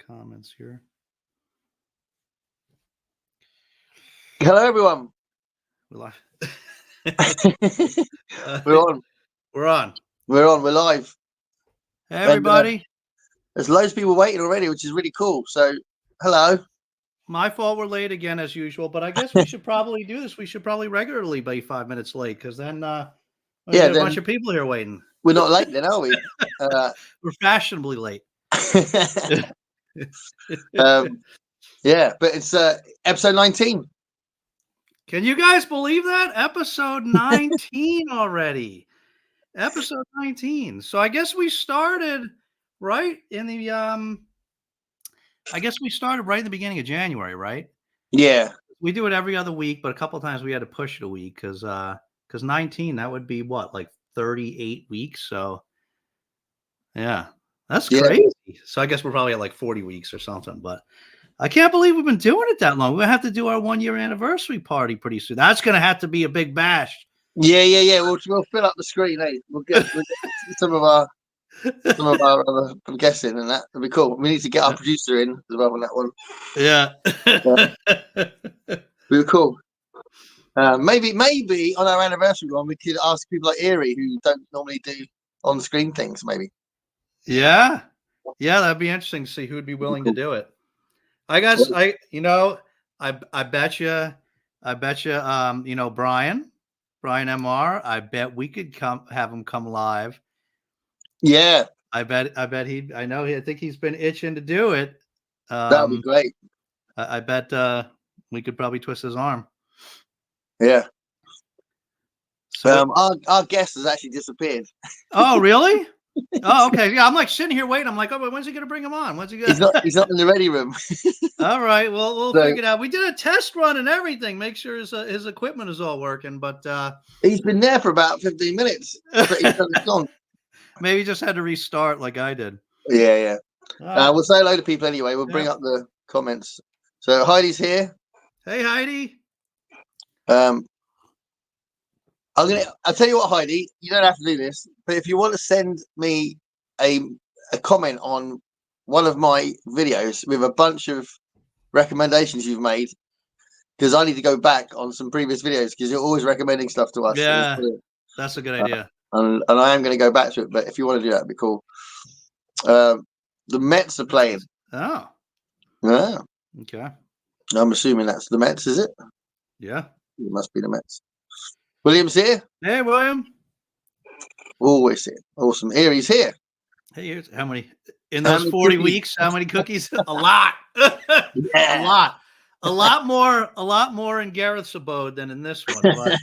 comments here. Hello, everyone. We're live. We're on. We're on. We're on. We're live. Hey, everybody. And, there's loads of people waiting already, which is really cool. So, hello. My fault we're late again, as usual, but I guess we should probably do this. We should probably regularly be 5 minutes late, because then we get a bunch of people here waiting. We're not late then, are we? We're fashionably late. Yeah, but it's episode 19. Can you guys believe that? Episode 19 already. Episode 19. So I guess we started right in the beginning of January, right? Yeah. We do it every other week, but a couple of times we had to push it a week because 19, that would be what, like 38 weeks. So yeah, that's crazy. So I guess we're probably at like 40 weeks or something, but I can't believe we've been doing it that long. We're gonna have to do our 1-year anniversary party pretty soon. That's gonna have to be a big bash. Yeah. We'll fill up the screen, eh? We'll get some of our other guessing, and that'll be cool. We need to get our producer in as well on that one. Yeah. Be cool. Maybe on our anniversary one, we could ask people like Erie who don't normally do on screen things. Maybe. Yeah, that'd be interesting to see who'd be willing to do it. I guess I bet you, Brian MR. I bet we could have him come live. Yeah. I think he's been itching to do it. That'd be great. I bet we could probably twist his arm. Yeah. So our guest has actually disappeared. Oh, really? Oh, okay. Yeah, I'm like sitting here waiting. I'm like, oh, but when's he gonna bring him on? When's he gonna? He's not in the ready room. All right. Well, we'll figure it out. We did a test run and everything. Make sure his equipment is all working. But he's been there for about 15 minutes. Maybe he just had to restart like I did. Yeah. We'll say hello to people anyway. We'll bring up the comments. So Heidi's here. Hey, Heidi. I'll tell you what, Heidi, you don't have to do this, but if you want to send me a comment on one of my videos with a bunch of recommendations you've made, because I need to go back on some previous videos because you're always recommending stuff to us. Yeah, that's a good idea. And I am going to go back to it, but if you want to do that, it'd be cool. The Mets are playing. Oh. Yeah. Okay. I'm assuming that's the Mets, is it? Yeah. It must be the Mets. William's here. Hey, William. Always here. Awesome. Erie's here. Hey, here's how many in those 40 weeks? How many cookies? A lot. Yeah. A lot more in Gareth's abode than in this one. But,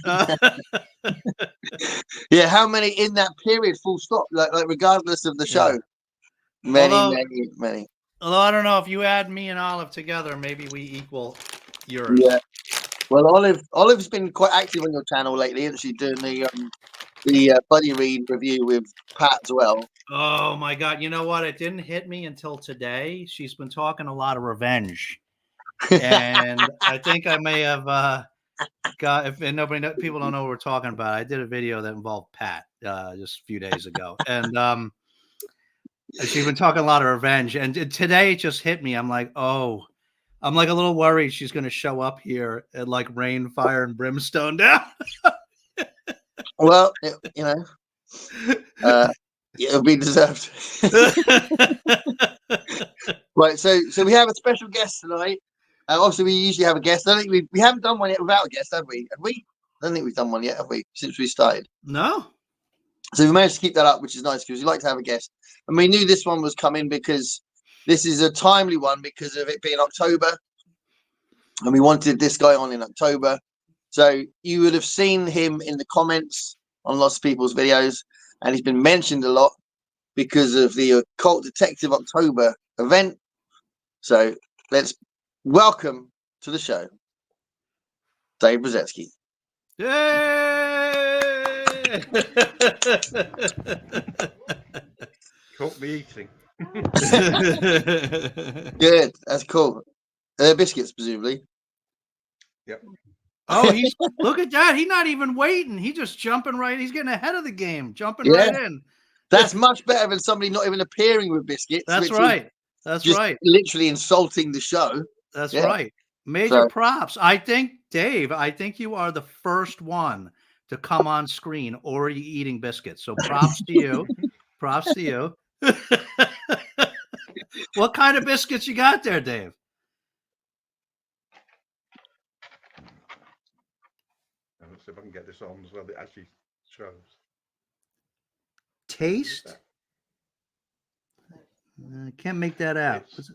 yeah, how many in that period? Full stop. Like regardless of the show. Many. Although I don't know, if you add me and Olive together, maybe we equal yours. Yeah. Well, Olive's been quite active on your channel lately, isn't she? Doing the Buddy Reed review with Pat as well. Oh my God! You know what? It didn't hit me until today. She's been talking a lot of revenge, and I think I may have people don't know what we're talking about. I did a video that involved Pat just a few days ago, and she's been talking a lot of revenge. And today it just hit me. I'm like, oh. I'm like a little worried she's going to show up here and like rain, fire, and brimstone down. Well, it'll be deserved. Right, so we have a special guest tonight. Obviously, we usually have a guest. I don't think we haven't done one yet without a guest, have we? Have we? I don't think we've done one yet, have we? Since we started. No. So we managed to keep that up, which is nice because we like to have a guest. And we knew this one was coming because this is a timely one because of it being October. And we wanted this guy on in October. So you would have seen him in the comments on lots of people's videos. And he's been mentioned a lot because of the Occult Detective October event. So let's welcome to the show, Dave Brzeski. Yay! Caught me eating. Good. That's cool. Biscuits, presumably. Yep. Oh, look at that. He's not even waiting. He's just jumping right. He's getting ahead of the game, jumping right in. That's much better than somebody not even appearing with biscuits. That's right. That's just right. literally insulting the show. That's Yeah. right. Major So- props. I think, Dave, you are the first one to come on screen already eating biscuits. So props to you. Props to you. What kind of biscuits you got there, Dave? Let's see if I can get this on as well. It actually shows. Taste? Can't make that out. It's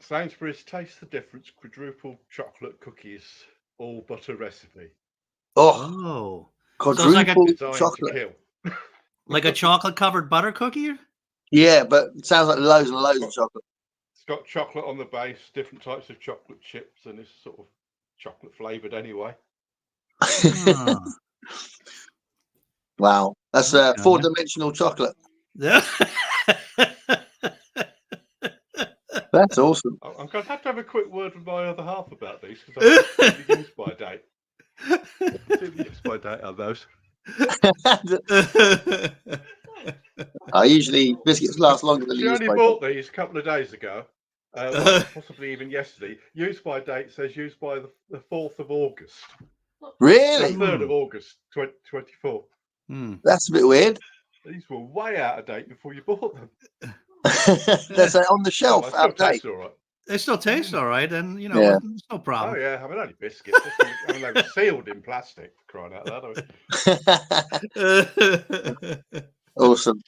Sainsbury's Taste the Difference quadruple chocolate cookies, all butter recipe. Oh, So it's like quadruple Designed chocolate. to kill. like a chocolate covered butter cookie? Yeah, but it sounds like loads and loads of chocolate. It's got chocolate on the base, different types of chocolate chips, and it's sort of chocolate flavored anyway. Huh. Wow, that's Okay. 4-dimensional chocolate. Yeah. That's awesome. I'm going to have a quick word with my other half about these because I can't see the use by date. See the use by date of those. Usually biscuits last longer than She the use only by bought these a couple of days ago. Well, possibly even yesterday. Use by date says used by the 4th of August. Really? 3rd of August 2024. That's a bit weird. These were way out of date before you bought them. That's on the shelf. Still Out of date. tastes all right. They still taste all right, and Yeah. there's no problem. Oh yeah, I mean only biscuits. I mean they were sealed in plastic. For crying out loud. Awesome.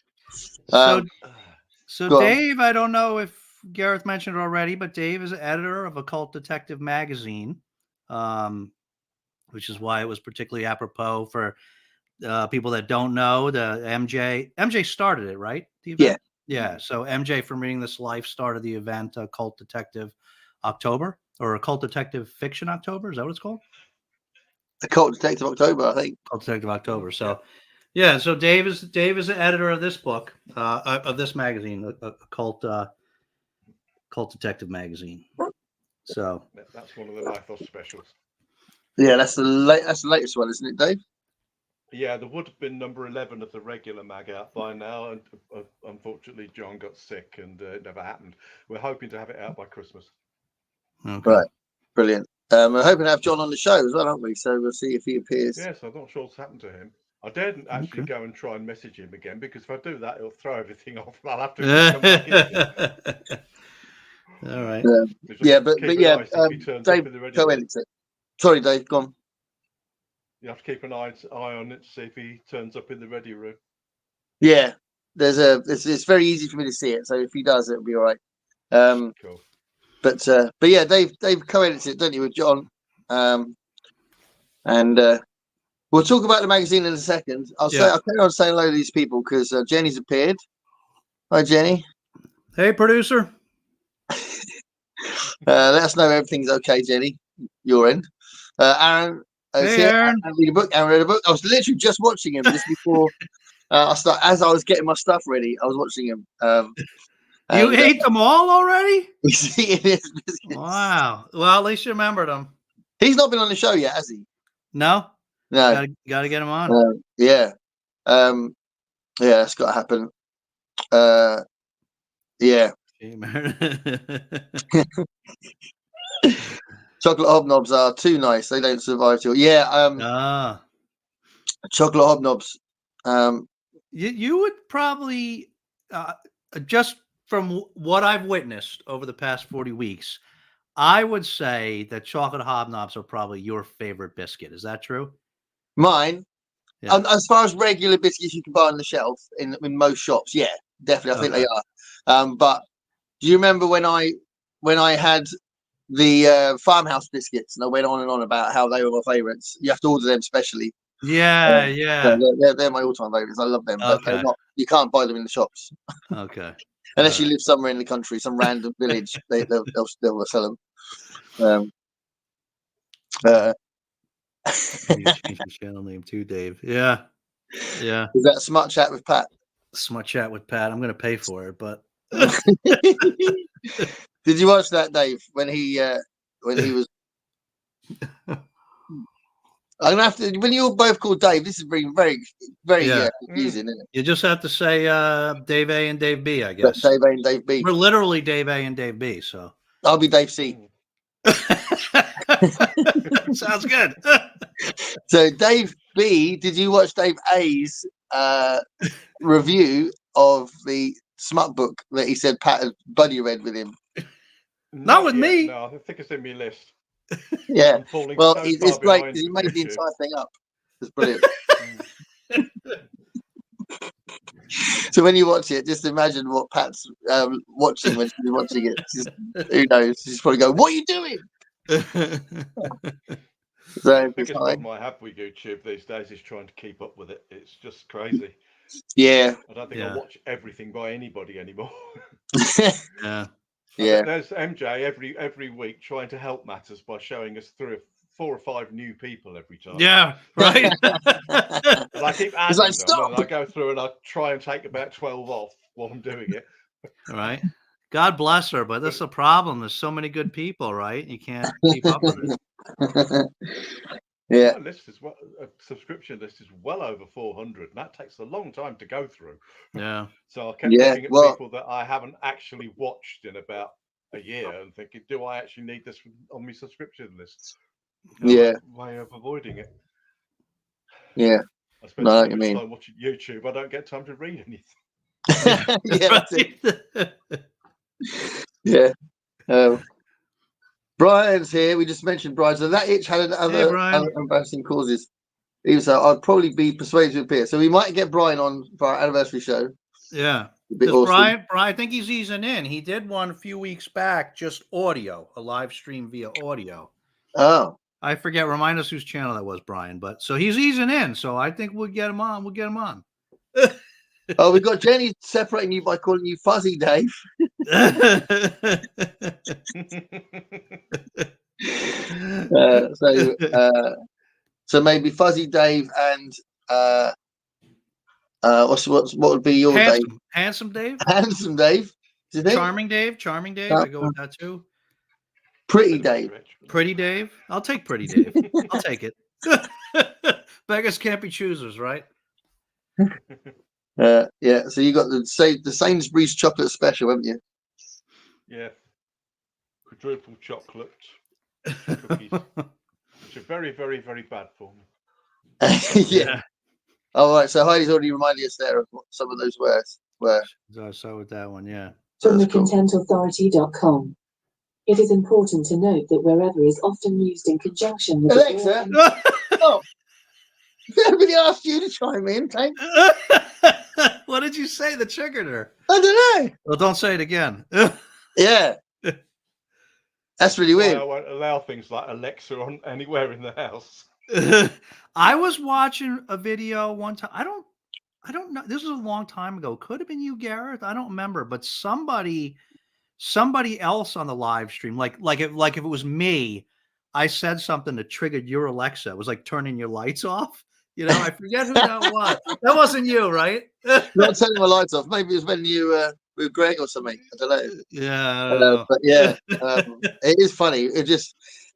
So go on. Dave, I don't know if Gareth mentioned it already, but Dave is editor of Occult Detective magazine, which is why it was particularly apropos for people that don't know. The MJ started it, right? The event? Yeah. So MJ from Reading This Life started the event, Occult Detective October, or Occult Detective Fiction October. Is that what it's called? Occult Detective October, I think. Occult Detective October. So, yeah. So Dave is the editor of this book, of this magazine, Occult Detective magazine. So that's one of the Lithos specials. Yeah, that's the latest one, isn't it, Dave? Yeah, there would have been number 11 of the regular mag out by now, and unfortunately John got sick and it never happened. We're hoping to have it out by Christmas. Okay. Right, brilliant. We're hoping to have John on the show as well, aren't we? So we'll see if he appears. Yes, I'm not sure what's happened to him. I daren't actually go and try and message him again because if I do that, he'll throw everything off. And I'll have to come back in. All right. But Dave, co-edits it. Sorry, Dave, go on. You have to keep an eye on it to see if he turns up in the ready room. Yeah, it's very easy for me to see it, so if he does, it'll be all right. Cool. But yeah, Dave co-edits it, don't you, with John? And we'll talk about the magazine in a second. I'll carry on saying hello to these people because Jenny's appeared. Hi, Jenny. Hey, producer. Let us know everything's okay, Jenny. Your end. Aaron. Hey, Aaron. Aaron read a book. I was literally just watching him just before as I was getting my stuff ready. I was watching him. You ate them all already? Wow. Well, at least you remembered them. He's not been on the show yet, has he? No. No. Got to get him on. Yeah. Yeah, it's got to happen. Yeah. Chocolate hobnobs are too nice. They don't survive till chocolate hobnobs. You would probably just from what I've witnessed over the past 40 weeks, I would say that chocolate hobnobs are probably your favorite biscuit. Is that true? Mine. Yeah. As far as regular biscuits you can buy on the shelf in most shops, yeah, definitely. I think they are. But do you remember when I had the farmhouse biscuits and I went on and on about how they were my favorites? You have to order them specially. Yeah. So they're my all-time favorites. I love them, but you can't buy them in the shops. Okay. Unless you live somewhere in the country, some random village, they'll sell them. You change the channel name too, Dave. Yeah. Is that Smart Chat with Pat? Smart Chat with Pat. I'm going to pay for it, but. Did you watch that, Dave? When he was I'm gonna have to. When you're both called Dave, this is very Yeah. confusing, isn't it? You just have to say Dave A and Dave B, I But guess. Dave A and Dave B. We're literally Dave A and Dave B, so. I'll be Dave C. Sounds good. So Dave B, did you watch Dave A's review of the smut book that he said Pat had buddy read with him? Not with yet, me. No, I think it's in my list. Yeah. I'm falling Well, so it's far great behind because he made the YouTube. entire thing up. It's brilliant. So when you watch it, just imagine what Pat's watching when she's watching it. Who knows? She's probably going, "What are you doing?" So The it's biggest fine. problem I have with YouTube these days is trying to keep up with it. It's just crazy. Yeah. I don't think Yeah. I watch everything by anybody anymore. Yeah. Yeah. There's MJ every week trying to help matters by showing us 4 or 5 new people every time. Yeah, right. And I keep adding like, them, "Stop!" and I go through and I try and take about 12 off while I'm doing it. Right. God bless her, but that's the problem. There's so many good people, right? You can't keep up with it. Yeah. My list is a subscription list is well over 400, and that takes a long time to go through. Yeah. So I kept Yeah, looking at well- people that I haven't actually watched in about a year and thinking, do I actually need this on my subscription list? Yeah. Way of avoiding it. Yeah. I spend No, I know so what you much mean. time watching YouTube, I don't get time to read anything. Yeah. That's it. Right. Yeah. Brian's here. We just mentioned Brian. So that itch had other Brian. embarrassing causes. He was like, I'd probably be persuaded to appear. So we might get Brian on for our anniversary show. Yeah. It'd be Because awesome. Brian, I think he's easing in. He did one a few weeks back, just audio, a live stream via audio. Oh. I forget. Remind us whose channel that was, Brian. But so he's easing in. So I think we'll get him on. We'll get him on. Oh, we've got Jenny separating you by calling you Fuzzy Dave. So maybe Fuzzy Dave and what would be your Dave? Handsome Dave, Handsome Dave. Do you think? Charming Dave. I go with that too. Pretty Dave. Pretty Dave. I'll take Pretty Dave. I'll take it. Beggars can't be choosers, right? Yeah. So you got the Sainsbury's chocolate special, haven't you? Yeah. Quadruple chocolate cookies, which are very, very, very bad for me. Yeah. All right. So Heidi's already reminded us there of what some of those words were. So I saw with that one, yeah. From That's cool. thecontentauthority.com. It is important to note that wherever is often used in conjunction with Alexa. Oh. Everybody asked you to chime in. Thanks. What did you say that triggered her? I don't know. Well, don't say it again. Yeah. That's really weird. I won't allow things like Alexa on anywhere in the house. I was watching a video one time. I don't know. This was a long time ago. Could have been you, Gareth. I don't remember. But somebody else on the live stream, like if it was me, I said something that triggered your Alexa. It was like turning your lights off. You know, I forget who that was. That wasn't you, right? Not turning my lights off. Maybe it was when you with Greg or something. I don't know. Yeah, I don't know. But yeah, it is funny.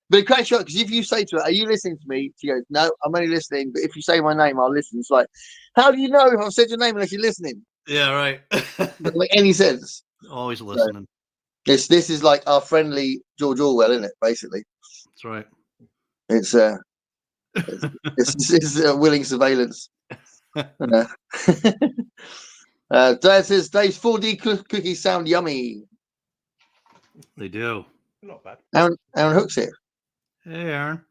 But it cracks you up because if you say to her, "Are you listening to me?" She goes, "No, I'm only listening." But if you say my name, I'll listen. It's like, how do you know if I've said your name unless you're listening? Yeah, right. Doesn't make any sense. Always listening. This is like our friendly George Orwell, isn't it? Basically, That's right. it's willing surveillance. Dad says Dave's 4D cookies sound yummy. They do. Not bad. Aaron Hook's here. Hey, Aaron.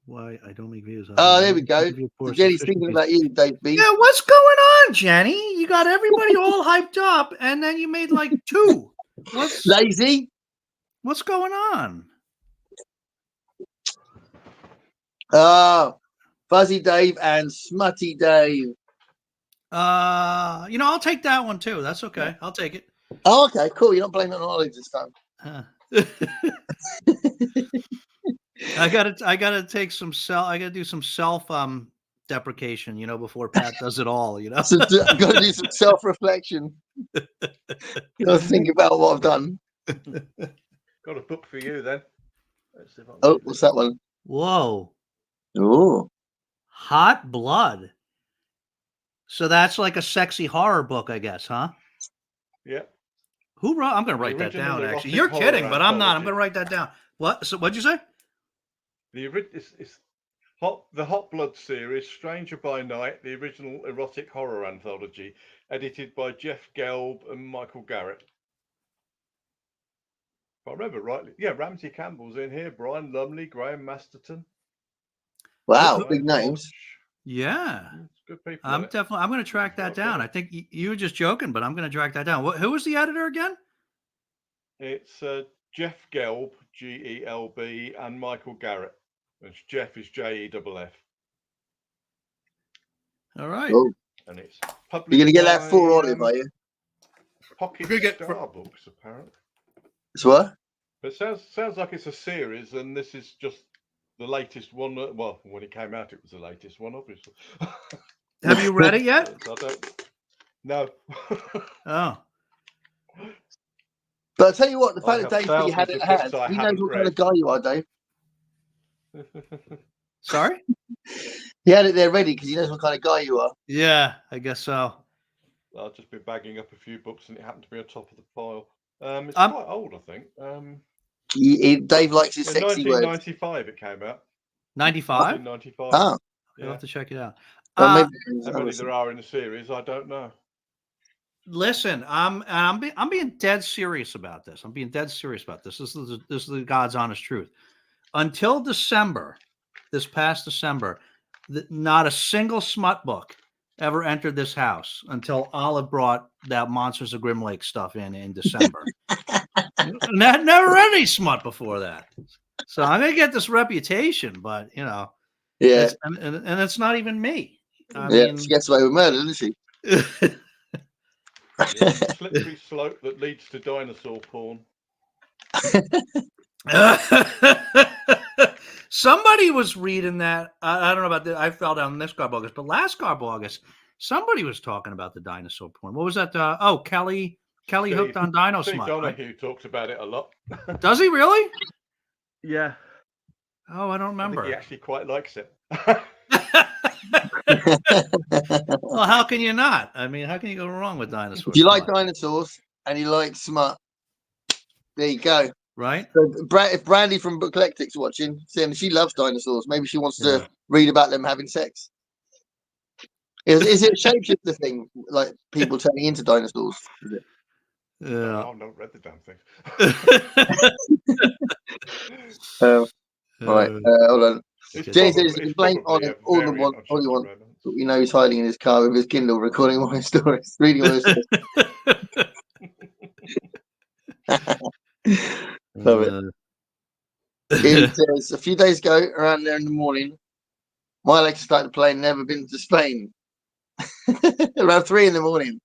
Why I don't make videos? Oh, there we go. So Jenny's thinking about you, Dave B. Yeah, what's going on, Jenny? You got everybody all hyped up, and then you made like 2. Lazy. What's going on? Fuzzy Dave and Smutty Dave. I'll take that one too. That's okay. I'll take it. Oh, okay, cool. You're not blaming it on Ollie this time. I gotta take some I gotta do some self deprecation, before Pat does it all, So I've got to do some self-reflection. Got to think about what I've done. Got a book for you then. Oh, what's that one? Whoa. Oh, Hot Blood. So that's like a sexy horror book, I guess, huh? Yeah. Who wrote? I'm going to The write that original down, actually. erotic You're horror kidding, but I'm not. I'm anthology. going to write that down. What? So what'd you say? It's the Hot Blood series, Stranger by Night, the original erotic horror anthology, edited by Jeff Gelb and Michael Garrett. If I remember rightly, yeah, Ramsey Campbell's in here, Brian Lumley, Graham Masterton. wow, Ryan big names. Hodge. Yeah. It's good people. I'm going to track that down. I think you were just joking, but I'm going to track that down. Who was the editor again? It's Jeff Gelb, Gelb, and Michael Garrett. And Jeff is Jeff. All right. Oh, And it's you're published gonna get that by, for Olive, are you? Pocket Gonna get Star Books, apparently. It's what? But it sounds like it's a series, and this is just the latest one. Well, when it came out, it was the latest one, obviously. Have you read it yet? I don't. No. Oh. But I'll tell you what, the I fact that have Dave said you had thousands it of at hand, books I he knows haven't what kind of read. guy you are, Dave. Sorry? He had it there ready because he knows what kind of guy you are. Yeah, I guess so. I've just been bagging up a few books, and it happened to be on top of the pile. It's quite old, I think. Dave likes his In sexy words. 1995, it came out. 95? 1995. Oh, I'll have to check it out. well, maybe How many there are in the series, I don't know. Listen, I'm being dead serious about this. I'm being dead serious about this. This is the God's honest truth. Until December, this past December, not a single smut book ever entered this house until Olive brought that Monsters of Grim Lake stuff in December. Never any smut before that. So I'm gonna get this reputation, but you know, yeah, and it's not even me. I yeah. mean, She gets away with murder, doesn't she? Yeah, slippery slope that leads to dinosaur porn. Somebody was reading that. I don't know about that. I fell down this Garb August, but last Garb August, somebody was talking about the dinosaur porn. What was that? Kelly hooked on Dino Steve Smut. Donahue Right? talks about it a lot. Does he really? Yeah. Oh, I don't remember. I think he actually quite likes it. Well, how can you not? I mean, how can you go wrong with dinosaurs? If you like dinosaurs and you like smut, there you go. Right? So, if Brandy from Book Eclectic's watching, saying she loves dinosaurs, maybe she wants to read about them having sex. Is it a shapeshifter thing, like people turning into dinosaurs? Is it? Yeah. I've not read the damn thing. Right, hold on. Jenny says you can blame on probably him all variant on you Shutter want. Island. But we know he's hiding in his car with his Kindle, recording all his stories, reading all his stories. Love it. It says a few days ago, around there in the morning, my legs started playing Never Been to Spain. Around 3 in the morning.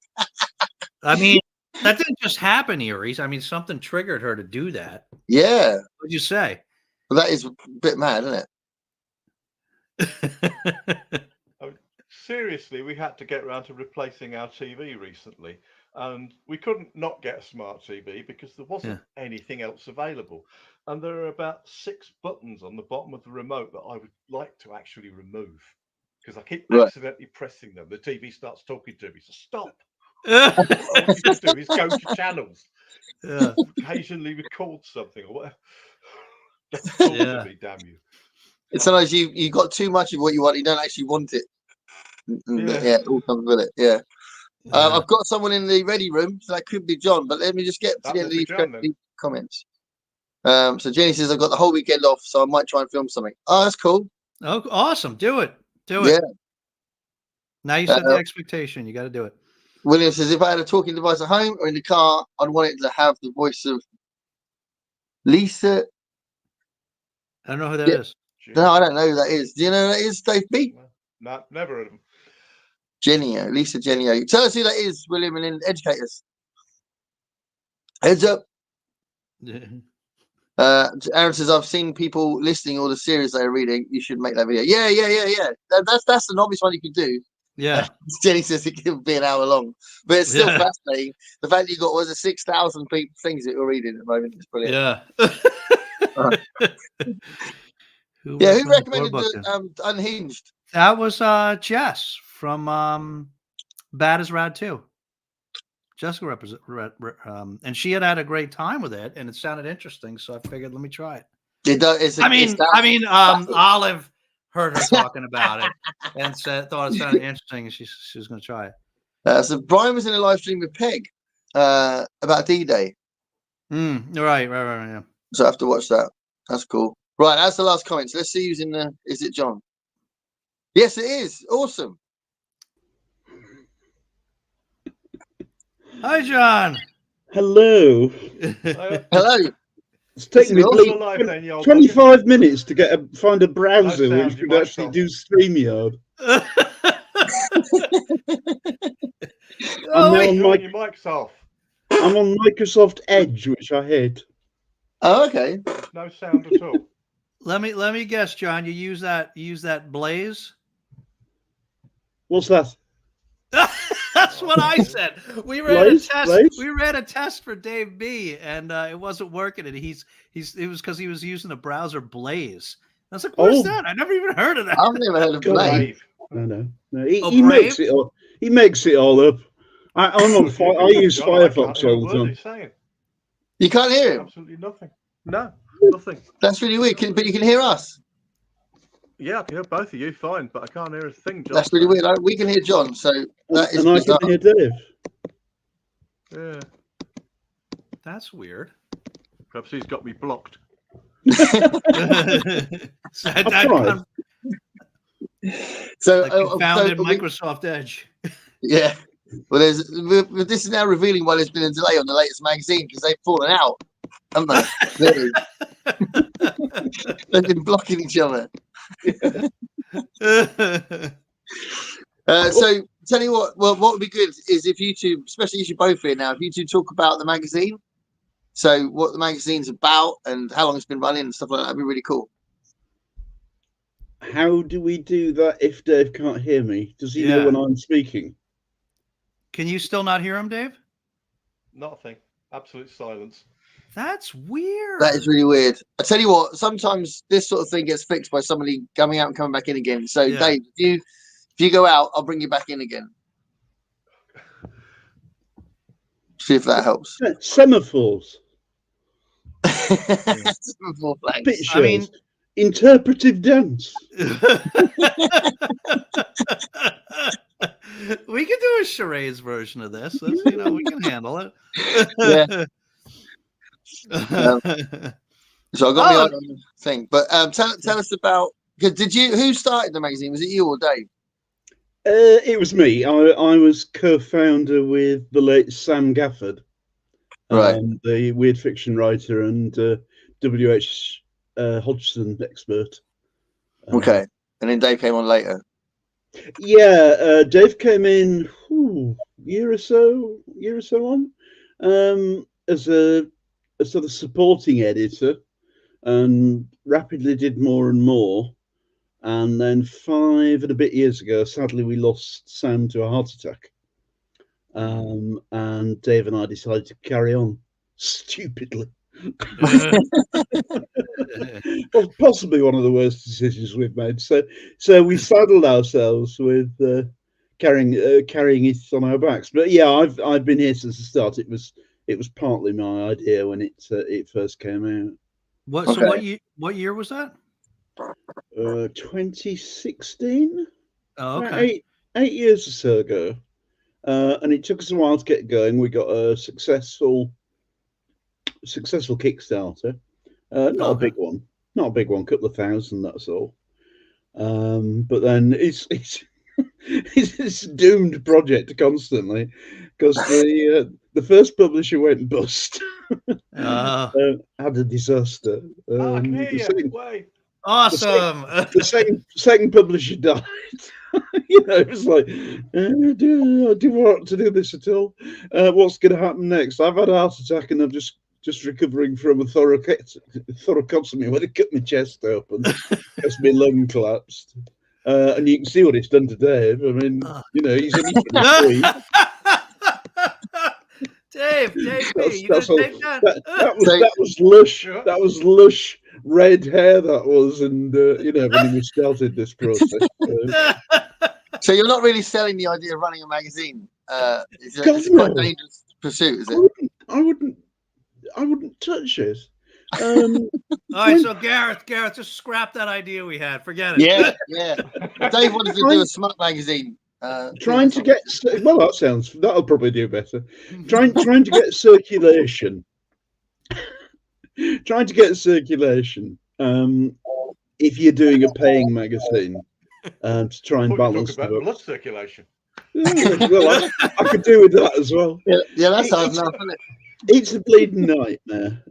I mean, that didn't just happen, Eries. I mean, something triggered her to do that. Yeah. What'd you say? Well, that is a bit mad, isn't it? Seriously, we had to get around to replacing our TV recently, and we couldn't not get a smart TV because there wasn't anything else available. And there are about 6 buttons on the bottom of the remote that I would like to actually remove because I keep accidentally pressing them. The TV starts talking to me, so stop. All you can do is go to channels. Occasionally record something or whatever. Just talk to me, damn you. It's sometimes you got too much of what you want, you don't actually want it. Yeah, it all comes with it. Yeah. I've got someone in the ready room, so that could be John, but let me just get to the end of these comments. So Jenny says I've got the whole weekend off, so I might try and film something. Oh, that's cool. Oh, awesome. Do it. Yeah. Now you set the expectation. You got to do it. William says if I had a talking device at home or in the car, I'd want it to have the voice of Lisa. I don't know who that is. No, I don't know who that is. Do you know who that is, Dave B? No, never heard of him. Genio, Lisa Genio. Tell us who that is, William, and then educate us. Heads up. Aaron says I've seen people listing all the series they're reading. You should make that video. Yeah. That's an obvious one you could do. Yeah. Jenny says it could be an hour long, but it's still fascinating. The fact that you got 6,000 things that you're reading at the moment is brilliant. Yeah. Who the recommended book? Unhinged? That was Jess from Bad as Rad 2. Jessica and she had a great time with it, and it sounded interesting. So I figured, let me try it. It does. Olive heard her talking about it and thought it sounded interesting, and she was going to try it. So Brian was in a live stream with Peg about D-Day. Right, yeah. So I have to watch that. That's cool. Right, that's the last comments. Let's see who's in there. Is it John? Yes, it is. Awesome. Hi, John. Hello. Hello. It's taken me 25 minutes to find a browser which could actually do StreamYard. I'm on Microsoft Edge, which I hate. Oh, okay. No sound at all. Let me guess, John. You use that Blaze? What's that? That's what I said. We ran a test. We ran a test for Dave B, and it wasn't working. And it was because he was using the browser Blaze. I was like, "What's that? I never even heard of that." I've never heard of Blaze. No. He makes it all. He makes it all up. I use Firefox all the time. You can't hear him. Absolutely nothing. No, nothing. That's really weird. But you can hear us. Yeah, I can hear both of you fine, but I can't hear a thing, John. That's really weird. We can hear John, so that is. And I can hear Dave. Yeah. That's weird. Perhaps he's got me blocked. Confounded Microsoft Edge. Yeah. Well, this is now revealing why there's been a delay on the latest magazine, because they've fallen out, haven't they? They've been blocking each other. So tell you what. Well, what would be good is if you two, especially as you're both here now, if you two talk about the magazine. So what the magazine's about and how long it's been running and stuff like that. That'd be really cool. How do we do that if Dave can't hear me? Does he know when I'm speaking? Can you still not hear him, Dave? Nothing. Absolute silence. That's weird. That is really weird. I tell you what, sometimes this sort of thing gets fixed by somebody coming out and coming back in again. So Dave, if you go out, I'll bring you back in again. See if that helps. Semaphores. Semaphore flags. Pictures. I mean, interpretive dance. We can do a charades version of this. We can handle it. Yeah. So I got my own thing, but tell us about. Who started the magazine? Was it you or Dave? It was me. I was co-founder with the late Sam Gafford, right? The weird fiction writer and W.H. Hodgson expert. Okay, and then Dave came on later. Yeah, Dave came in year or so on as a sort of supporting editor, and rapidly did more and more. And then 5 and a bit years ago, sadly, we lost Sam to a heart attack. And Dave and I decided to carry on stupidly. Well, possibly one of the worst decisions we've made. So we saddled ourselves with carrying it on our backs. But yeah, I've been here since the start. It was partly my idea when it first came out. So what year was that? 2016. Oh, okay. 8 years or so ago, and it took us a while to get going. We got a successful Kickstarter, not a big one, couple of thousand, that's all. But then it's it's a doomed project constantly because the first publisher went bust. Had a disaster. I can hear you. Wait. Awesome. The second publisher died. It was like, do I want to do this at all? What's going to happen next? I've had a heart attack and I'm just recovering from a thoracotomy when it cut my chest open because my lung collapsed. And you can see what it's done to Dave. I mean, he's only 23. Dave, that was lush. That was lush red hair that was, and when we started this process. So you're not really selling the idea of running a magazine. It's God, quite a no. dangerous pursuit, is it? I wouldn't touch it. All right, so Gareth, just scrap that idea we had. Forget it. Yeah. Dave wanted to do a smut magazine. Trying to get that'll probably do better. Trying to get circulation. Trying to get circulation. If you're doing a paying magazine, to try and balance about blood circulation. Well, I could do with that as well. Yeah, that's hard enough, isn't it? It's a bleeding nightmare.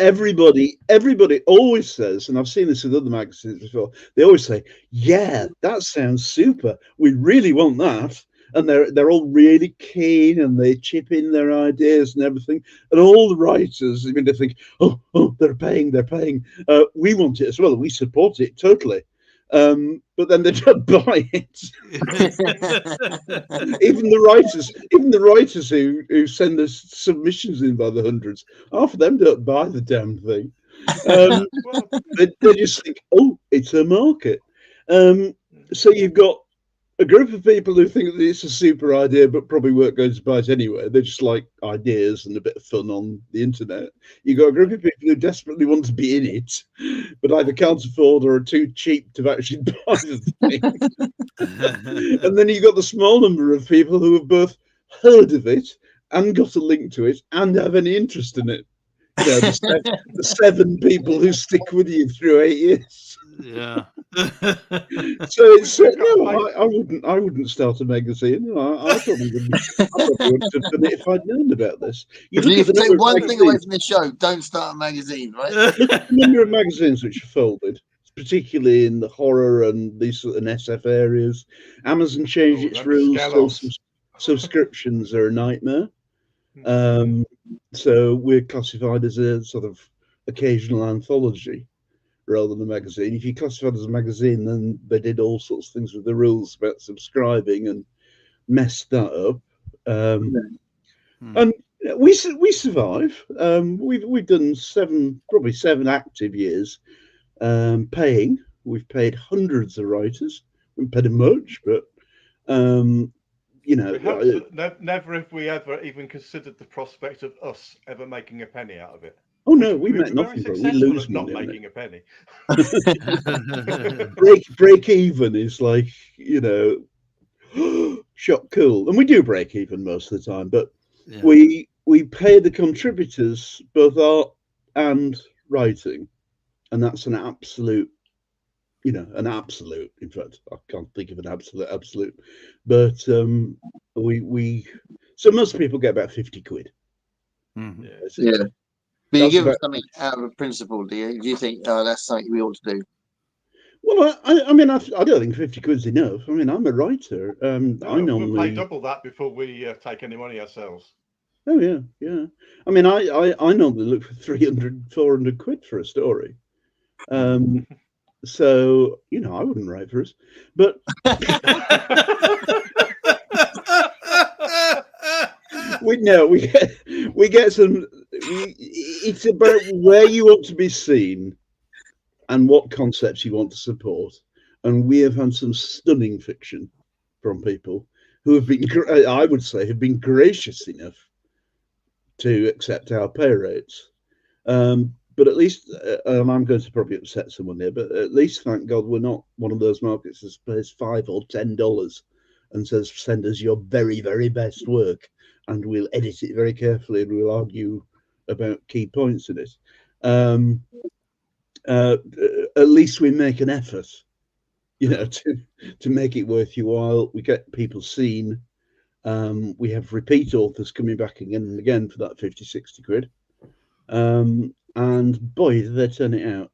Everybody always says, and I've seen this with other magazines before, they always say, yeah, that sounds super. We really want that. And they're all really keen, and they chip in their ideas and everything. And all the writers, they think, oh, they're paying. We want it as well. We support it totally. But then they don't buy it. even the writers who send us submissions in by the hundreds, half of them don't buy the damn thing. They just think, oh, it's a market. So you've got a group of people who think that it's a super idea, but probably weren't going to buy it anyway. They just like ideas and a bit of fun on the internet. You've got a group of people who desperately want to be in it, but either can't afford or are too cheap to actually buy the thing. And then you've got the small number of people who have both heard of it and got a link to it and have any interest in it. The 7 people who stick with you through 8 years. Yeah. So it's I wouldn't start a magazine. I probably wouldn't have done it if I'd known about this. If you take one thing away from this show, don't start a magazine, right? Look at the number of magazines which are folded, particularly in the horror and these sort of SF areas. Amazon changed its rules, so subscriptions are a nightmare. So we're classified as a sort of occasional anthology rather than a magazine. If you classified as a magazine, then they did all sorts of things with the rules about subscribing and messed that up. And we survive. We've done 7 active years paying. We've paid hundreds of writers. We haven't paid them much, but never have we ever even considered the prospect of us ever making a penny out of it. Oh no, we make nothing, but we lose money. Not making a penny. break even is like, shot cool, and we do break even most of the time. But we pay the contributors both art and writing, and that's an absolute. An absolute. In fact, I can't think of an absolute, but we. So most people get about 50 quid. Mm-hmm. Yeah. But you give them something out of a principle, do you? Do you think that's something we ought to do? Well, I don't think 50 quid's enough. I'm a writer. I normally we'll pay double that before we take any money ourselves. Oh yeah. I normally look for 300, 400 quid for a story. So I wouldn't write for us, but. We get some. It's about where you want to be seen and what concepts you want to support. And we have had some stunning fiction from people who have been, I would say, have been gracious enough to accept our pay rates. But at least, and I'm going to probably upset someone here, but at least, thank God, we're not one of those markets that pays $5 or $10 and says, send us your very, very best work, and we'll edit it very carefully and we'll argue about key points in it. At least we make an effort, to make it worth your while. We get people seen. We have repeat authors coming back again and again for that 50, 60 quid. And boy, do they turn it out.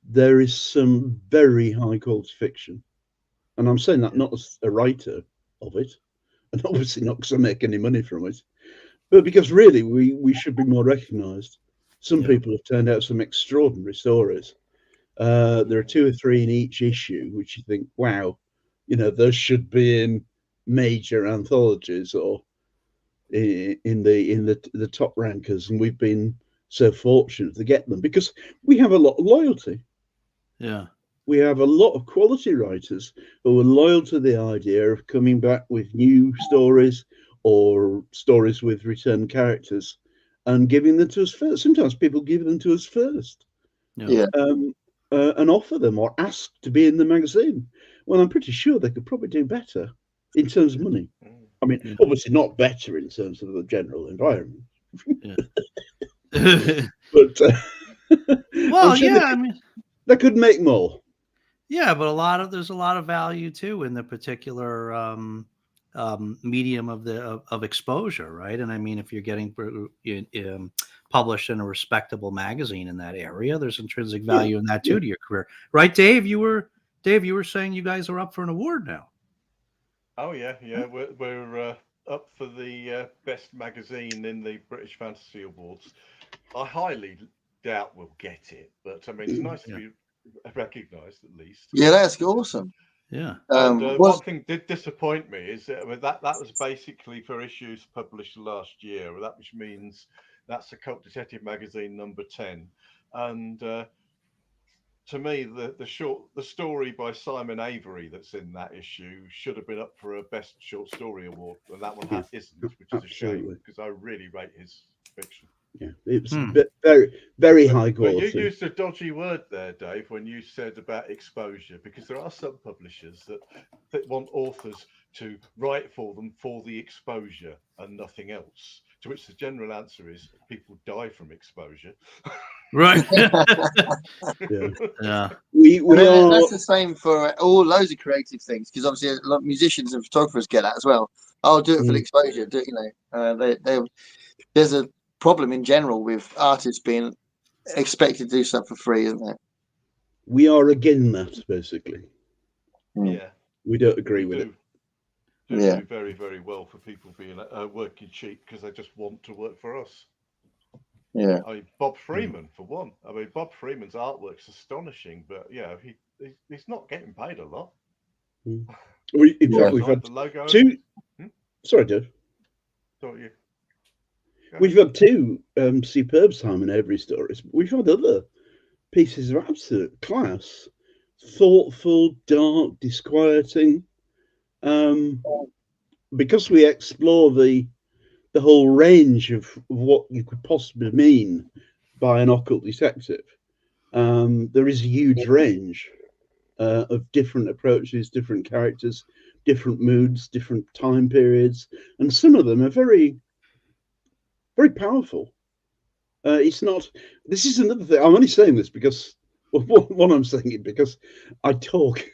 There is some very high quality fiction. And I'm saying that not as a writer of it, and obviously not because I make any money from it, but because really we should be more recognised. Some people have turned out some extraordinary stories. There are 2 or 3 in each issue, which you think, wow, those should be in major anthologies or in the top rankers, and we've been so fortunate to get them, because we have a lot of loyalty. Yeah. We have a lot of quality writers who are loyal to the idea of coming back with new stories or stories with return characters and giving them to us first. Sometimes people give them to us first. Yeah. And offer them or ask to be in the magazine. Well, I'm pretty sure they could probably do better in terms of money. I mean, obviously not better in terms of the general environment. But well, I'm sure yeah, I mean, they could make more. yeah, but there's a lot of value too in the particular medium of exposure, right? And I mean, if you're getting published in a respectable magazine in that area, there's intrinsic value in that too to your career, right? Dave, you were saying you guys are up for an award now. Oh yeah, we're up for the best magazine in the British Fantasy Awards. I highly doubt we'll get it, but I mean, it's nice to be recognised at least. Yeah, that's awesome. Yeah. One thing did disappoint me is that that was basically for issues published last year, which means that's Occult Detective magazine number 10, and to me, the story by Simon Avery that's in that issue should have been up for a best short story award, and that one isn't, which is a shame because I really rate his fiction. Yeah, it was very, very high quality. But you used a dodgy word there, Dave, when you said about exposure, because there are some publishers that want authors to write for them for the exposure and nothing else. To which the general answer is people die from exposure. Right. Yeah. That's the same for loads of creative things, because obviously a lot of musicians and photographers get that as well. I'll do it for the exposure. There's a problem in general with artists being expected to do stuff for free, isn't there? We are against that, basically. Yeah. We don't agree with it. Do very, very well for people being working cheap because they just want to work for us. Yeah. I mean, Bob Freeman, for one. I mean, Bob Freeman's artwork's astonishing, but he's not getting paid a lot. In fact, we've had two. Sorry, Dave. Sorry, We've had two superb Simon Avery stories. We've had other pieces of absolute class, thoughtful, dark, disquieting. Because we explore the whole range of what you could possibly mean by an occult detective. There is a huge range of different approaches, different characters, different moods, different time periods, and some of them are very, very powerful. It's not. This is another thing. I'm only saying this because one, I'm saying it because I talk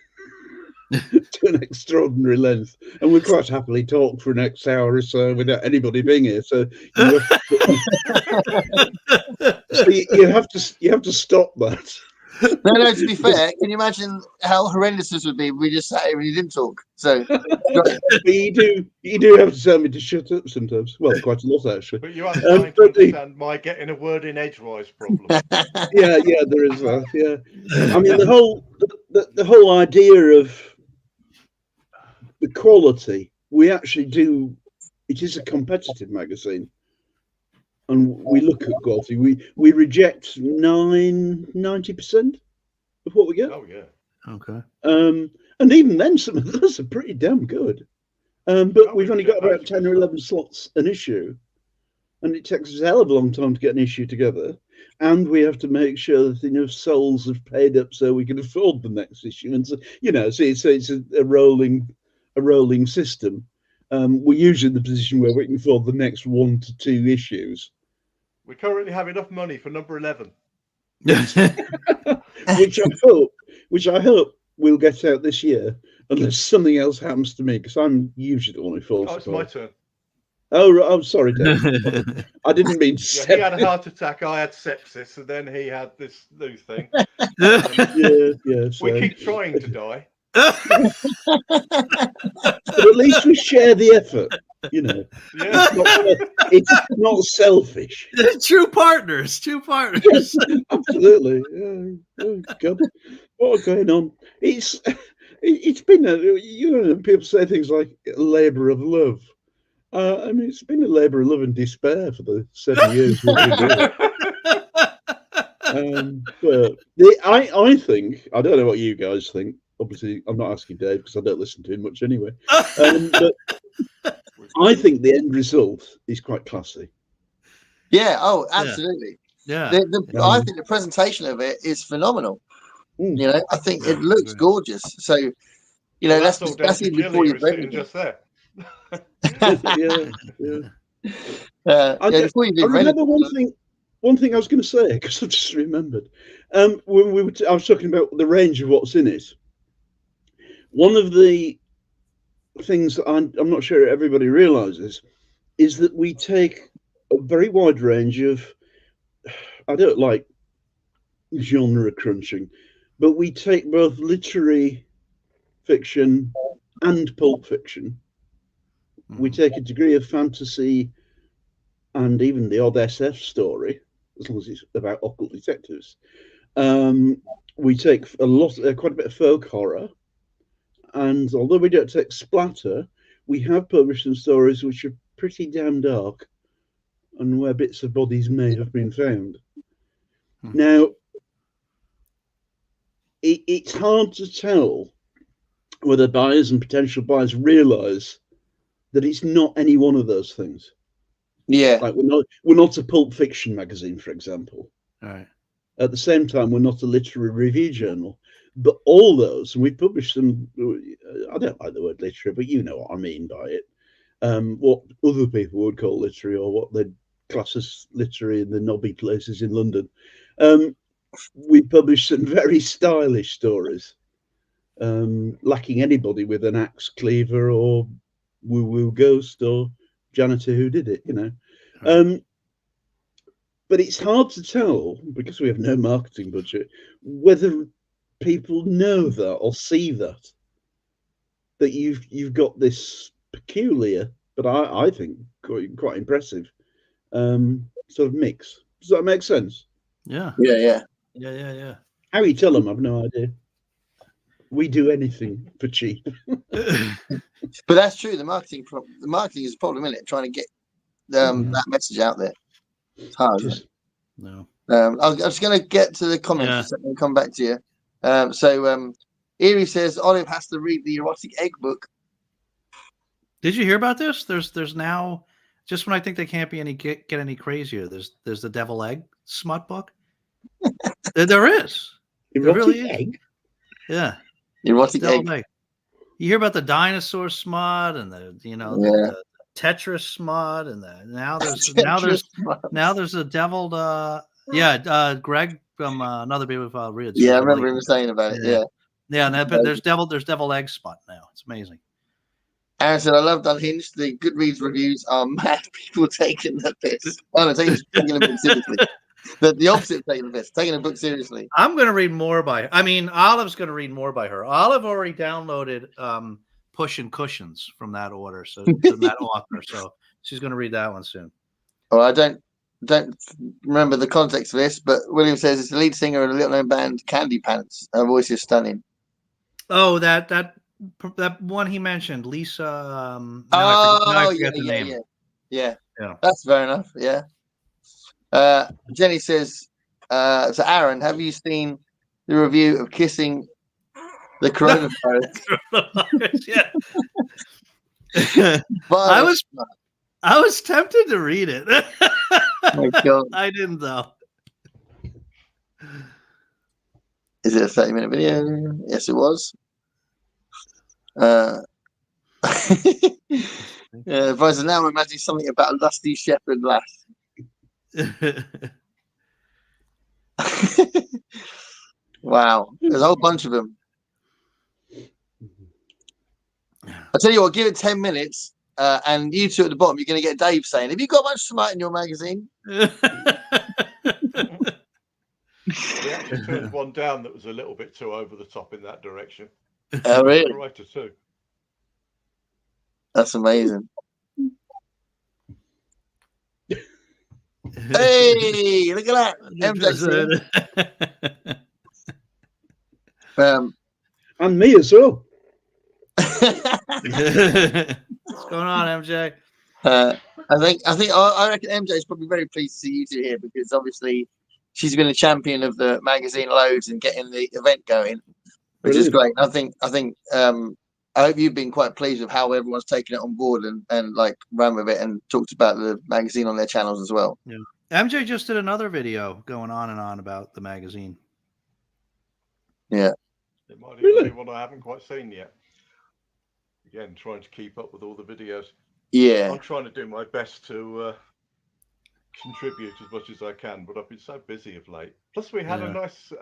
to an extraordinary length, and we quite happily talk for an next hour or so without anybody being here. So you have to stop that. No, to be fair, can you imagine how horrendous this would be if we just sat here and you didn't talk? So you do have to tell me to shut up sometimes. Well, quite a lot actually. But you are trying to understand my getting a word in edgewise problem. Yeah, there is that. Yeah, I mean the whole idea of the quality. We actually do. It is a competitive magazine, and we look at quality. We reject 90% of what we get. Oh yeah. Okay. And even then, some of those are pretty damn good. But we've only got about 10 or 11 slots an issue, and it takes us a hell of a long time to get an issue together. And we have to make sure that enough souls have paid up so we can afford the next issue. And so, it's a rolling system. We're usually in the position where we can afford the next 1 to 2 issues. We currently have enough money for number 11. which I hope we'll get out this year, unless something else happens to me, because I'm usually the one who falls. Oh, it's my turn. Oh, I'm sorry, Dave. I didn't mean to. He had a heart attack. I had sepsis, and then he had this new thing. We keep trying to die. But at least we share the effort, Yeah. It's not selfish. True partners. Yes, absolutely. Yeah. Oh God, what's going on? It's been people say things like a labour of love. I mean, it's been a labour of love and despair for the 7 years we've been doing it. But I think, I don't know what you guys think. Obviously, I'm not asking Dave because I don't listen to him much anyway. But I think the end result is quite classy. Yeah. Oh, absolutely. Yeah. I think the presentation of it is phenomenal. You know, I think it looks gorgeous. So, you know, Well, that's all down that's to even Jilly, before who you've is read sitting it. just there. Before you've I even read it. remember one thing I was going to say because I just remembered. When I was talking about the range of what's in it. One of the things that I'm not sure everybody realizes is that we take a very wide range of, I don't like genre crunching, but we take both literary fiction and pulp fiction. We take a degree of fantasy and even the odd SF story, as long as it's about occult detectives. We take quite a bit of folk horror, and although we don't take splatter, we have published some stories which are pretty damn dark and where bits of bodies may have been found. Now, it's hard to tell whether buyers and potential buyers realise that it's not any one of those things. Yeah. Like we're not a pulp fiction magazine, for example. All right. At the same time, we're not a literary review journal. But all those, and we published them. I don't like the word literary, but you know what I mean by it. What other people would call literary, or what they'd class as literary in the knobby places in London. We published some very stylish stories, lacking anybody with an axe cleaver or woo-woo ghost or janitor who did it, you know. Right. But it's hard to tell, because we have no marketing budget, whether people know that or see that you've got this peculiar, but I think quite impressive sort of mix. Does that make sense? Yeah. Yeah. How you tell them, I've no idea. We do anything for cheap. But that's true. The marketing is a problem, isn't it? Trying to get that message out there. It's hard. No. I'm just going to get to the comments for a second and come back to you. So Eerie says Olive has to read the erotic egg book. Did you hear about this? There's now, just when I think they can't be get any crazier, there's the devil egg smut book. There is. Erotic really egg? Is. Yeah. Erotic egg. You hear about the dinosaur smut and the Tetris smut and now there's a deviled Greg from Another Beer with Reeds. Yeah, I remember him saying about it. Yeah. And there's devil egg smut now. It's amazing. Aaron said, I loved Unhinged. The Goodreads reviews are mad people taking the piss. Oh, no, taking the book seriously. The opposite of taking the piss, taking a book seriously. I'm going to read more by her. I mean, Olive's going to read more by her. Olive already downloaded Pushing Cushions from that order, from that author. So she's going to read that one soon. Oh, I don't remember the context of this, but William says it's the lead singer of a little-known band, Candy Pants. Her voice is stunning. Oh, that one he mentioned, Lisa. I forget the name. Yeah. That's fair enough. Yeah. Jenny says, so Aaron, have you seen the review of Kissing the Coronavirus? Yeah. I was tempted to read it. Oh my God. I didn't though. Is it a 30-minute video? Yes, it was. Advisor, now I'm imagining something about a lusty shepherd lass. Wow, there's a whole bunch of them. I'll tell you what, give it 10 minutes, and you two at the bottom, you're going to get Dave saying, have you got much smut in your magazine? We actually turned one down that was a little bit too over the top in that direction. Oh, really? Writer too. That's amazing. Hey, look at that. MJ. And me as well. What's going on, MJ? I reckon MJ is probably very pleased to see you two here because obviously she's been a champion of the magazine loads and getting the event going, which is Brilliant. great. I think I hope you've been quite pleased with how everyone's taken it on board and like ran with it and talked about the magazine on their channels as well. Yeah. MJ just did another video going on and on about the magazine. Yeah. It might even be one I haven't quite seen yet. Again, trying to keep up with all the videos. Yeah. I'm trying to do my best to contribute as much as I can, but I've been so busy of late. Plus, we had a nice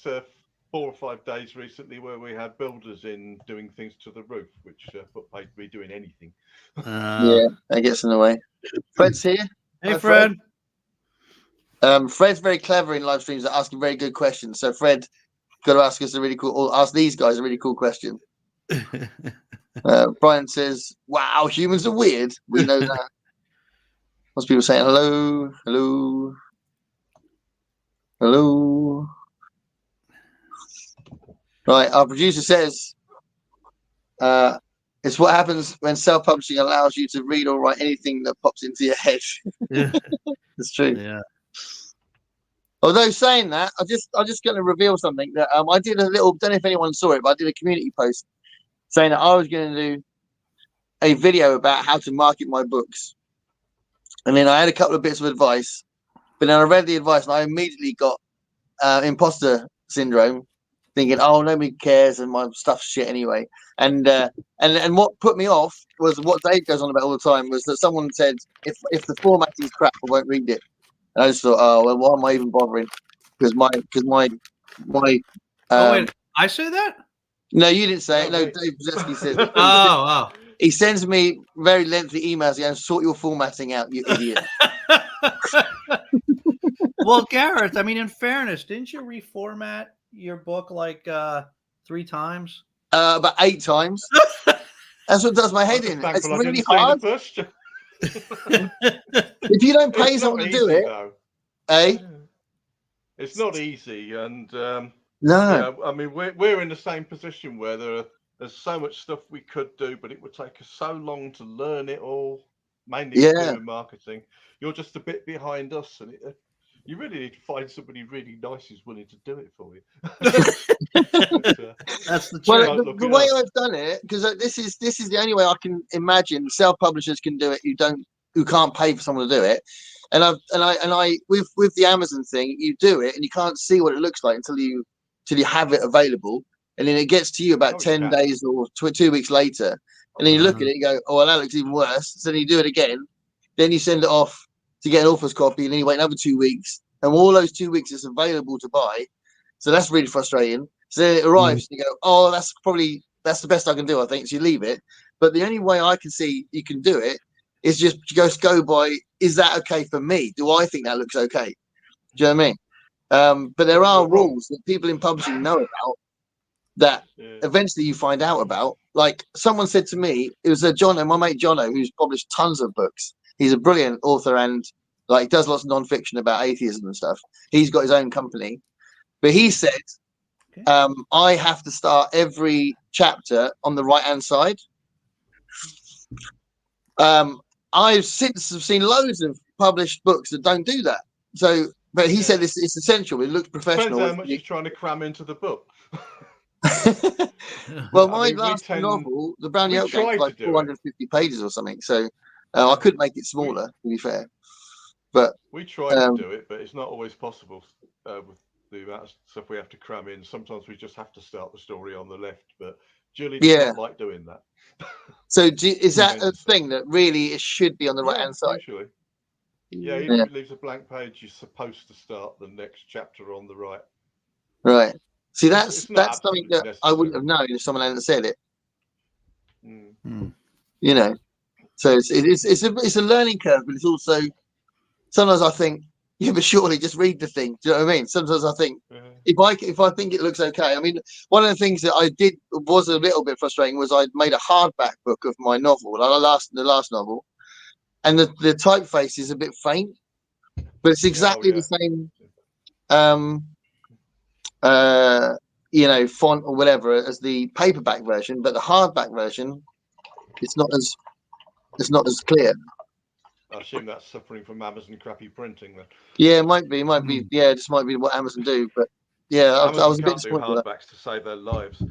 4 or 5 days recently where we had builders in doing things to the roof, which paid me doing anything. Yeah, that gets in the way. Fred's here. Hey, Hi, Fred. Fred's very clever in live streams at asking very good questions. So Fred, got to ask us a really cool, or ask these guys a really cool question. Brian says, "Wow, humans are weird." We know that. Lots of people saying hello, hello, hello. Right, our producer says, "It's what happens when self-publishing allows you to read or write anything that pops into your head." It's true. Yeah. Although saying that, I'm just going to reveal something that I did a little. Don't know if anyone saw it, but I did a community post saying that I was going to do a video about how to market my books, and then I had a couple of bits of advice, but then I read the advice and I immediately got imposter syndrome, thinking, "Oh, nobody cares and my stuff's shit anyway." And what put me off was what Dave goes on about all the time was that someone said, "If the formatting's crap, I won't read it." And I just thought, oh, well, why am I even bothering? Because my oh, wait, I say that? No, you didn't say it. No, Okay. Dave Brzeski says Oh. he sends me very lengthy emails going, "Sort your formatting out, you idiot." Well, Gareth, I mean, in fairness, didn't you reformat your book like 3 times? About 8 times. That's what does my head in. It's really hard. If you don't pay someone to do it, though. eh? It's not easy, and no. Yeah, I mean, we're in the same position where there's so much stuff we could do, but it would take us so long to learn it all. Mainly doing marketing. You're just a bit behind us, and you really need to find somebody really nice who's willing to do it for you. That's the truth. Well, the way I've done it, because this is the only way I can imagine self-publishers can do it who can't pay for someone to do it. And I with the Amazon thing, you do it and you can't see what it looks like until you have it available, and then it gets to you about 10 days or 2 weeks later, and then you look at it, you go, "Oh, well, that looks even worse." So then you do it again, then you send it off to get an author's copy, and then you wait another 2 weeks, and all those 2 weeks it's available to buy. So that's really frustrating. So then it arrives, and you go, "Oh, that's the best I can do, I think." So you leave it. But the only way I can see you can do it is just go by, is that okay for me? Do I think that looks okay? Do you know what I mean? But there are rules that people in publishing know about that eventually you find out about. Like someone said to me, it was Jono, my mate Jono, who's published tons of books. He's a brilliant author and like does lots of non-fiction about atheism and stuff. He's got his own company. But he said, I have to start every chapter on the right-hand side. I've since seen loads of published books that don't do that. So, but he said it's essential. It looks professional. Depends how much you're trying to cram into the book. Well, my last novel, The Brownie Oak Gang, is like 450 pages or something. So I could make it smaller, to be fair. But we try to do it, but it's not always possible with the amount of stuff we have to cram in. Sometimes we just have to start the story on the left, but Julie does not like doing that. So is that a thing that really it should be on the right-hand side? Usually. Yeah, even if it leaves a blank page, you're supposed to start the next chapter on the right. Right. See, that's something that I wouldn't have known if someone hadn't said it. You know, so it's a learning curve, but it's also sometimes I think, yeah, but surely just read the thing. Do you know what I mean? Sometimes I think if I think it looks okay. I mean, one of the things that I did was a little bit frustrating was I made a hardback book of my novel, the last novel, and the typeface is a bit faint, but it's exactly the same. Font or whatever as the paperback version, but the hardback version, it's not as clear. I assume that's suffering from Amazon crappy printing then. Yeah, it might be. Yeah, this might be what Amazon do. But yeah, I Amazon was a bit can't do disappointed with that. hardbacks to save their lives.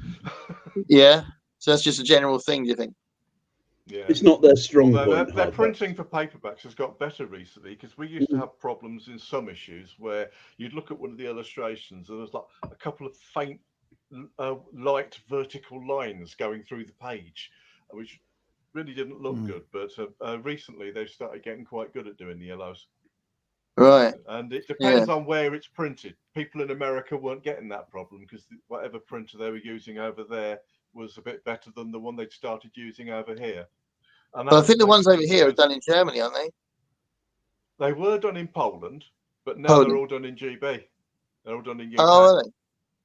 Yeah, so that's just a general thing. Do you think? Yeah. It's not their strong Although point. their hardback. printing for paperbacks has got better recently, because we used to have problems in some issues where you'd look at one of the illustrations and there's like a couple of faint light vertical lines going through the page, which really didn't look good. But recently they've started getting quite good at doing the yellows. Right. And it depends on where it's printed. People in America weren't getting that problem because whatever printer they were using over there was a bit better than the one they'd started using over here. And But I think the ones over basically here are because done in Germany, aren't they? they were done in Poland, but now Poland. they're all done in GB. They're all done in UK. Oh, are they?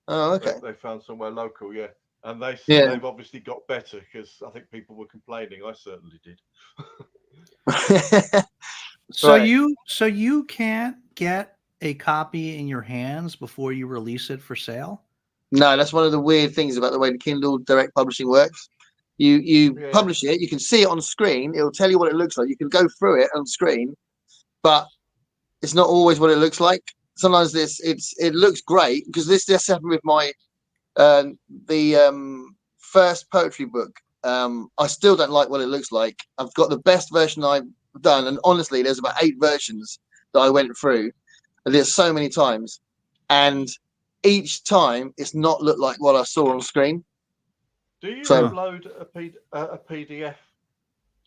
Oh, okay. They found somewhere local, yeah. And Yeah. they've obviously got better because I think people were complaining. I certainly did. So Right. you can't get a copy in your hands before you release it for sale? No, that's one of the weird things about the way the Kindle Direct Publishing works. You publish it, you can see it on screen. It'll tell you what it looks like. You can go through it on screen, but it's not always what it looks like. Sometimes it looks great because this happened with my the first poetry book. I still don't like what it looks like. I've got the best version I've done, and honestly, there's about 8 versions that I went through. I did it so many times, and each time it's not looked like what I saw on screen. Do you So- upload a PDF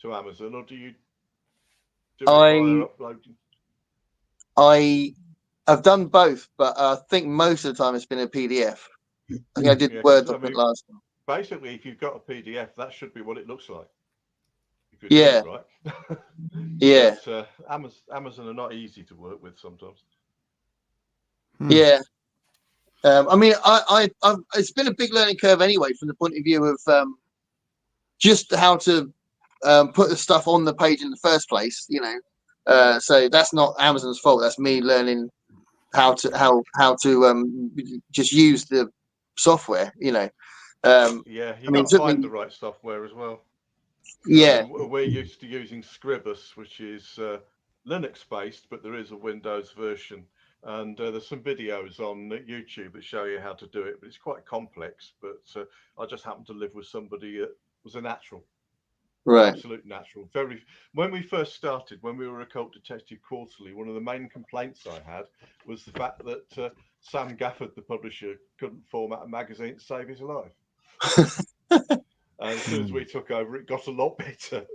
to Amazon, or do you do it I- via uploading? I've done both, but I think most of the time it's been a PDF. I think I did Yeah, 'cause, Word I document mean, last time. Basically, if you've got a PDF, that should be what it looks like. If you're Yeah. doing it right. Yeah. But, Amazon are not easy to work with sometimes. Yeah. I mean, I've it's been a big learning curve anyway, from the point of view of just how to put the stuff on the page in the first place. So that's not Amazon's fault. That's me learning how to just use the software. Yeah, you I mean, got to took find me- the right software as well. Yeah. We're used to using Scribus, which is Linux based, but there is a Windows version. And there's some videos on YouTube that show you how to do it, but it's quite complex. But I just happened to live with somebody that was a natural, Right. absolute natural. When we first started, when we were Occult Detective Quarterly, one of the main complaints I had was the fact that Sam Gafford, the publisher, couldn't format a magazine to save his life. And as soon as we took over, it got a lot better.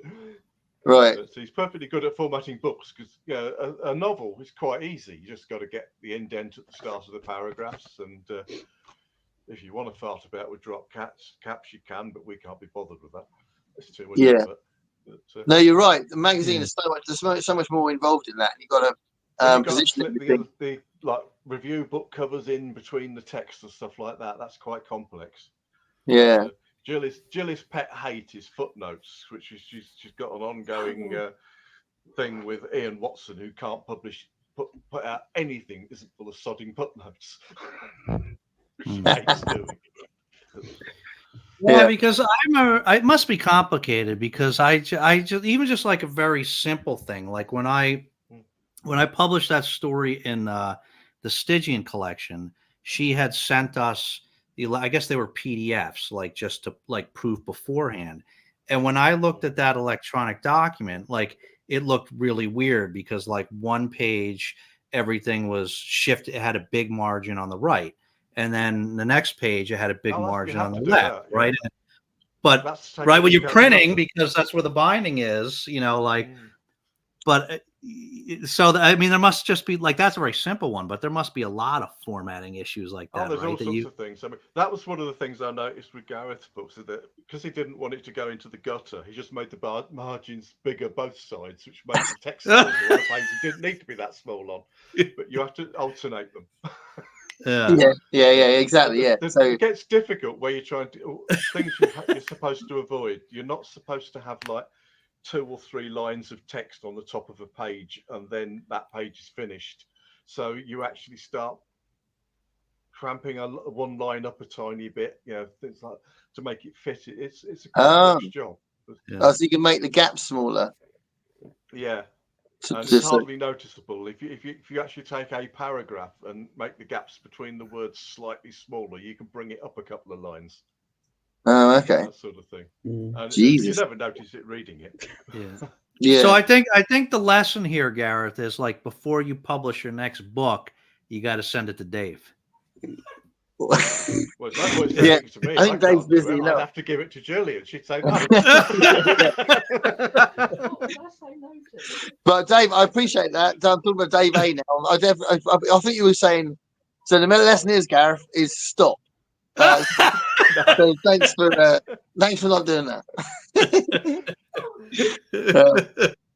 Right. So he's perfectly good at formatting books because a novel is quite easy. You just got to get the indent at the start of the paragraphs, and if you want to fart about with drop caps, you can, but we can't be bothered with that. It's too much effort. But, No, you're right. The magazine is there's so much more involved in that. You've got to position it. slip the like review book covers in between the text and stuff like that. That's quite complex. Yeah. Jill's pet hate is footnotes, which is she's got an ongoing thing with Ian Watson, who can't put out anything that isn't full of sodding footnotes. She hates doing. Yeah, because it must be complicated because I just even just like a very simple thing, like when I published that story in the Stygian collection, she had sent us I guess they were PDFs, like just to like proof beforehand. And when I looked at that electronic document, like it looked really weird because like one page, everything was shifted. It had a big margin on the right. And then the next page, it had a big margin on the left, right? But right when you're printing, because that's where the binding is, but so I mean, there must just be like that's a very simple one, but there must be a lot of formatting issues like that. There's right? all sorts of things. I mean, that was one of the things I noticed with Gareth's books, that because he didn't want it to go into the gutter, he just made the margins bigger both sides, which made the text smaller on the page. It didn't need to be that small on, but you have to alternate them. Yeah, exactly. Yeah. So it gets difficult where you're trying to things you're supposed to avoid. You're not supposed to have like 2 or 3 lines of text on the top of a page and then that page is finished. So you actually start cramping one line up a tiny bit, things like to make it fit. It's a complex job. So you can make the gaps smaller. Yeah. And it's hardly noticeable. If you actually take a paragraph and make the gaps between the words slightly smaller, you can bring it up a couple of lines. Oh, okay. That sort of thing. And Jesus. you never notice it reading it. Yeah. Yeah. So I think the lesson here, Gareth, is like before you publish your next book, you got to send it to Dave. Well, that's what it's Yeah, to me. I think Dave's busy I'd now. have to give it to Julie, and she'd say no. But Dave, I appreciate that. I'm talking about Dave A now. I think you were saying. So the lesson is, Gareth, is stop. So thanks for not doing that.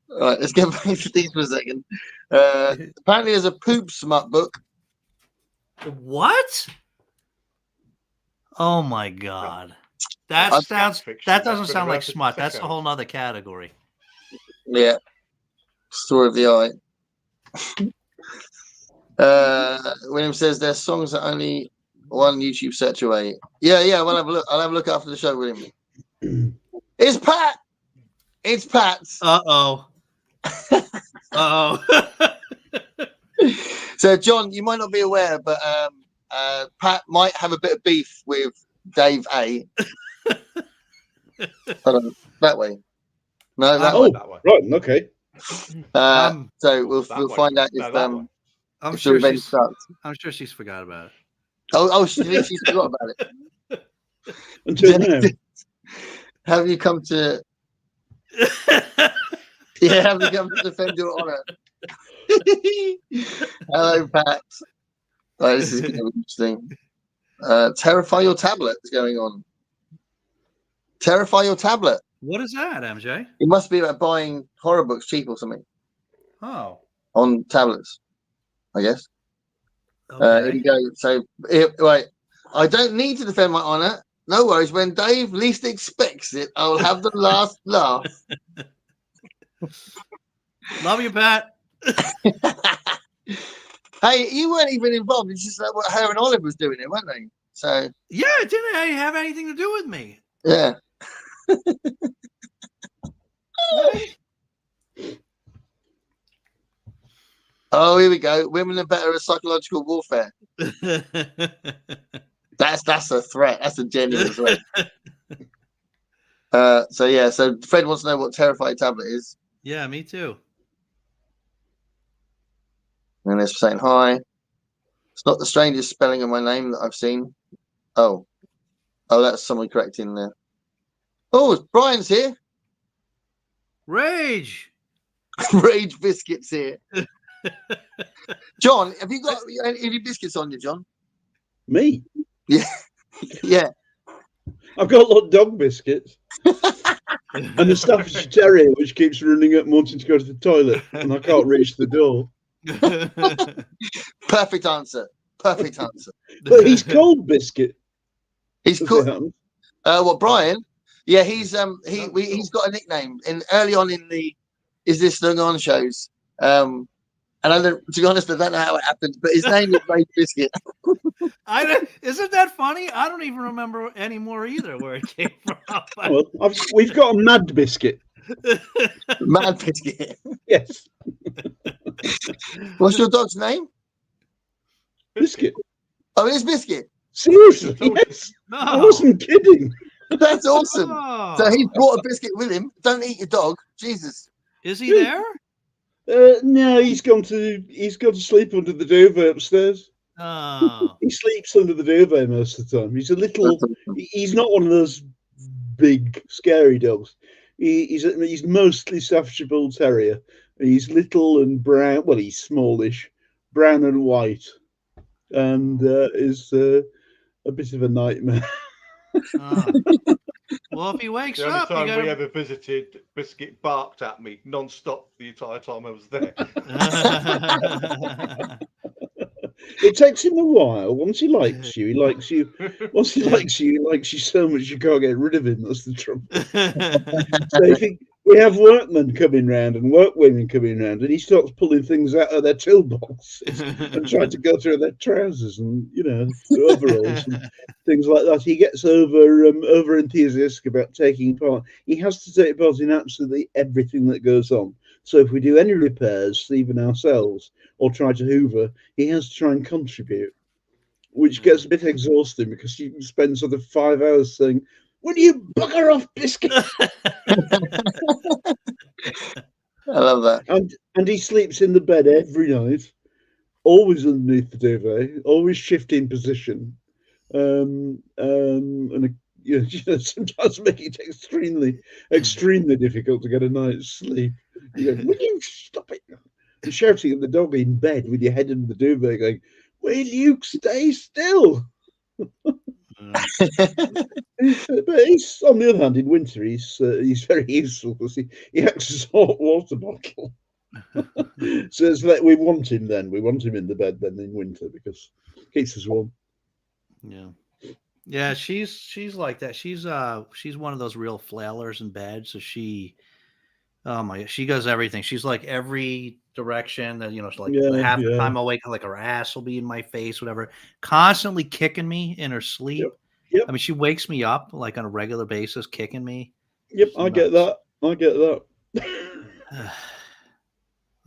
All right, let's get back to these for a second. Apparently, there's a poop smut book. What? Oh my God. That doesn't sound like smut. That's a whole nother category. Yeah. Story of the eye. William says their songs are only one YouTube search away. Yeah, we'll have a look. I'll have a look after the show, William. It's Pat. It's Pat's. Uh-oh. So, John, you might not be aware, but Pat might have a bit of beef with Dave A. That way. No, that way. That way. Right, okay. So we'll find out if I'm if sure the event starts. I'm sure she's forgot about it. Oh, she forgot about it. Until now. Have you come to? Yeah, have you come to defend your honor? Hello, Pat. Right, this is going to be interesting. Terrify your tablet is going on. Terrify your tablet. What is that, MJ? It must be about buying horror books cheap or something Oh. on tablets, I guess. Okay. Here we go. So, right. I don't need to defend my honor. No worries. When Dave least expects it, I will have the last laugh. Love you, Pat. Hey, you weren't even involved. It's just like what her and Olive was doing it, weren't they? So Yeah, it didn't have anything to do with me. yeah. Oh, here we go. Women are better at psychological warfare. That's a threat. That's a genuine threat. So Fred wants to know what Terrified Tablet is. Yeah, me too. And they're saying hi. It's not the strangest spelling of my name that I've seen. Oh, that's someone correcting there. Oh, Brian's here. Rage. Rage Biscuits here. John, have you got any biscuits on you, John? Me? Yeah. Yeah. I've got a lot of dog biscuits. And the Staffordshire Terrier, which keeps running up wanting to go to the toilet, and I can't reach the door. Perfect answer. Perfect answer. But he's called Biscuit. He's called. What, Brian? Yeah, he's got a nickname. And early on in the Is This Thing On shows, and to be honest, I don't know how it happened, but his name is Rage Biscuit. Isn't that funny? I don't even remember anymore either where it came from. Well, we've got a Mad Biscuit. Mad Biscuit. Yes. What's your dog's name? Biscuit. Oh, it is Biscuit. Seriously? Yes. No. I wasn't kidding. That's awesome. Oh. So he brought a biscuit with him. Don't eat your dog. Jesus. Is he there? No, he's gone to sleep under the duvet upstairs. Oh. He sleeps under the duvet most of the time. He's not one of those big scary dogs. He's mostly Staffordshire Bull Terrier. He's little and brown. Well, he's smallish, brown and white, and is a bit of a nightmare. Oh. Well, if he wakes the only up, time we ever visited, Biscuit barked at me non-stop the entire time I was there. It takes him a while. Once he likes you, he likes you. Once he likes you, he likes you so much you can't get rid of him. That's the trouble. So if we have workmen coming round and workwomen coming round, and he starts pulling things out of their toolboxes and trying to go through their trousers and overalls and things like that. He gets over enthusiastic about taking part. He has to take part in absolutely everything that goes on. So if we do any repairs, even ourselves, or try to hoover, he has to try and contribute, which gets a bit exhausting because you spend sort of 5 hours saying, "Will you bugger off, Biscuit?" I love that. And he sleeps in the bed every night, always underneath the duvet, always shifting position, and sometimes make it extremely difficult to get a night's sleep. You go, "Will you stop it?" You're shouting at the dog in bed with your head under the duvet, going, "Will you stay still?" But he's, on the other hand, in winter, he's very useful because he acts as a hot water bottle. So it's like we want him then. We want him in the bed then in winter because it keeps us warm. Yeah, she's like that. She's one of those real flailers in bed. So oh my, she does everything. She's like every direction that, you know, like half the time I'll wake up, like her ass will be in my face, whatever, constantly kicking me in her sleep. Yep. I mean, she wakes me up like on a regular basis, kicking me. Yep, I get that. I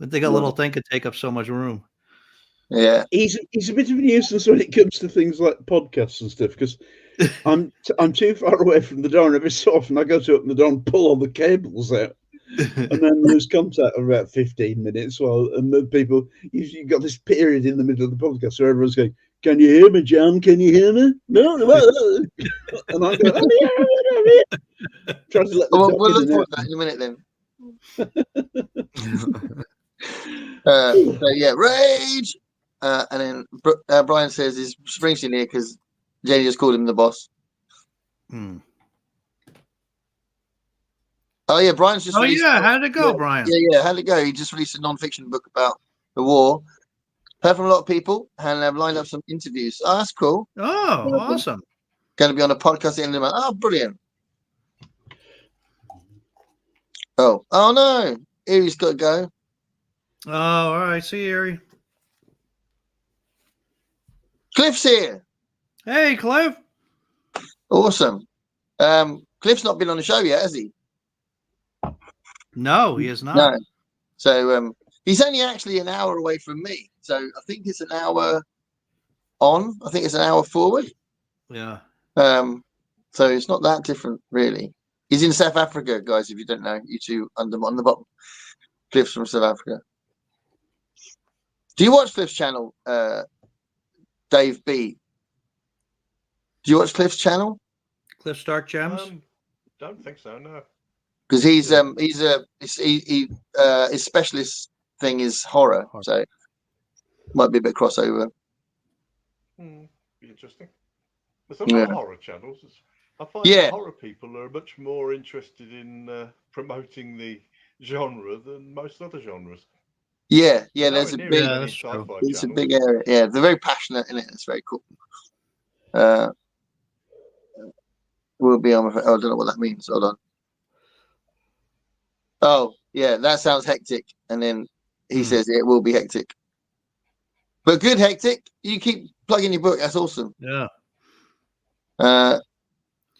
think a little thing could take up so much room. Yeah, he's a bit of a nuisance when it comes to things like podcasts and stuff because I'm too far away from the door, and every so often I go to open the door and pull all the cables out, and then lose contact for about 15 minutes. And the people, you've got this period in the middle of the podcast where everyone's going, "Can you hear me, John? Can you hear me?" No. And I go, "I'm here. Trying to let the dog we'll look in forward to that in a minute then. So yeah, rage. And then Brian says, "Is Springsteen here?" Because Jenny just called him the boss. Oh yeah, Brian's just. How did it go, Brian? Yeah. How'd it go? He just released a non-fiction book about the war. Heard from a lot of people, and have lined up some interviews. Oh, that's cool. Oh, awesome! Going to be on a podcast at the end of the month. Oh, brilliant. Oh no, Erie's got to go. Oh, all right. See you, Erie. Cliff's here. Hey, Cliff. Awesome. Cliff's not been on the show yet, has he? No, he is not. No. So he's only actually an hour away from me. So I think it's an hour on. I think it's an hour forward. Yeah. So it's not that different, really. He's in South Africa, guys. If you don't know, you two on the bottom. Cliff's from South Africa. Do you watch Cliff's channel, Dave B? Do you watch Cliff's channel? Cliff's Dark Gems? Don't think so, no. Because his specialist thing is horror, so might be a bit crossover. Be interesting. There's a lot of horror channels. I find that horror people are much more interested in promoting the genre than most other genres. Yeah. There's a big, it's a big area. Yeah, they're very passionate in it. It's very cool. We'll be on. I don't know what that means. Hold on. Oh, yeah, that sounds hectic. And then he says it will be hectic. But good hectic. You keep plugging your book. That's awesome. Yeah.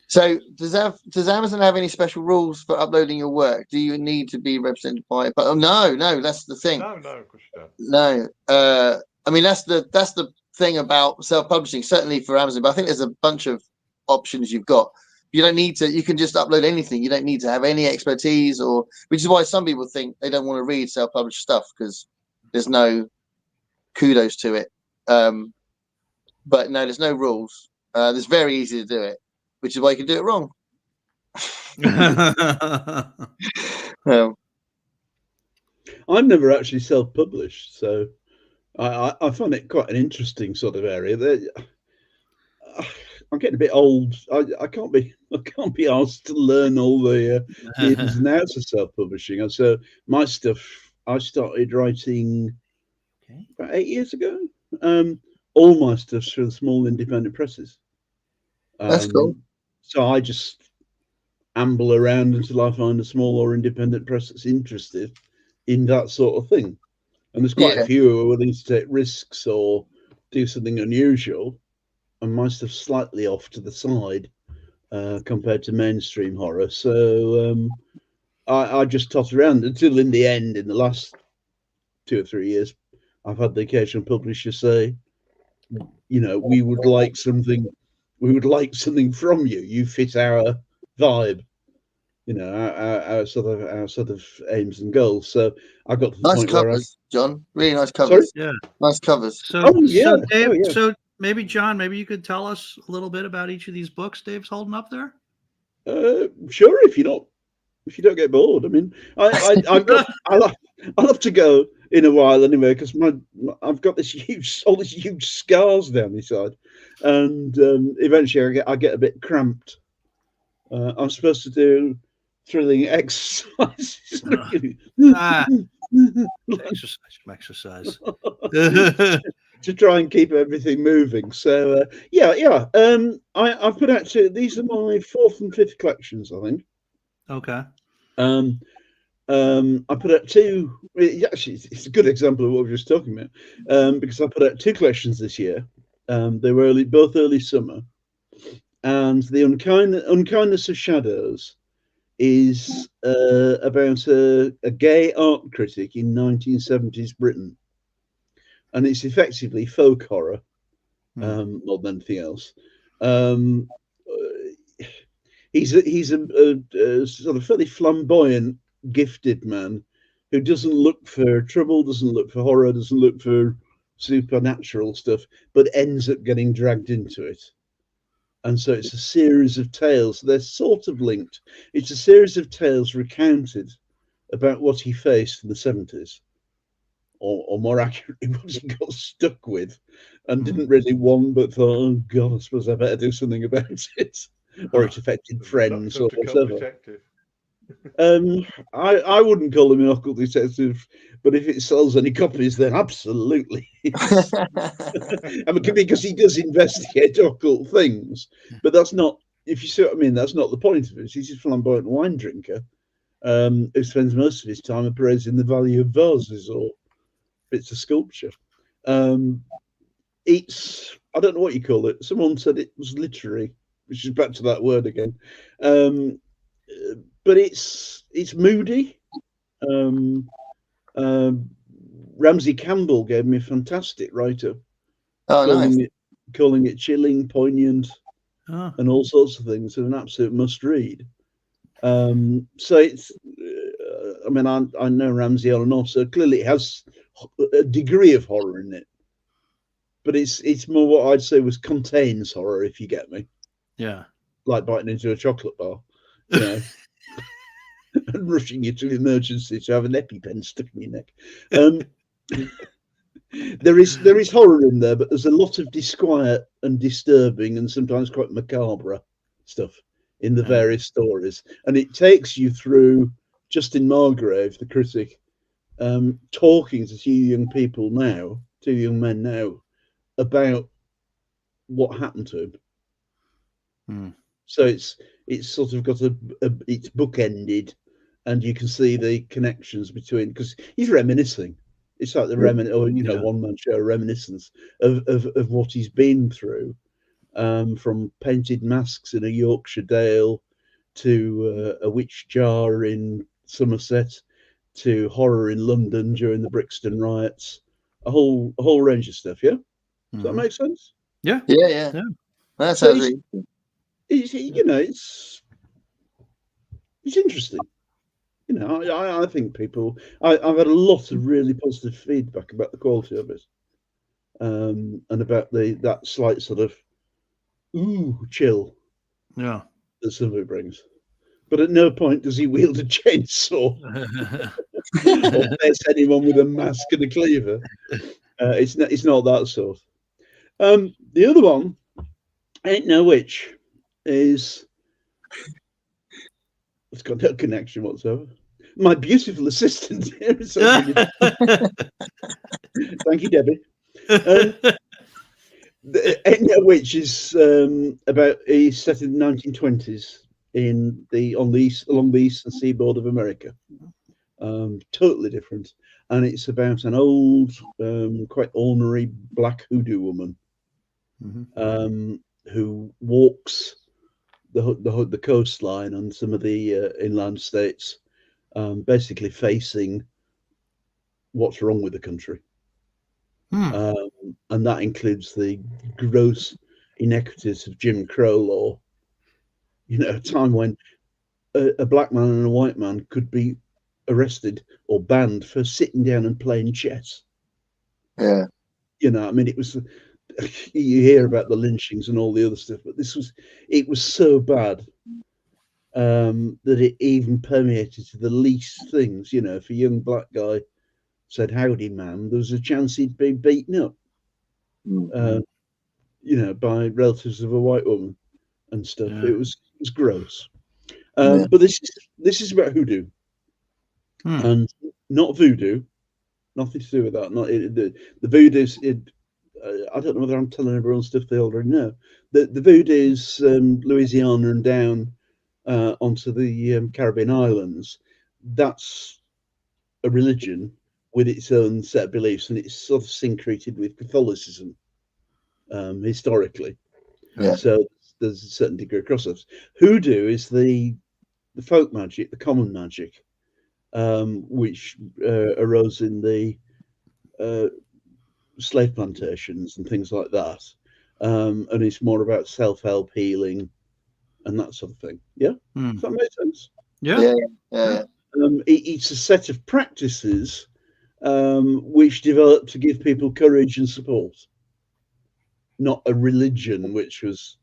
So does Amazon have any special rules for uploading your work? Do you need to be represented by it? But no, that's the thing. No, of course you don't. No. I mean that's the thing about self-publishing, certainly for Amazon, but I think there's a bunch of options you've got. You don't need to, you can just upload anything. You don't need to have any expertise, which is why some people think they don't want to read self-published stuff because there's no kudos to it. But no, there's no rules. It's very easy to do it, which is why you can do it wrong. I'm never actually self-published, so I find it quite an interesting sort of area. I'm getting a bit old. I can't be asked to learn all the ins and outs of self-publishing. And so my stuff, I started writing about 8 years ago. All my stuff's for the small independent presses. That's cool. So I just amble around until I find a small or independent press that's interested in that sort of thing. And there's quite a few who are willing to take risks or do something unusual. And my stuff's slightly off to the side compared to mainstream horror. So I just totter around until in the end, in the last 2 or 3 years, I've had the occasional publisher say, we would like something from you. You fit our vibe, our sort of aims and goals. So I got to the Nice point where covers, John. Really nice Sorry? covers. Yeah. Nice covers. So, yeah. Dave, Oh, yeah. so maybe John, maybe you could tell us a little bit about each of these books Dave's holding up there. Sure, if you don't get bored. I mean, I'll have to go in a while anyway, because I've got all these huge scars down my side, and eventually I get a bit cramped. I'm supposed to do thrilling exercises. Exercise. To try and keep everything moving. So yeah. I've put out two. These are my 4th and 5th collections, I think. Okay. I put out two. Actually, it's a good example of what we were just talking about, because I put out 2 collections this year. They were both early summer, and the Unkindness of Shadows is about a gay art critic in 1970s Britain, and it's effectively folk horror, more than anything else. He's a sort of fairly flamboyant, gifted man who doesn't look for trouble, doesn't look for horror, doesn't look for supernatural stuff, but ends up getting dragged into it. And so it's a series of tales. They're sort of linked. It's a series of tales recounted about what he faced in the 70s, or more accurately, what he got stuck with and didn't really want, but thought, oh God, I suppose I better do something about it. Or it affected friends or whatever. I wouldn't call him an occult detective, but if it sells any copies, then absolutely. I mean, because he does investigate occult things, but that's not, if you see what I mean, that's not the point of it. He's a flamboyant wine drinker who spends most of his time appraising the value of vases or bits of sculpture. It's, I don't know what you call it. Someone said it was literary, which is back to that word again. But it's moody. Ramsey Campbell gave me a fantastic write-up, calling it chilling, poignant, and all sorts of things, and an absolute must-read. So it's, I mean, I know Ramsey on and off, so clearly it has a degree of horror in it, but it's more what I'd say was contains horror, if you get me. Yeah, like biting into a chocolate bar, and rushing you to emergency to have an EpiPen stuck in your neck. There is horror in there, but there's a lot of disquiet and disturbing and sometimes quite macabre stuff in the various stories, and it takes you through Justin Margrave, the critic, talking to two young men now, about what happened to him. So it's sort of got it's bookended, and you can see the connections between, because he's reminiscing. It's like the one man show reminiscence of what he's been through, from painted masks in a Yorkshire dale to a witch jar in Somerset to horror in London during the Brixton riots, a whole range of stuff. Yeah, does that make sense? Yeah. That's so it's interesting. I think people. I've had a lot of really positive feedback about the quality of it, and about that slight sort of chill, that some of it brings. But at no point does he wield a chainsaw or face anyone with a mask and a cleaver. It's not that sort. The other one, Ain't No Witch, it's got no connection whatsoever. My beautiful assistant here. Thank you, Debbie. Ain't No Witch is he's set in the 1920s along the eastern seaboard of America. Totally different, and it's about an old, quite ornery black hoodoo woman, who walks the coastline and some of the inland states basically facing what's wrong with the country. And that includes the gross inequities of Jim Crow law. You know, a time when a black man and a white man could be arrested or banned for sitting down and playing chess. Yeah. You know, I mean, it was, you hear about the lynchings and all the other stuff, but it was so bad that it even permeated to the least things. You know, if a young black guy said "howdy, ma'am," there was a chance he'd be beaten up. You know, by relatives of a white woman and stuff. Yeah. It was gross. But this is about hoodoo and not voodoo. Nothing to do with that. Not the voodoo's. I don't know whether I'm telling everyone stuff they already know. The voodoo's Louisiana and down onto the Caribbean islands. That's a religion with its own set of beliefs, and it's sort of syncreted with Catholicism historically. Yeah. So there's a certain degree of crossovers. Hoodoo is the folk magic, the common magic, which arose in the slave plantations and things like that. And it's more about self-help, healing, and that sort of thing. Yeah? Does that make sense? Yeah. It's a set of practices which developed to give people courage and support, not a religion which was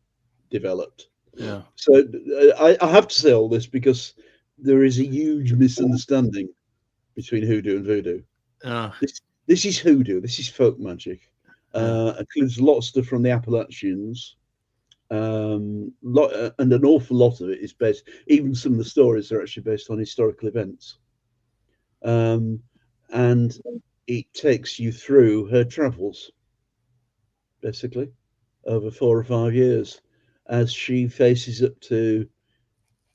developed. Yeah. So I have to say all this because there is a huge misunderstanding between hoodoo and voodoo. This is hoodoo. This is folk magic. Includes a lot of stuff from the Appalachians. And an awful lot of it is based. Even some of the stories are actually based on historical events. And it takes you through her travels, basically, over 4 or 5 years, as she faces up to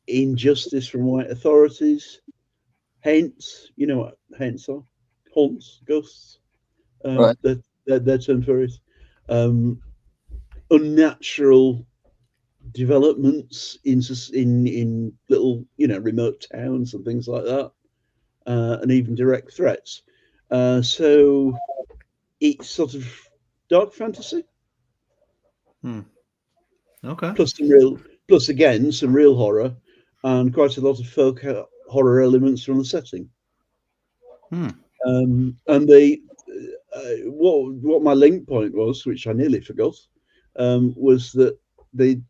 injustice from white authorities, haunts. You know what haunts are? Haunts, ghosts. Right. Their term for it. Unnatural developments in little, you know, remote towns and things like that, and even direct threats. So it's sort of dark fantasy. Okay. Plus again some real horror, and quite a lot of folk horror elements from the setting. And they, what my link point was, which I nearly forgot, was that the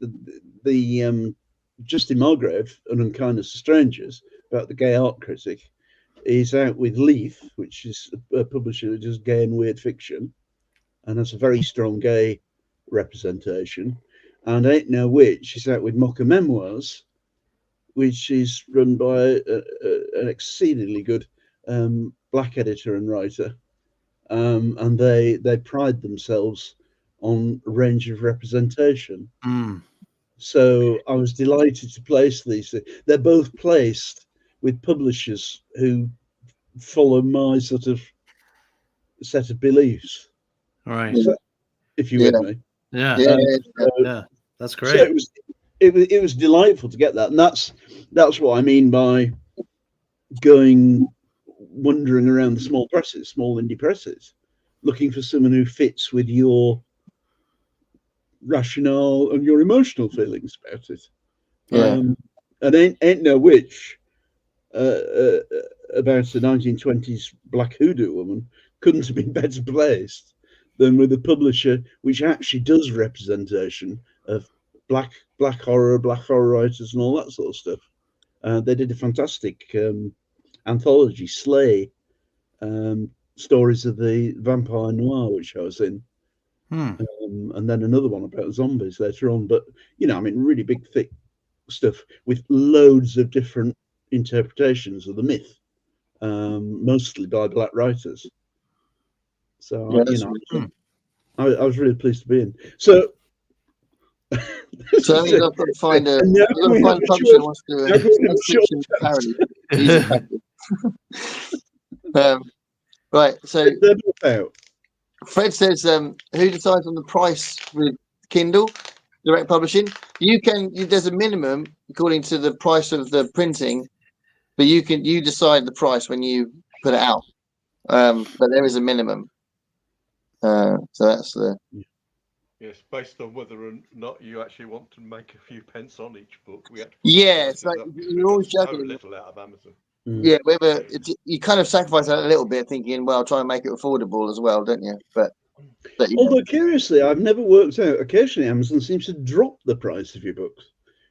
Justin Margrave, An Unkindness to Strangers, about the gay art critic, is out with Leaf, which is a publisher that does gay and weird fiction, and has a very strong gay representation. And Ain't No Witch is out with Mocha Memoirs, which is run by an exceedingly good black editor and writer. And they pride themselves on a range of representation. So I was delighted to place these. They're both placed with publishers who follow my sort of set of beliefs. All right. Yeah. If you're with me. Yeah. Yeah. That's great. So it was delightful to get that, and that's what I mean by wandering around the small indie presses, looking for someone who fits with your rationale and your emotional feelings about it. And Ain't No Witch, about a 1920s black hoodoo woman, couldn't have been better placed than with a publisher which actually does representation of black horror writers and all that sort of stuff. They did a fantastic anthology, Slay, stories of the vampire noir, which I was in, and then another one about zombies later on. But you know, I mean, really big, thick stuff with loads of different interpretations of the myth, mostly by black writers. So you know, I was really pleased to be in. So So I mean, I've got to find a publisher who wants to do a parody. Right. So Fred says, who decides on the price with Kindle direct publishing? There's a minimum according to the price of the printing, but you decide the price when you put it out. But there is a minimum. So that's the. Yes, based on whether or not you actually want to make a few pence on each book. We had to It's like you're always so juggling. little out of Amazon. Yeah, whether you kind of sacrifice that a little bit, thinking, well, try and make it affordable as well, don't you? But although curiously, I've never worked out. Occasionally, Amazon seems to drop the price of your books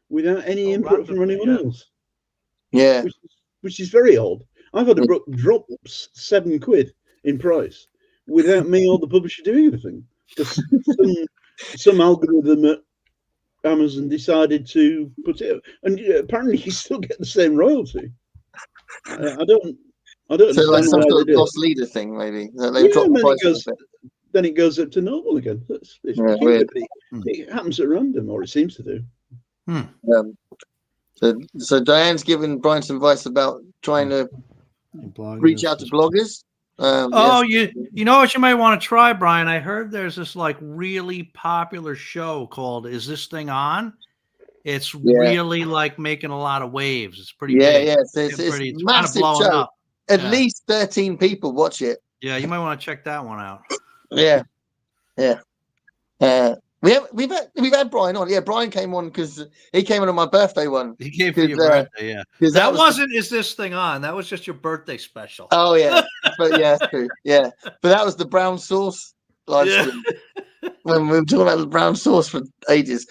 without any input from anyone else. Yeah, which is very odd. I've had a book drop £7 in price without me or the publisher doing anything. Because some algorithm at Amazon decided to put it, and apparently you still get the same royalty. I don't so like understand some why sort they of do lost leader thing, maybe. That it. Yeah, then it goes up to normal again. It's peculiar, but it happens at random, or it seems to do. So Diane's given Brian some advice about trying to reach out to bloggers. You know what you might want to try, Brian? I heard there's this like really popular show called "Is This Thing On?" It's really like making a lot of waves. It's pretty big. It's kind of blowing up. At least 13 people watch it. Yeah, you might want to check that one out. Yeah. We've had Brian on. Yeah, Brian came on because he came on my birthday one. He came for your birthday, yeah. That wasn't Is This Thing On? That was just your birthday special. Oh yeah, but yeah, that's true. Yeah, but that was the brown sauce live stream. When we were talking about the brown sauce for ages.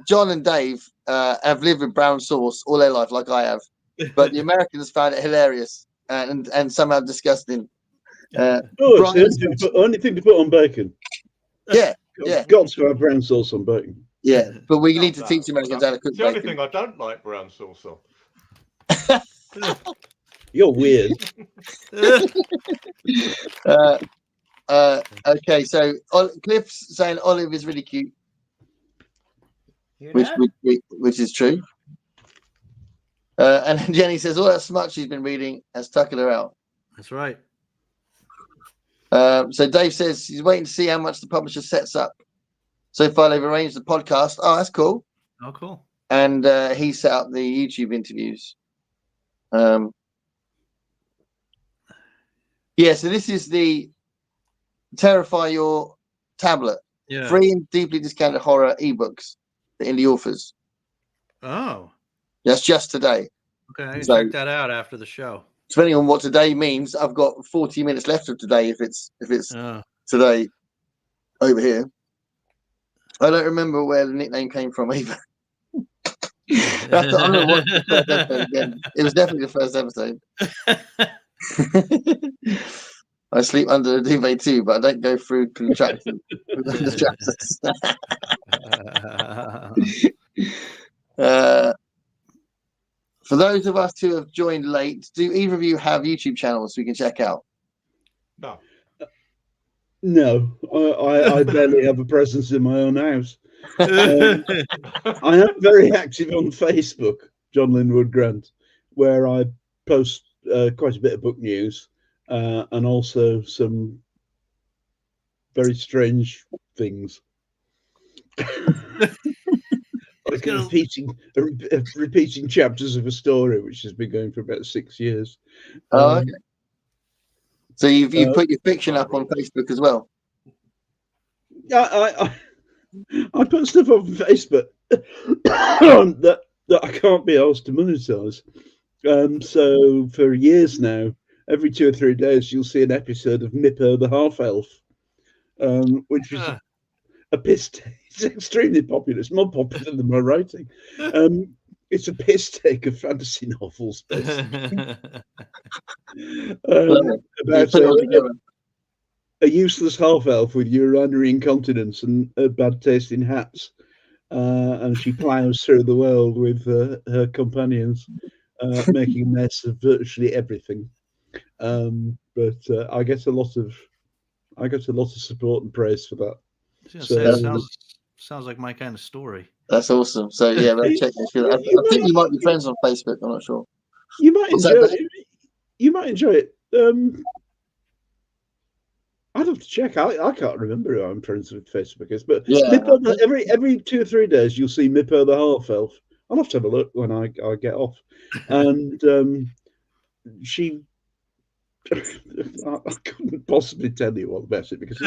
John and Dave have lived with brown sauce all their life, like I have. But the Americans found it hilarious and somehow disgusting. It's the only thing to put on bacon. Yeah. Got to have brown sauce on bacon. Yeah, but we need to teach Americans how to cook bacon. The only thing I don't like brown sauce on. You're weird. Okay, so Cliff's saying Olive is really cute, which is true. And then Jenny says all that smut she's been reading has tuckered her out. That's right. So Dave says he's waiting to see how much the publisher sets up. So far, they've arranged the podcast. Oh, that's cool. Oh, cool. And he set up the YouTube interviews. So this is the Terrify Your tablet. Yeah. Free and deeply discounted horror ebooks for indie authors. Oh. That's just today. Okay, I can check that out after the show. Depending on what today means, I've got 40 minutes left of today if it's today over here. I don't remember where the nickname came from either. I'm gonna watch the first episode again. It was definitely the first episode. I sleep under the duvet too, but I don't go through contractions. For those of us who have joined late, do either of you have YouTube channels we can check out? No, I barely have a presence in my own house. I am very active on Facebook, John Linwood Grant, where I post quite a bit of book news and also some very strange things. Like repeating chapters of a story, which has been going for about 6 years. Okay. So you've put your fiction up on Facebook as well? I put stuff on Facebook that I can't be asked to monetize. So for years now, every 2 or 3 days, you'll see an episode of Mippo the Half Elf, which is a piss take. It's extremely popular. It's more popular than my writing. It's a piss take of fantasy novels, basically. About a useless half elf with urinary incontinence and bad taste in hats, and she plows through the world with her companions, making a mess of virtually everything. But I get a lot of support and praise for that. Sounds like my kind of story. That's awesome. So yeah, check this. I think you might be friends on Facebook. I'm not sure. You might enjoy it. You might enjoy it. I'd have to check. I can't remember who I'm friends with Facebook is, but Mippo, every 2 or 3 days you'll see Mippo the Half Elf. I'll have to have a look when I get off. And she. I couldn't possibly tell you all about it because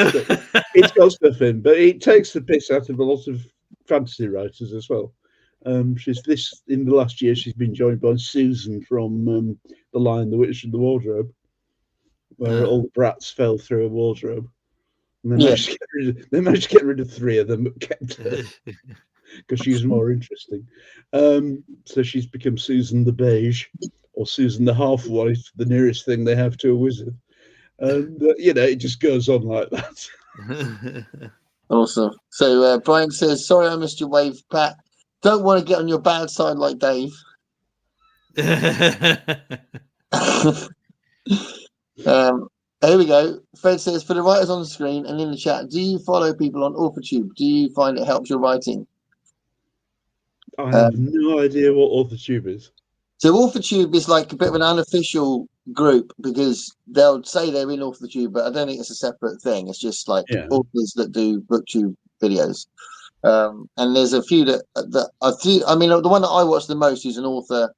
it's got stuff in, but it takes the piss out of a lot of fantasy writers as well. She's in the last year she's been joined by Susan from The Lion, the Witch, and the Wardrobe, where all the brats fell through a wardrobe. And they managed to get rid of 3 of them, but kept her because she's more interesting. So she's become Susan the Beige, or Susan the Half-White, the nearest thing they have to a wizard. And, it just goes on like that. Awesome. So Brian says, sorry I missed your wave, Pat. Don't want to get on your bad side like Dave. Here we go. Fred says, for the writers on the screen and in the chat, do you follow people on AuthorTube? Do you find it helps your writing? I have no idea what AuthorTube is. So AuthorTube is like a bit of an unofficial group because they'll say they're in AuthorTube, but I don't think it's a separate thing. It's just like authors that do BookTube videos. And there's a few that I see. I mean, the one that I watch the most is an author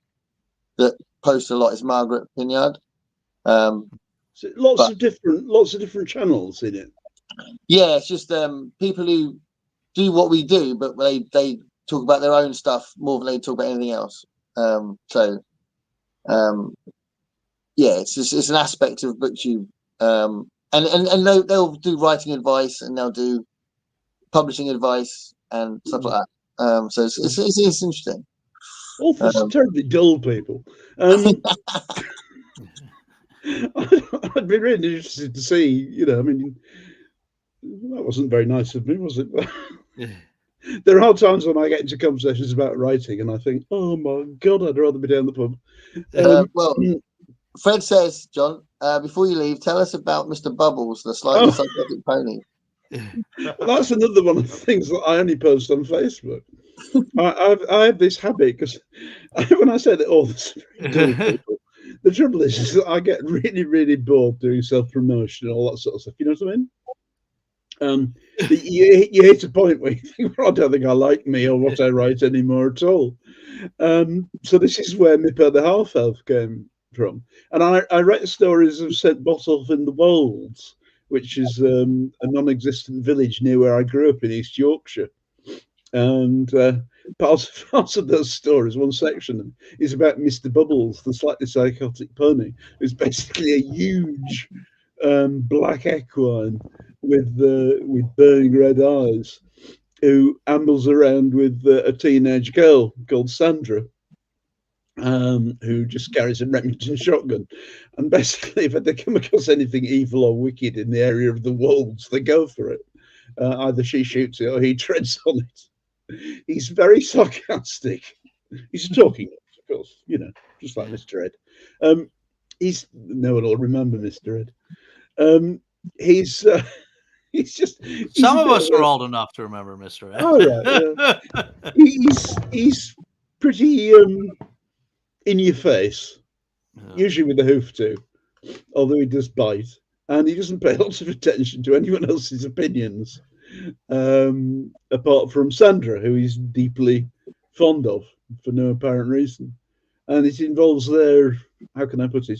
that posts a lot is Margaret Pinyard. So lots of different channels in it. Yeah, it's just people who do what we do, but they talk about their own stuff more than they talk about anything else. It's an aspect of BookTube, and they'll do writing advice and they'll do publishing advice and stuff like that. So it's interesting. Authors are terribly dull people. I'd be really interested to see, I mean, that wasn't very nice of me, was it? There are times when I get into conversations about writing and I think, oh my God, I'd rather be down the pub. Well, Fred says, John, before you leave, tell us about Mr. Bubbles, the slightly psychotic pony. Well, that's another one of the things that I only post on Facebook. I have this habit because when I say that authors are very dull people, the trouble is that I get really, really bored doing self-promotion and all that sort of stuff. You know what I mean? You hit a point where you think, well, I don't think I like me or what I write anymore at all. So this is where Mipper the Half-Elf came from. And I write stories of St. Botolph in the Wolds, which is a non-existent village near where I grew up in East Yorkshire. And parts of those stories, one section is about Mr. Bubbles, the slightly psychotic pony, who's basically a huge black equine with burning red eyes, who ambles around with a teenage girl called Sandra, who just carries a Remington shotgun. And basically, if they come across anything evil or wicked in the area of the Wolds, they go for it. Either she shoots it or he treads on it. He's very sarcastic. He's a talking, of course, just like Mr. Ed. No one will remember Mr. Ed. He's some of us are old enough to remember Mr. Ed. Oh, right, yeah. He's pretty in your face, usually with a hoof too, although he does bite, and he doesn't pay lots of attention to anyone else's opinions, apart from Sandra, who he's deeply fond of for no apparent reason. And it involves their, how can I put it,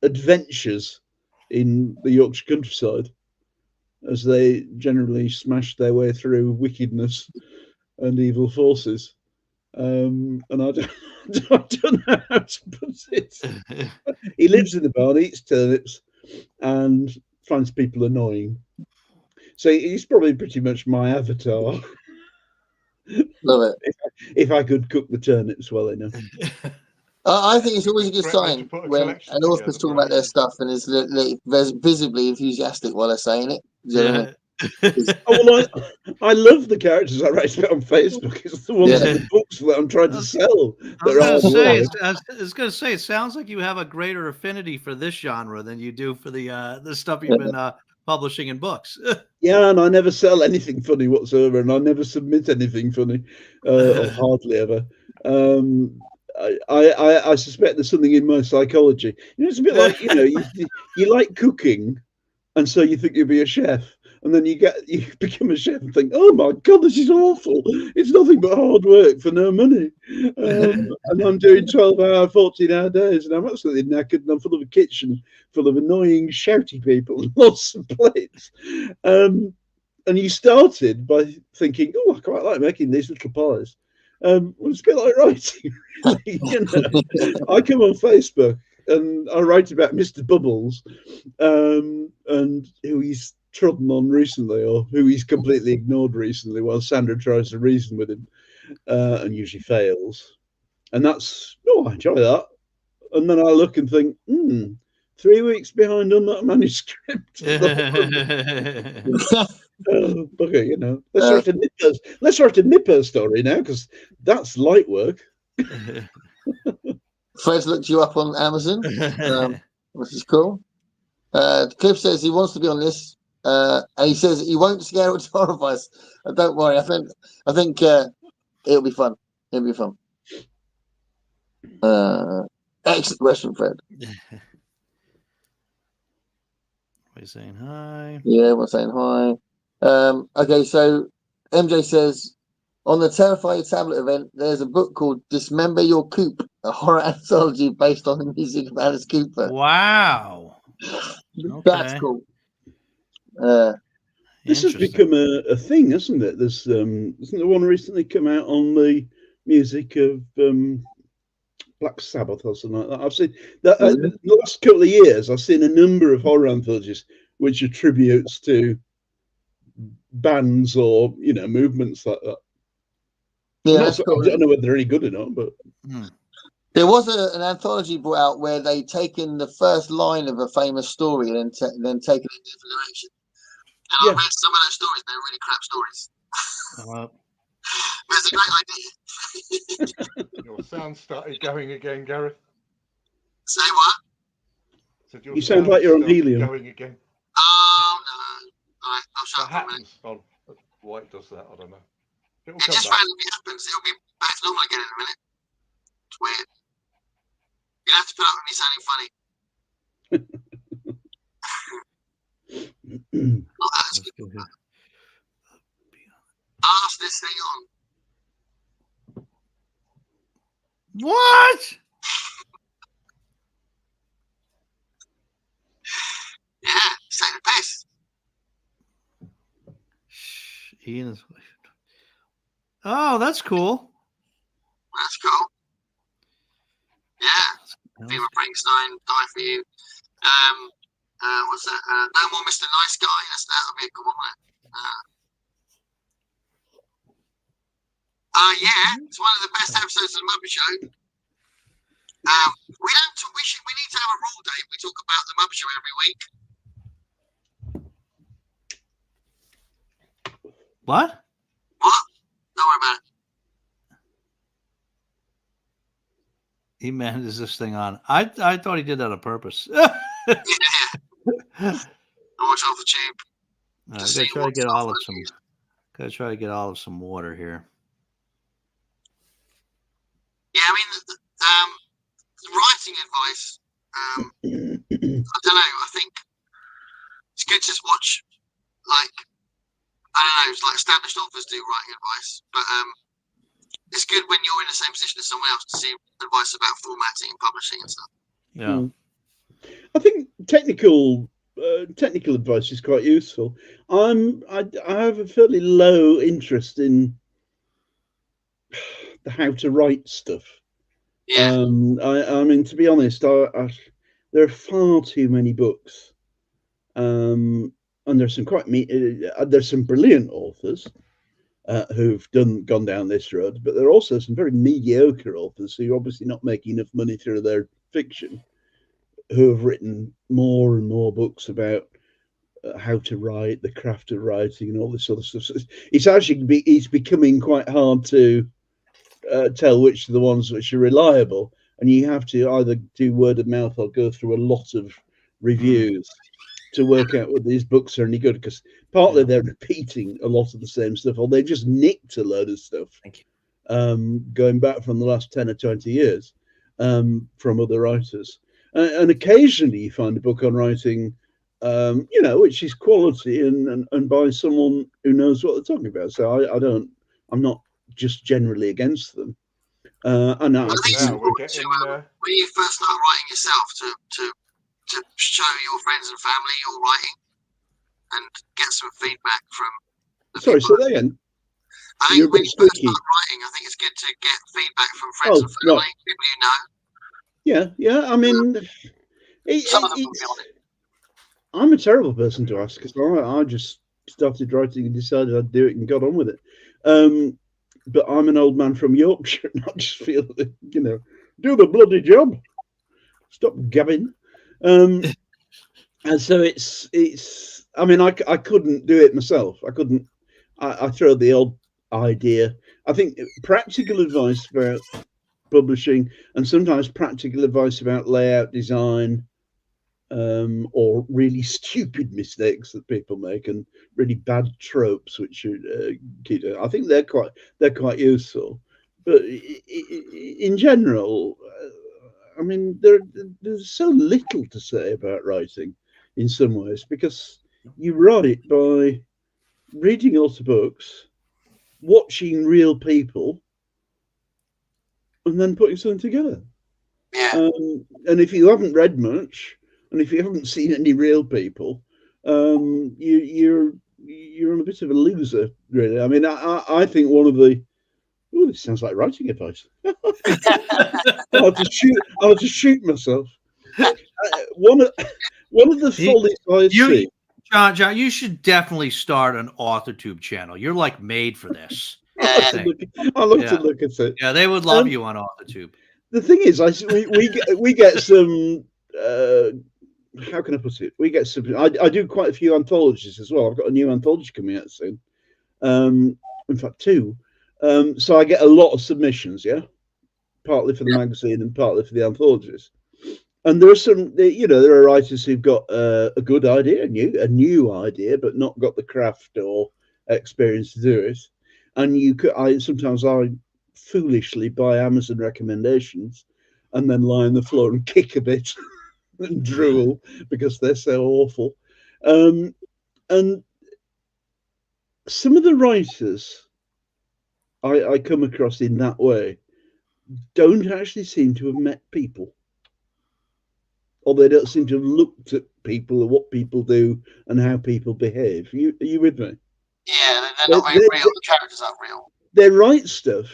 adventures in the Yorkshire countryside, as they generally smash their way through wickedness and evil forces. And I don't know how to put it. He lives in the barn, eats turnips, and finds people annoying. So he's probably pretty much my avatar. Love it. If I could cook the turnips well enough. I think it's always a good sign when an author's talking about their stuff and is visibly enthusiastic while they're saying it. Do you know what I mean? I love the characters I write about on Facebook. It's the ones in the books that I'm trying to sell. I was going to say, it sounds like you have a greater affinity for this genre than you do for the stuff you've been publishing in books. Yeah, and I never sell anything funny whatsoever, and I never submit anything funny, or hardly ever. I suspect there's something in my psychology. It's a bit like, you like cooking, and so you think you'll be a chef. and then you become a chef and think, oh my God, this is awful. It's nothing but hard work for no money. And I'm doing 12-hour, 14-hour days, and I'm absolutely knackered, and I'm full of a kitchen full of annoying, shouty people and lots of plates. And you started by thinking, oh, I quite like making these little pies. Well, it's a bit like writing, really. I come on Facebook and I write about Mr. Bubbles and who he's trodden on recently, or who he's completely ignored recently, while Sandra tries to reason with him and usually fails. And that's, I enjoy that. And then I look and think, 3 weeks behind on that manuscript. Okay, let's write a Nipper story now, because that's light work. Fred's looked you up on Amazon, which is cool. Cliff says he wants to be on this, and he says he won't scare or horrify us. Don't worry, I think it'll be fun. It'll be fun. Excellent question, Fred. We're saying hi. Yeah, we're saying hi. Okay, so MJ says, on the Terrify Your Tablet event, there's a book called Dismember Your Coop, a horror anthology based on the music of Alice Cooper. Wow. That's cool. This has become a thing, hasn't it? There's isn't there one recently come out on the music of Black Sabbath or something like that? I've seen that the last couple of years. I've seen a number of horror anthologies which are tributes to bands or movements like that. Yeah, I don't know whether they're any good or not, but there was an anthology brought out where they'd taken the first line of a famous story and then taken it in a different direction. And I read some of those stories; they were really crap stories. But it's a great idea. Your sound started going again, Gareth. Say what? You sound like you're on helium. Going again. Oh no! All right, I'll shut up for a minute. Oh, why it does that, I don't know. It just randomly happens. It'll be back to normal again in a minute. It's weird. You'll have to put up with me sounding funny. Pass this thing on. What? Yeah, say the best. Ian is. Oh, that's cool. That's cool. Yeah. Viva Frankenstein, Die for You. What's that? No More Mr. Nice Guy. That'll be a good one, won't it? Yeah, it's one of the best episodes of the Muppet Show. We need to have a rule, Dave. We talk about the Muppet Show every week. What? What? Don't worry about it. He manages this thing on. I thought he did that on purpose. Yeah. I watch off the tube. Gotta try to get Olive some. Gotta try to get Olive some water here. Yeah, I mean, the writing advice. I don't know. I think it's good to just watch, like, I don't know, it's like established authors do writing advice, but it's good when you're in the same position as someone else to see advice about formatting and publishing and stuff. Yeah, I think technical advice is quite useful. I have a fairly low interest in the how to write stuff. Yeah. I mean, to be honest, there are far too many books, and there's some there's some brilliant authors who've gone down this road, but there are also some very mediocre authors who are obviously not making enough money through their fiction, who have written more and more books about how to write, the craft of writing, and all this sort of stuff. So it's becoming quite hard to tell which are the ones which are reliable, and you have to either do word of mouth or go through a lot of reviews to work out whether these books are any good, because partly they're repeating a lot of the same stuff, or they just nicked a load of stuff going back from the last 10 or 20 years from other writers. And occasionally you find a book on writing you know, which is quality and by someone who knows what they're talking about. So I'm not just generally against them. And I Well, I think think, it's Now we're important to, getting. when you first start writing yourself, to show your friends and family your writing and get some feedback from the sorry, people. say that again. I You're think a when bit you first squeaky. start writing, I think it's good to get feedback from friends and Oh, family, right. people you know. Yeah, yeah. I mean, Some of them will be on it. I'm a terrible person to ask because I just started writing and decided I'd do it and got on with it. But I'm an old man from Yorkshire, and I just feel that, you know, do the bloody job. Stop gabbing. And so it's. I mean, I couldn't do it myself. I couldn't. I throw the old idea. I think practical advice about publishing and sometimes practical advice about layout design, or really stupid mistakes that people make and really bad tropes which I think they're quite useful. But in general, I mean, there's so little to say about writing in some ways because you write by reading lots of books, watching real people, and then putting something together. Yeah. And if you haven't read much, and if you haven't seen any real people, you're on a bit of a loser, really. I mean, I think one of the this sounds like writing advice. I'll just shoot myself. One of the follies I see. John, you should definitely start an AuthorTube channel. You're like made for this. I'll I think. look to look at it. Yeah, they would love you on AuthorTube. The thing is, we get some. How can I put it? We get some. I do quite a few anthologies as well. I've got a new anthology coming out soon. In fact, two. So I get a lot of submissions. Yeah, partly for the magazine and partly for the anthologies. And there are some, you know, there are writers who've got a good idea, a new idea, but not got the craft or experience to do it. And sometimes I foolishly buy Amazon recommendations and then lie on the floor and kick a bit and drool because they're so awful. And some of the writers I come across in that way don't actually seem to have met people, or they don't seem to have looked at people or what people do and how people behave. Are you with me? Yeah, they're not very real. The characters aren't real. They write stuff,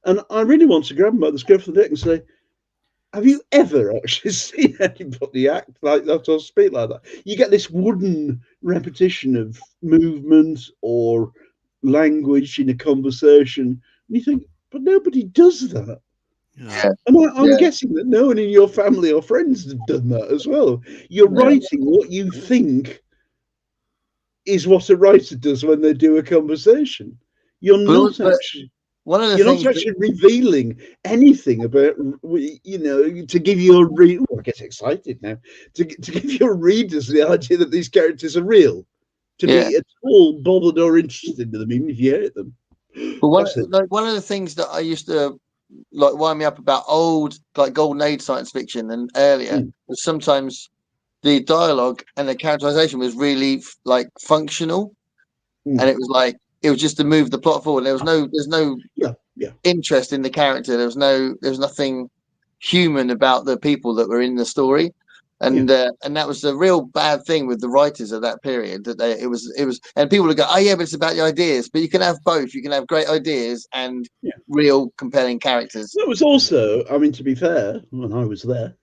and I really want to grab them by the scruff of the neck and say, have you ever actually seen anybody act like that or speak like that? You get this wooden repetition of movement or language in a conversation, and you think, but nobody does that. Yeah. And I'm guessing that no one in your family or friends have done that as well. You're writing what you think is what a writer does when they do a conversation. You're not actually. One of the You're things not actually revealing anything about, you know, to give your I get excited now, to give your readers the idea that these characters are real, to be at all bothered or interested in them, even if you hate them. But one of the things that I used to like wind me up about old, like golden age science fiction and earlier was sometimes the dialogue and the characterization was really like functional, and it was just to move the plot forward. There's no interest in the character. There was nothing human about the people that were in the story, and that was the real bad thing with the writers of that period. That it was, and people would go, oh yeah, but it's about the ideas. But you can have both. You can have great ideas and real compelling characters. It was also, I mean, to be fair, when I was there,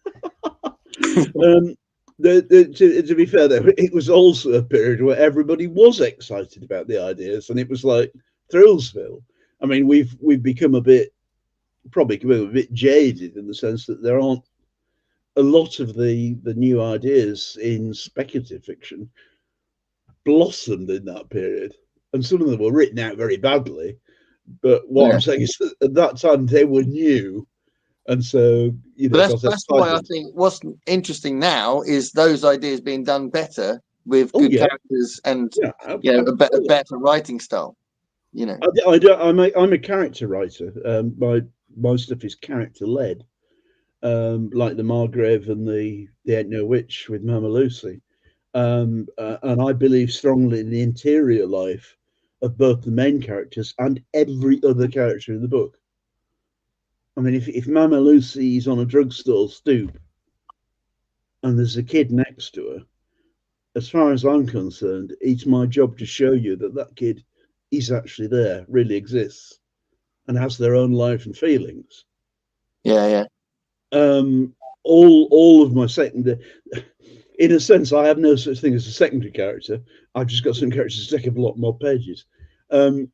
to be fair, though, it was also a period where everybody was excited about the ideas, and it was like Thrillsville. I mean, we've become a bit jaded in the sense that there aren't a lot of the new ideas in speculative fiction blossomed in that period, and some of them were written out very badly. But what I'm saying is that at that time they were new, and so that's why I think what's interesting now is those ideas being done better with good characters and a better writing style. You know, I'm a character writer. My stuff is character led, like the Margrave and the Ain't No Witch with Mama Lucy. and I believe strongly in the interior life of both the main characters and every other character in the book. I mean, if Mama Lucy is on a drugstore stoop and there's a kid next to her, as far as I'm concerned, it's my job to show you that that kid is actually there, really exists, and has their own life and feelings. Yeah. All of my secondary, in a sense, I have no such thing as a secondary character. I've just got some characters that take up a lot more pages. I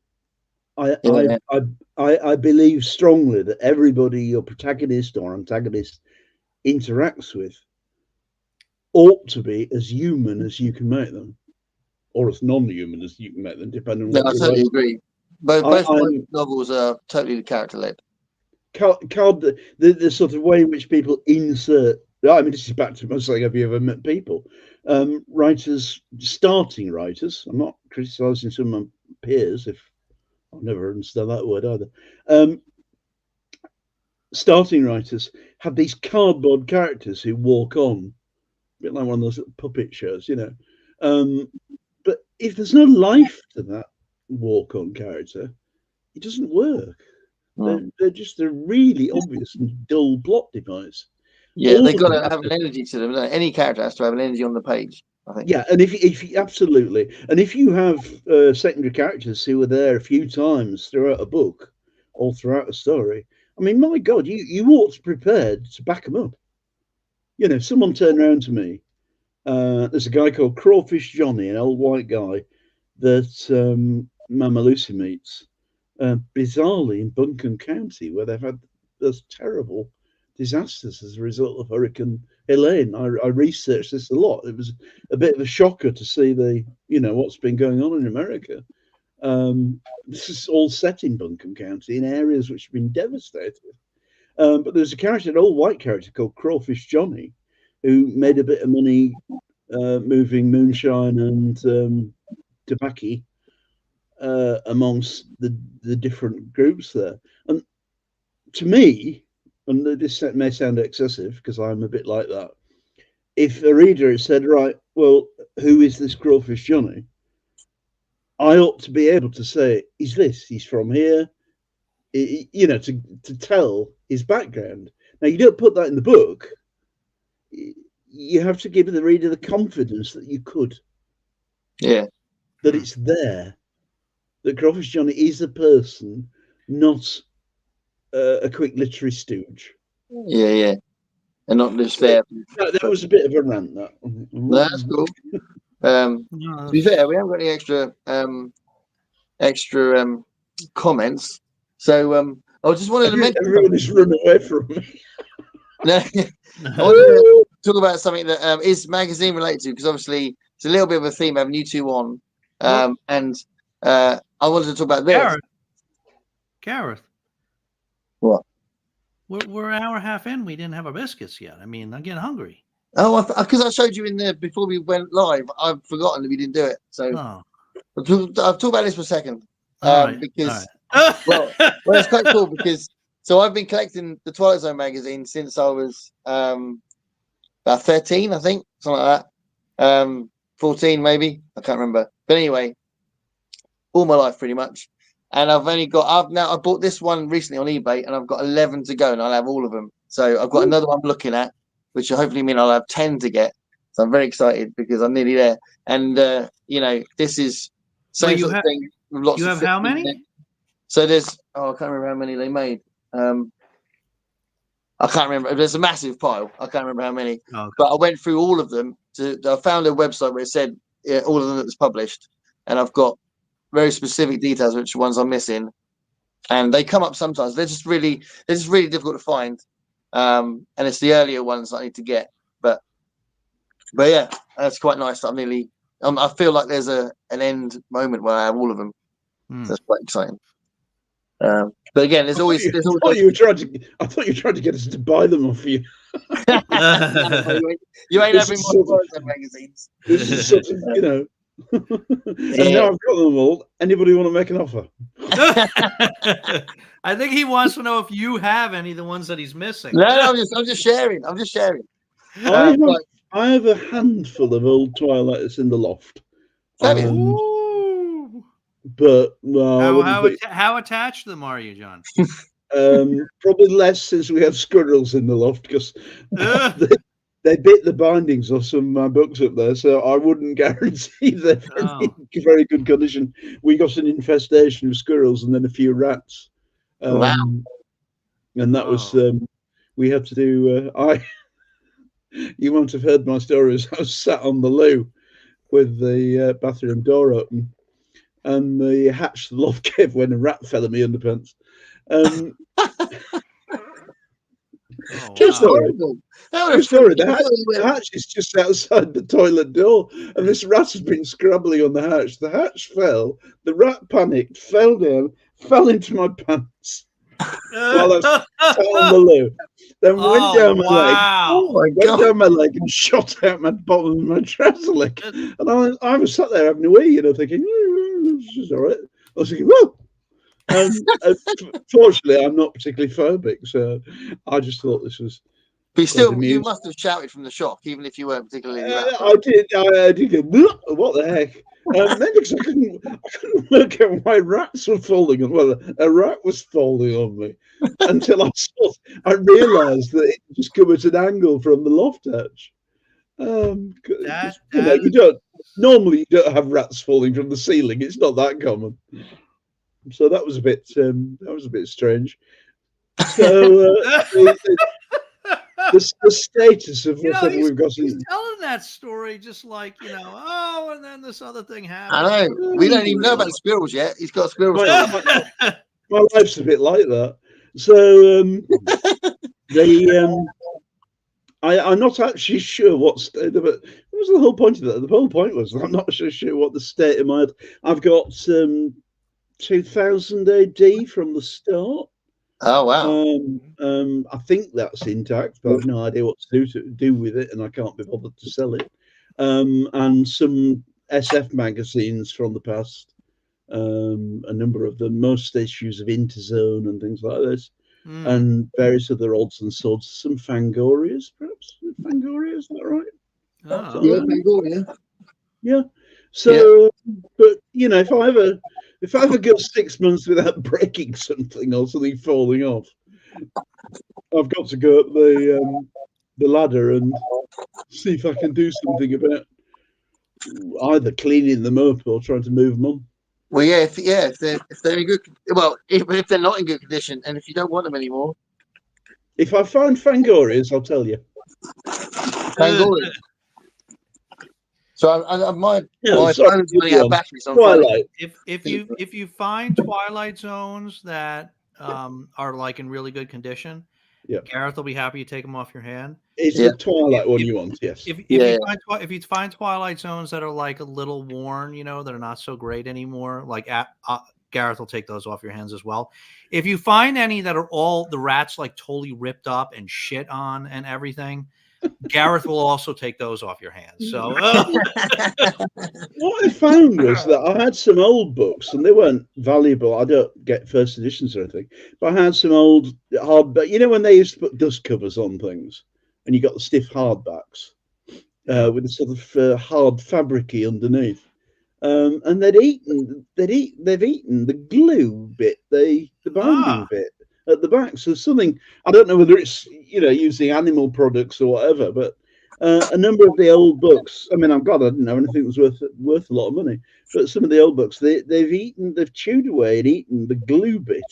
believe strongly that everybody your protagonist or antagonist interacts with ought to be as human as you can make them, or as non-human as you can make them, depending on No, what I you totally like. agree. Both my novels are totally character-led. The sort of way in which people insert. I mean, this is back to most like, have you ever met people? Writers, starting writers. I'm not criticising some of my peers. If I'll never understand that word either. Starting writers have these cardboard characters who walk on, a bit like one of those puppet shows, you know. But if there's no life to that walk-on character, it doesn't work. They're just a really obvious and dull plot device. Yeah, they've got to have an energy to them. Any character has to have an energy on the page, I think. Yeah, and if absolutely, and if you have secondary characters who are there a few times throughout a book or throughout a story, I mean, my God, you ought to be prepared to back them up. You know, if someone turned around to me, there's a guy called Crawfish Johnny, an old white guy that Mama Lucy meets, bizarrely in Buncombe County, where they've had those terrible disasters as a result of Hurricane Helene. I researched this a lot. It was a bit of a shocker to see what's been going on in America. This is all set in Buncombe County in areas which have been devastated. But there's a character, an old white character called Crawfish Johnny, who made a bit of money moving moonshine and tobacco amongst the different groups there. And to me, and this may sound excessive because I'm a bit like that, if a reader had said, right, well, who is this Crawfish Johnny? I ought to be able to say, he's from here, to tell his background. Now, you don't put that in the book. You have to give the reader the confidence that you could. Yeah. That it's there. That Crawfish Johnny is a person, not a quick literary stooge. Yeah. And not just there. That was a bit of a rant, that. No, that's cool. To be fair, we haven't got any extra comments. So I just wanted to mention. Everyone is running away from me. No, I wanted to talk about something that is magazine related to, because obviously it's a little bit of a theme having you two on. And I wanted to talk about this. Gareth. What? We're an hour and a half in. We didn't have our biscuits yet. I mean, I'm getting hungry. Oh, because I showed you in there before we went live. I've forgotten that we didn't do it. So I'll talk about this for a second. Because well, it's quite cool because I've been collecting the Twilight Zone magazine since I was about 13, I think, something like that. 14 maybe, I can't remember. But anyway, all my life pretty much. And I bought this one recently on eBay, and I've got 11 to go, and I'll have all of them. So I've got another one I'm looking at, which will hopefully mean I'll have 10 to get. So I'm very excited because I'm nearly there. And this is same sort of thing with lots. You have how many? So there's I can't remember how many they made. I can't remember. There's a massive pile. I can't remember how many. Oh, okay. But I went through all of them. I found a website where it said all of them that was published, and I've got very specific details which ones I'm missing, and they come up sometimes. They're just really difficult to find, and it's the earlier ones I need to get. But yeah, that's quite nice. I feel like there's an end moment where I have all of them. So that's quite exciting. But again, I thought you were trying to get us to buy them off you. You ain't having more magazines. This is sort of, And now I've got them all. Anybody want to make an offer? I think he wants to know if you have any of the ones that he's missing. No, I'm just sharing. I have a handful of old Twilights in the loft. Have you? Ooh. But well, I wouldn't put, How attached to them are you, John? probably less since we have squirrels in the loft because they bit the bindings of some of my books up there, so I wouldn't guarantee they're in very good condition. We got an infestation of squirrels and then a few rats. Wow. And that was we had to do. You won't have heard my stories. I was sat on the loo with the bathroom door open, and the hatch to the loft gave when a rat fell in my underpants. True story. True story. The hatch is just outside the toilet door, and this rat has been scrabbling on the hatch. The hatch fell. The rat panicked, fell down, fell into my pants while I was sat on the loo. Then went down my leg. Oh my God! Went down my leg and shot out my bottom of my trouser leg. And I was sat there having a wee, thinking, this is all right. I was thinking, whoa. And fortunately, I'm not particularly phobic, so I just thought this was. But still, you must have shouted from the shock, even if you weren't particularly. I did go, what the heck? Then because I couldn't work out why rats were falling on. Well, a rat was falling on me until I realised that it just come at an angle from the loft hatch. You don't normally you don't have rats falling from the ceiling. It's not that common. So that was a bit strange. So the status of whatever we've got. He's telling that story just like, and then this other thing happened. I know. We don't even know about the squirrels yet. He's got a squirrel story. My life's a bit like that. So I'm not actually sure what state of it. What was the whole point of that? The whole point was I'm not sure what the state of my. I've got 2000 AD from the start. Oh wow! I think that's intact, but I've no idea what to do with it, and I can't be bothered to sell it. And some SF magazines from the past, a number of them, most issues of Interzone and things like this, and various other odds and sods. Some Fangorias, perhaps. Fangoria, is that right? Oh, yeah, Fangoria. Yeah. So, but if I ever go 6 months without breaking something or something falling off, I've got to go up the ladder and see if I can do something about either cleaning them up or trying to move them on. Well, if they're in good, even if they're not in good condition, and if you don't want them anymore, if I find Fangorias, I'll tell you. Fangoria. So my phone's running out of batteries on Twilight. If you find Twilight zones that are like in really good condition, Gareth will be happy to take them off your hand. It's the Twilight one you want, yes. If you find Twilight zones that are like a little worn, that are not so great anymore, like Gareth will take those off your hands as well. If you find any that are all the rats like totally ripped up and shit on and everything, Gareth will also take those off your hands. So what I found was that I had some old books, and they weren't valuable. I don't get first editions or anything, but I had some old hardback. When they used to put dust covers on things, and you got the stiff hardbacks with a sort of hard fabricy underneath, and they've eaten the glue bit, the binding bit at the back. So something, I don't know whether it's using animal products or whatever, but a number of the old books, I didn't know anything was worth a lot of money, but some of the old books they've chewed away and eaten the glue bit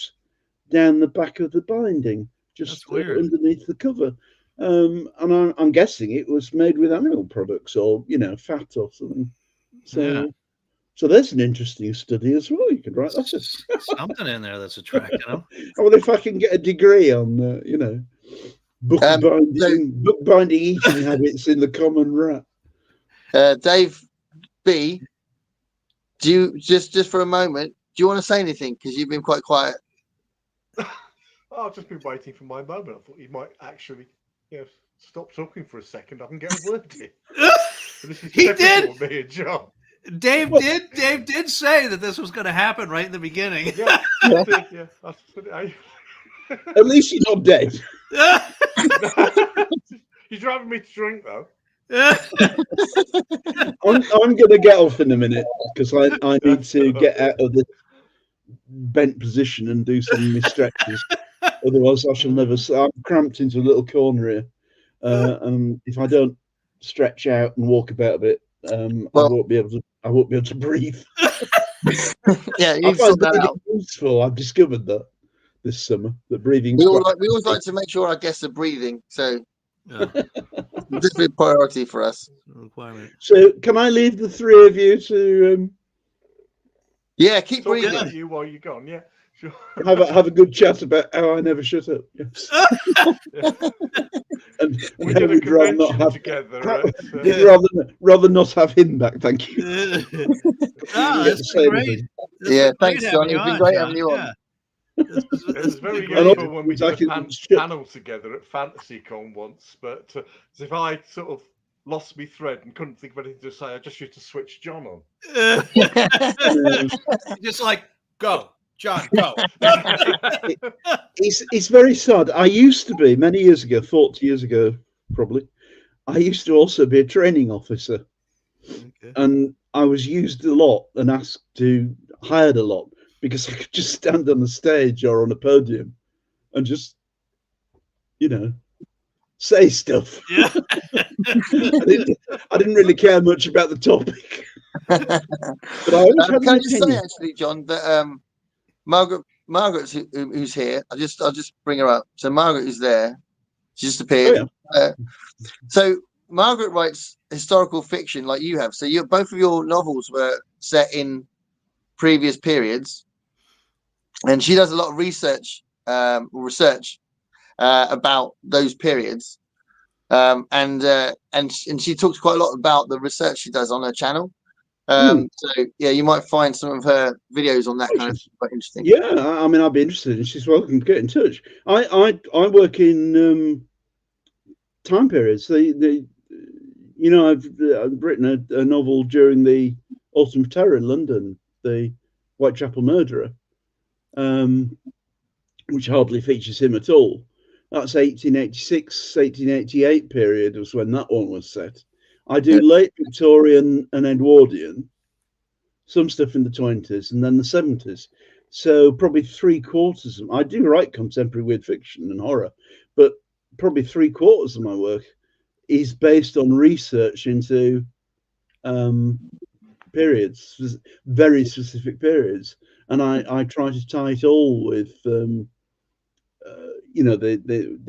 down the back of the binding, just underneath the cover. And I'm guessing it was made with animal products or fat or something. So there's an interesting study as well. You could write that. Something in there that's attracting them. Well, if I can get a degree on, book binding eating habits in the common rat. Dave B, do you just for a moment? Do you want to say anything? Because you've been quite quiet. I've just been waiting for my moment. I thought you might actually, stop talking for a second. I can get a word in. He did. Me and John. Dave did say that this was going to happen right in the beginning. Yeah. At least you're not dead. He's driving me to drink though. I'm going to get off in a minute because I need to get out of the bent position and do some of my stretches. Otherwise, I shall never. I'm cramped into a little corner here, and if I don't stretch out and walk about a bit, I won't be able to. I won't be able to breathe. Yeah, you I need to sort find that breathing out. useful. I've discovered that this summer that breathing. We always like to make sure our guests are breathing, so this is a priority for us. Requirement. So, can I leave the three of you to Yeah, keep Talk breathing. about you while you're gone. Yeah, sure. have a good chat about how I never shut up? Yes. and We how did a we'd rather not convention have together. rather not have him back. Thank you. That's been great. Yeah, thanks, John. It's been great having you on. Yeah. It was very And useful when we did a also- panel together at FantasyCon once, but as if I sort of lost my thread and couldn't think of anything to say, I just used to switch John on. Just like, go, John, go. It's very sad. I used to be many years ago, 40 years ago, probably. I used to also be a training officer, and I was used a lot and hired a lot because I could just stand on the stage or on a podium and just, say stuff. Yeah. I didn't really care much about the topic. But I always had Can I an just say, opinion. actually, John, that Margaret's who's here. I'll just bring her up. So Margaret is there. She just appeared. Oh, yeah. So Margaret writes historical fiction like you have. So both of your novels were set in previous periods, and she does a lot of research about those periods. And she talks quite a lot about the research she does on her channel. So yeah, you might find some of her videos on that kind of thing quite interesting. Yeah, I mean, I'd be interested, and she's welcome to get in touch. I work in time periods. I've written a novel during the Autumn of Terror in London, the Whitechapel Murderer, which hardly features him at all. That's 1886, 1888 period was when that one was set. I do late Victorian and Edwardian, some stuff in the 20s and then the 70s. So probably 3/4 of I do write contemporary weird fiction and horror, but probably 3/4 of my work is based on research into periods, very specific periods. And I try to tie it all with the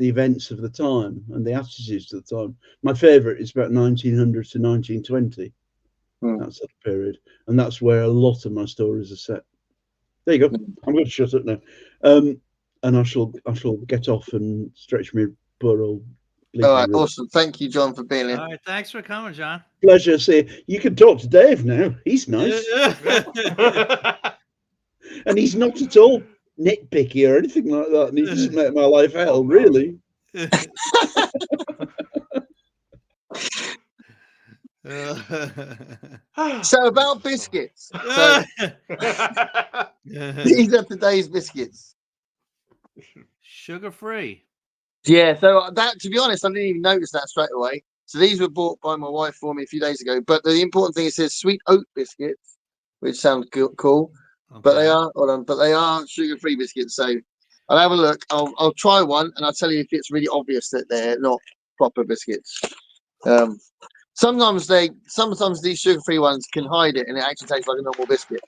events of the time and the attitudes of the time. My favorite is about 1900 to 1920. That's that period, and that's where a lot of my stories are set. There you go. I'm going to shut up now, and I shall get off and stretch my poor old. All right, awesome. Thank you, John, for being here. All right, thanks for coming, John. Pleasure. See you can talk to Dave now. He's nice, and he's not at all nitpicky or anything like that, and he doesn't make my life hell, really. So about biscuits. So these are today's biscuits. Sugar free. Yeah, so that, to be honest, I didn't even notice that straight away. So these were bought by my wife for me a few days ago. But the important thing is it says sweet oat biscuits, which sounds cool. Okay. But they are sugar-free biscuits. So I'll have a look. I'll try one, and I'll tell you if it's really obvious that they're not proper biscuits. Sometimes these sugar-free ones can hide it, and it actually tastes like a normal biscuit.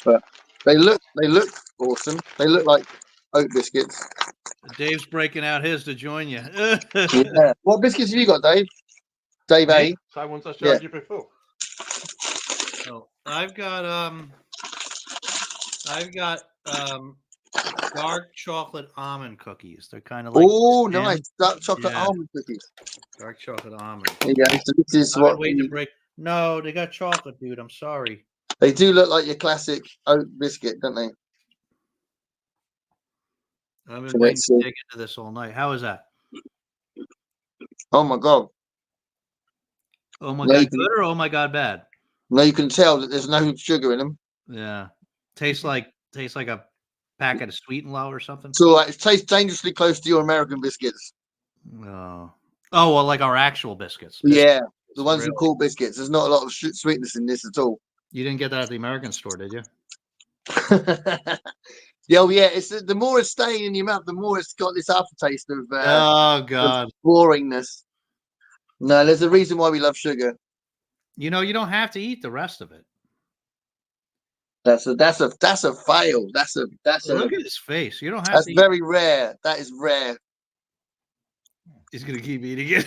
But they look awesome. They look like oat biscuits. Dave's breaking out his to join you. Yeah. What biscuits have you got, Dave? Dave A. Same ones I showed you before. So I've got dark chocolate almond cookies. They're kind of like nice dark chocolate almond cookies. Dark chocolate almond. There you go. So this is what waiting to break. No, they got chocolate, dude. I'm sorry. They do look like your classic oat biscuit, don't they? I've been waiting to dig into this all night. How is that? Oh my god. Oh my god, good or oh my god, bad? No, you can tell that there's no sugar in them. Yeah, tastes like a packet of Sweet and Low or something. So it tastes dangerously close to your American biscuits. Oh, Oh, well, like our actual biscuits. Yeah, Biscuits, the ones really? we call biscuits. There's not a lot of sweetness in this at all. You didn't get that at the American store, did you? Yeah, oh, yeah. It's the more it's staying in your mouth, the more it's got this aftertaste of Oh God! boringness. No, there's a reason why we love sugar. You know, you don't have to eat the rest of it. That's a fail. That's Look at his face. You don't have that's to. very rare. That is rare. He's gonna keep eating it.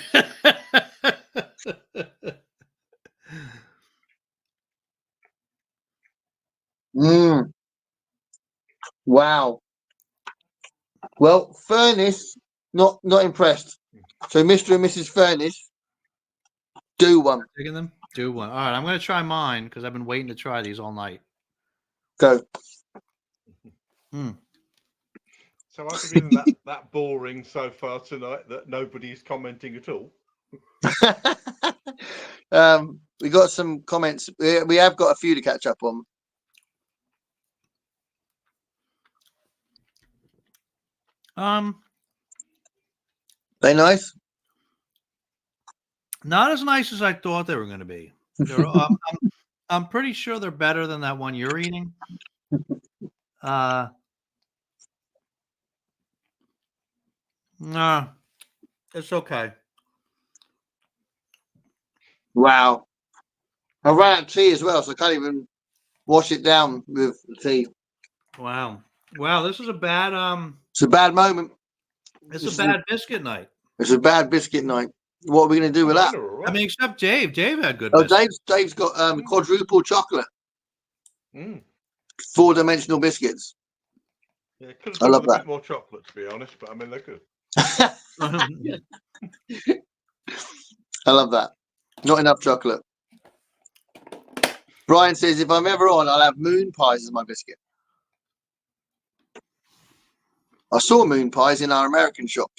Mm. Wow. Well, Furnace, not impressed. So Mr. and Mrs. Furnace, do one. Taking them? Do one. All right, I'm gonna try mine because I've been waiting to try these all night. Go. So I've been that boring so far tonight that nobody's commenting at all. We got some comments. We have got a few to catch up on. They nice? Not as nice as I thought they were going to be. I'm pretty sure they're better than that one you're eating. Nah, it's okay. Wow. I ran out of tea as well, so I can't even wash it down with the tea. Wow. This is a bad It's a bad moment. It's a bad biscuit night. It's a bad biscuit night. What are we going to do with that? I mean, except Dave. Dave had good. Oh, biscuits. Dave's got quadruple chocolate, 4-dimensional biscuits. Yeah, could have I love a that. bit more chocolate, to be honest, but I mean they're good. I love that. Not enough chocolate. Brian says, if I'm ever on, I'll have moon pies as my biscuit. I saw moon pies in our American shop.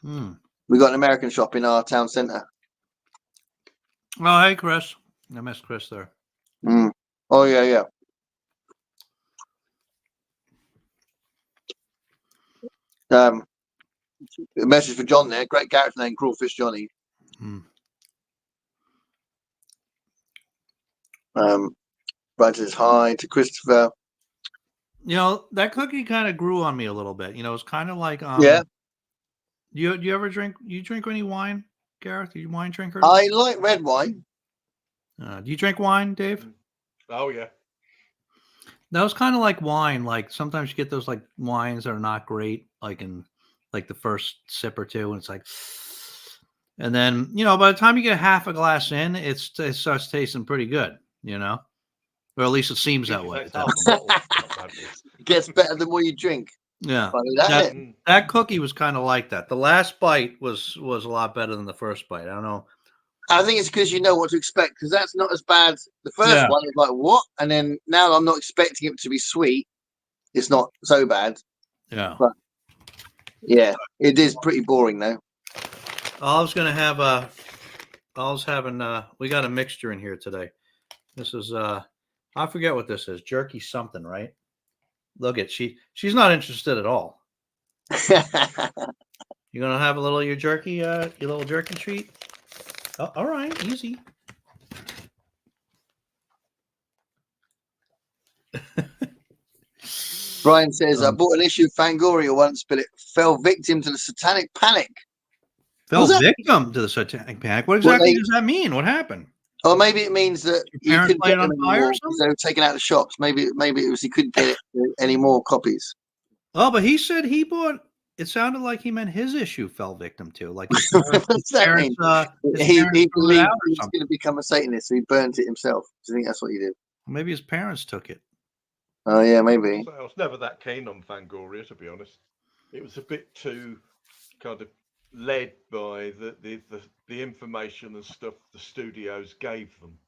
We got an American shop in our town centre. Oh, hey, Chris. I missed Chris there. Oh, yeah. A message for John there. Great character name, Crawfish Johnny. Brad says hi to Christopher. You know, that cookie kind of grew on me a little bit. You know, it's kind of like yeah. You ever drink? You drink any wine, Gareth? Are you a wine drinker? I like red wine. Do you drink wine, Dave? Oh yeah. That was kind of like wine. Like sometimes you get those like wines that are not great, like in like the first sip or two, and it's like, and then by the time you get half a glass in, it starts tasting pretty good, or at least it seems that way. It gets better the more you drink. Yeah, that cookie was kind of like that. The last bite was a lot better than the first bite. I don't know. I think it's because you know what to expect, because that's not as bad. The first one is like, what? And then now I'm not expecting it to be sweet. It's not so bad. Yeah. But yeah, it is pretty boring though. We got a mixture in here today. This is I forget what this is. Jerky something, right? Look at she's not interested at all. You gonna have a little of your jerky, your little jerky treat? Oh, all right, easy. Brian says, I bought an issue of Fangoria once, but it fell victim to the satanic panic. Fell victim to the satanic panic? What exactly does that mean? What happened? Or maybe it means that you couldn't get them anymore because they were taken out of the shops. Maybe it was he couldn't get any more copies. Oh, but he said he bought. It sounded like he meant his issue fell victim to. Like his parents, he believed he was going to become a Satanist, so he burnt it himself. Do you think that's what he did? Maybe his parents took it. Oh yeah, maybe. I was never that keen on Fangoria, to be honest. It was a bit too kind of led by the information and stuff the studios gave them.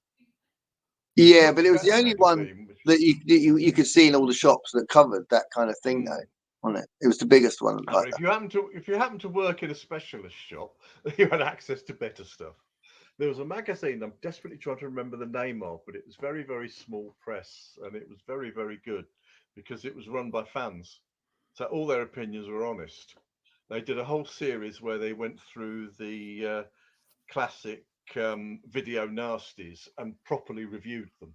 Yeah, but it was the only one that you could see in all the shops that covered that kind of thing, though. On it, it was the biggest one. Like if you happen to work in a specialist shop, you had access to better stuff. There was a magazine I'm desperately trying to remember the name of, but it was very, very small press, and it was very, very good because it was run by fans, so all their opinions were honest. They did a whole series where they went through the classic video nasties and properly reviewed them.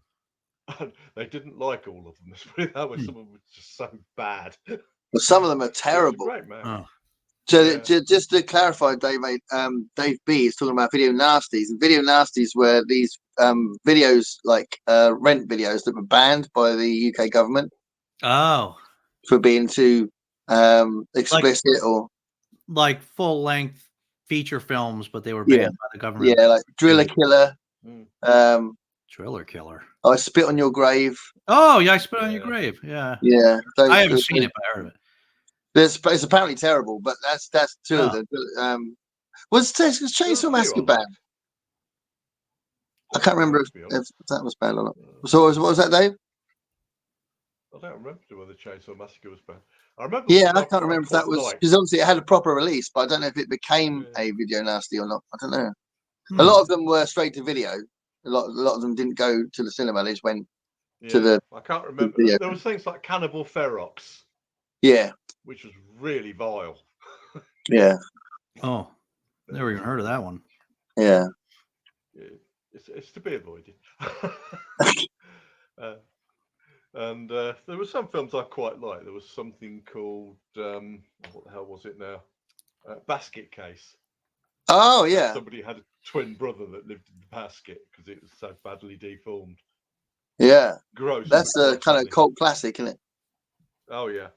And they didn't like all of them. Let's put it that way. Some of them were just so bad. Well, some of them are It was a terrible. great man. Oh. So Yeah. just to clarify, Dave B is talking about video nasties, and video nasties were these videos like rent videos that were banned by the UK government Oh, for being too explicit or like full length feature films, but they were banned by the government. yeah, like Driller Killer, Driller Killer. I Spit on Your Grave. Oh yeah, I Spit on Your Grave. Yeah, Yeah, I haven't seen it, but I heard of it. It's apparently terrible, but that's two of them. Was Chainsaw Massacre banned? I can't remember if that was banned or not. So what was that, Dave? I don't remember whether Chainsaw Massacre was banned. I remember. Yeah, I can't remember if that was, because obviously it had a proper release, but I don't know if it became a video nasty or not. I don't know. A lot of them were straight to video. A lot of them didn't go to the cinema. They just went to the. I can't remember. There was things like Cannibal Ferox. Yeah. Which was really vile. Yeah. Oh, never even heard of that one. Yeah. It's to be avoided. And there were some films I quite liked. There was something called what the hell was it now? Basket Case. Oh yeah. Somebody had a twin brother that lived in the basket because it was so badly deformed. Yeah. Gross. That's a kind of cult classic, isn't it? Oh yeah.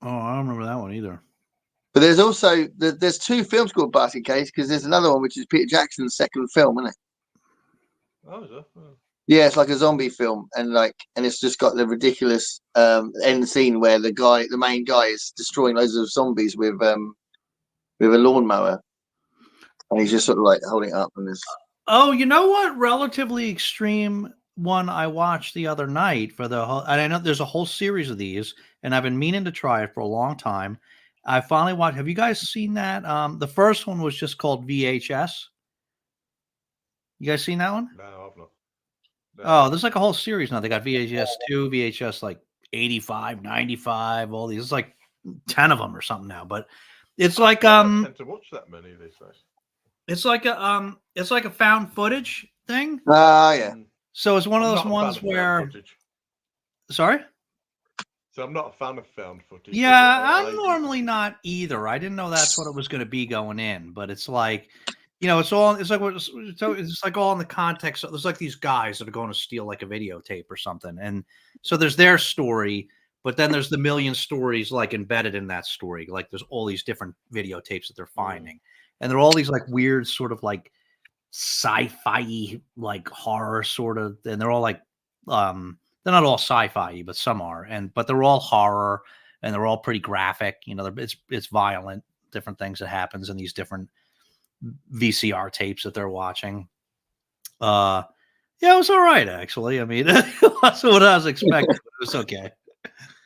Oh, I don't remember that one either. But there's also there's two films called Basket Case, because there's another one which is Peter Jackson's second film, isn't it? Oh, is it? Oh. Yeah, it's like a zombie film, and it's just got the ridiculous end scene where the main guy is destroying loads of zombies with a lawnmower, and he's just sort of like holding it up and this. Oh, you know what? Relatively extreme one I watched the other night for the whole. And I know there's a whole series of these, and I've been meaning to try it for a long time. I finally watched. Have you guys seen that? The first one was just called VHS. You guys seen that one? No, I've not. No. Oh, there's like a whole series now. They got VHS 2, VHS like 85, 95, all these. It's like 10 of them or something now. But it's like I don't tend to watch that many these days. It's like a found footage thing. Ah, yeah. So it's one of those ones where. Sorry? So I'm not a fan of found footage. Yeah, I'm normally not either. I didn't know that's what it was going to be going in, but it's like, it's like all in the context. There's like these guys that are going to steal like a videotape or something, and so there's their story, but then there's the million stories like embedded in that story. Like there's all these different videotapes that they're finding, and they're all these like weird sort of like sci-fi like horror sort of, and they're all like they're not all sci-fi, but some are, but they're all horror, and they're all pretty graphic. It's violent, different things that happens in these different VCR tapes that they're watching. Yeah, it was all right actually. I mean, that's what I was expecting. But it was okay.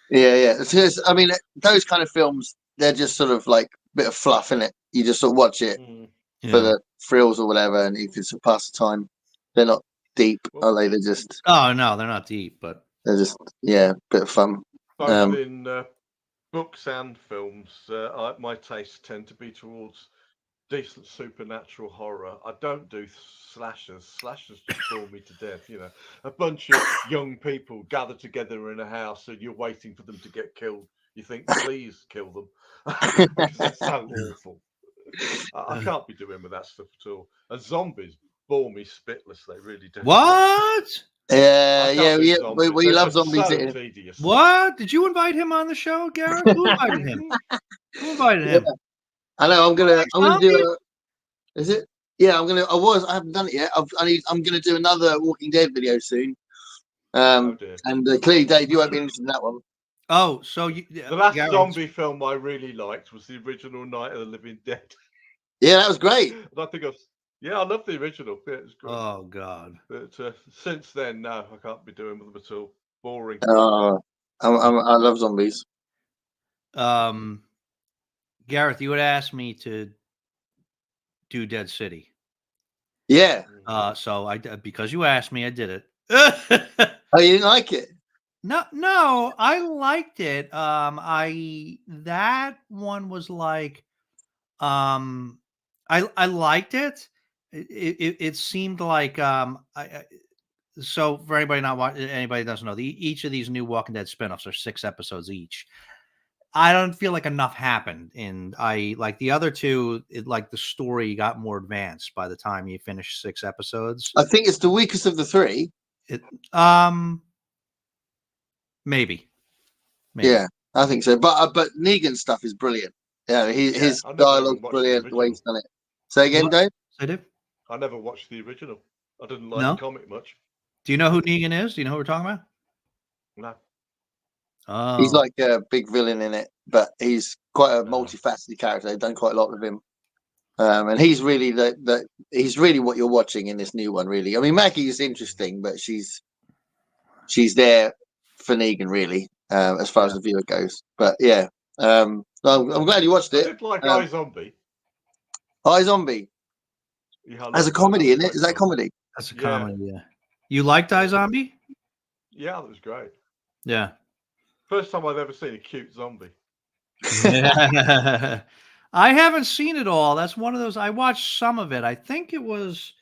Yeah. I mean, those kind of films, they're just sort of like a bit of fluff in it. You just sort of watch it for the thrills or whatever, and you can sort of pass the time. They're not deep, are they? They're just. Oh no, they're not deep, but they're just a bit of fun. Both in books and films, my tastes tend to be towards decent supernatural horror. I don't do slashers. Slashers just bore me to death. A bunch of young people gather together in a house, and you're waiting for them to get killed. You think, please kill them, because that's so awful. I can't be doing with that stuff at all. And zombies bore me spitless. They really do. What? Yeah. We love zombies. So tedious. What? Did you invite him on the show, Gareth? Who invited him? Who invited him? Yeah. I know. I'm gonna do. Is it? Yeah. I haven't done it yet. I'm gonna do another Walking Dead video soon. And clearly, Dave, you won't be interested in that one. Oh, so the last zombie film I really liked was the original Night of the Living Dead. Yeah, that was great. I love the original. Yeah, it was great. Oh God! But since then, no, I can't be doing with them at all. Boring. I love zombies. Gareth, you would ask me to do Dead City. Yeah. So because you asked me, I did it. Oh, you didn't like it? No, I liked it. That one was like, I liked it. It seemed like, so for anybody not watching, anybody doesn't know, each of these new Walking Dead spinoffs are 6 episodes each. I don't feel like enough happened, and I like the other two. Like the story got more advanced by the time you finish 6 episodes. I think it's the weakest of the 3. It, maybe. Yeah, I think so. But Negan's stuff is brilliant. Yeah, his I never dialogue's even watched brilliant. the The way he's original. done it. Say again, What? Dave. I do. I never watched the original. I didn't like No? the comic much. Do you know who Negan is? Do you know who we're talking about? No. He's Oh, like a big villain in it, but he's quite a Oh. multifaceted character. They've done quite a lot with him. And he's really he's really what you're watching in this new one, really. I mean, Maggie is interesting, but she's there for Negan, really, as far as the viewer goes. But yeah, I'm glad you watched I it. did like iZombie. iZombie Yeah, I has a liked that. comedy That in was it. Is great that fun. comedy? that's a Yeah. comedy. Yeah. You liked iZombie? Yeah, that was great. Yeah. First time I've ever seen a cute zombie. Yeah. I haven't seen it all. That's one of those. I watched some of it. I think it was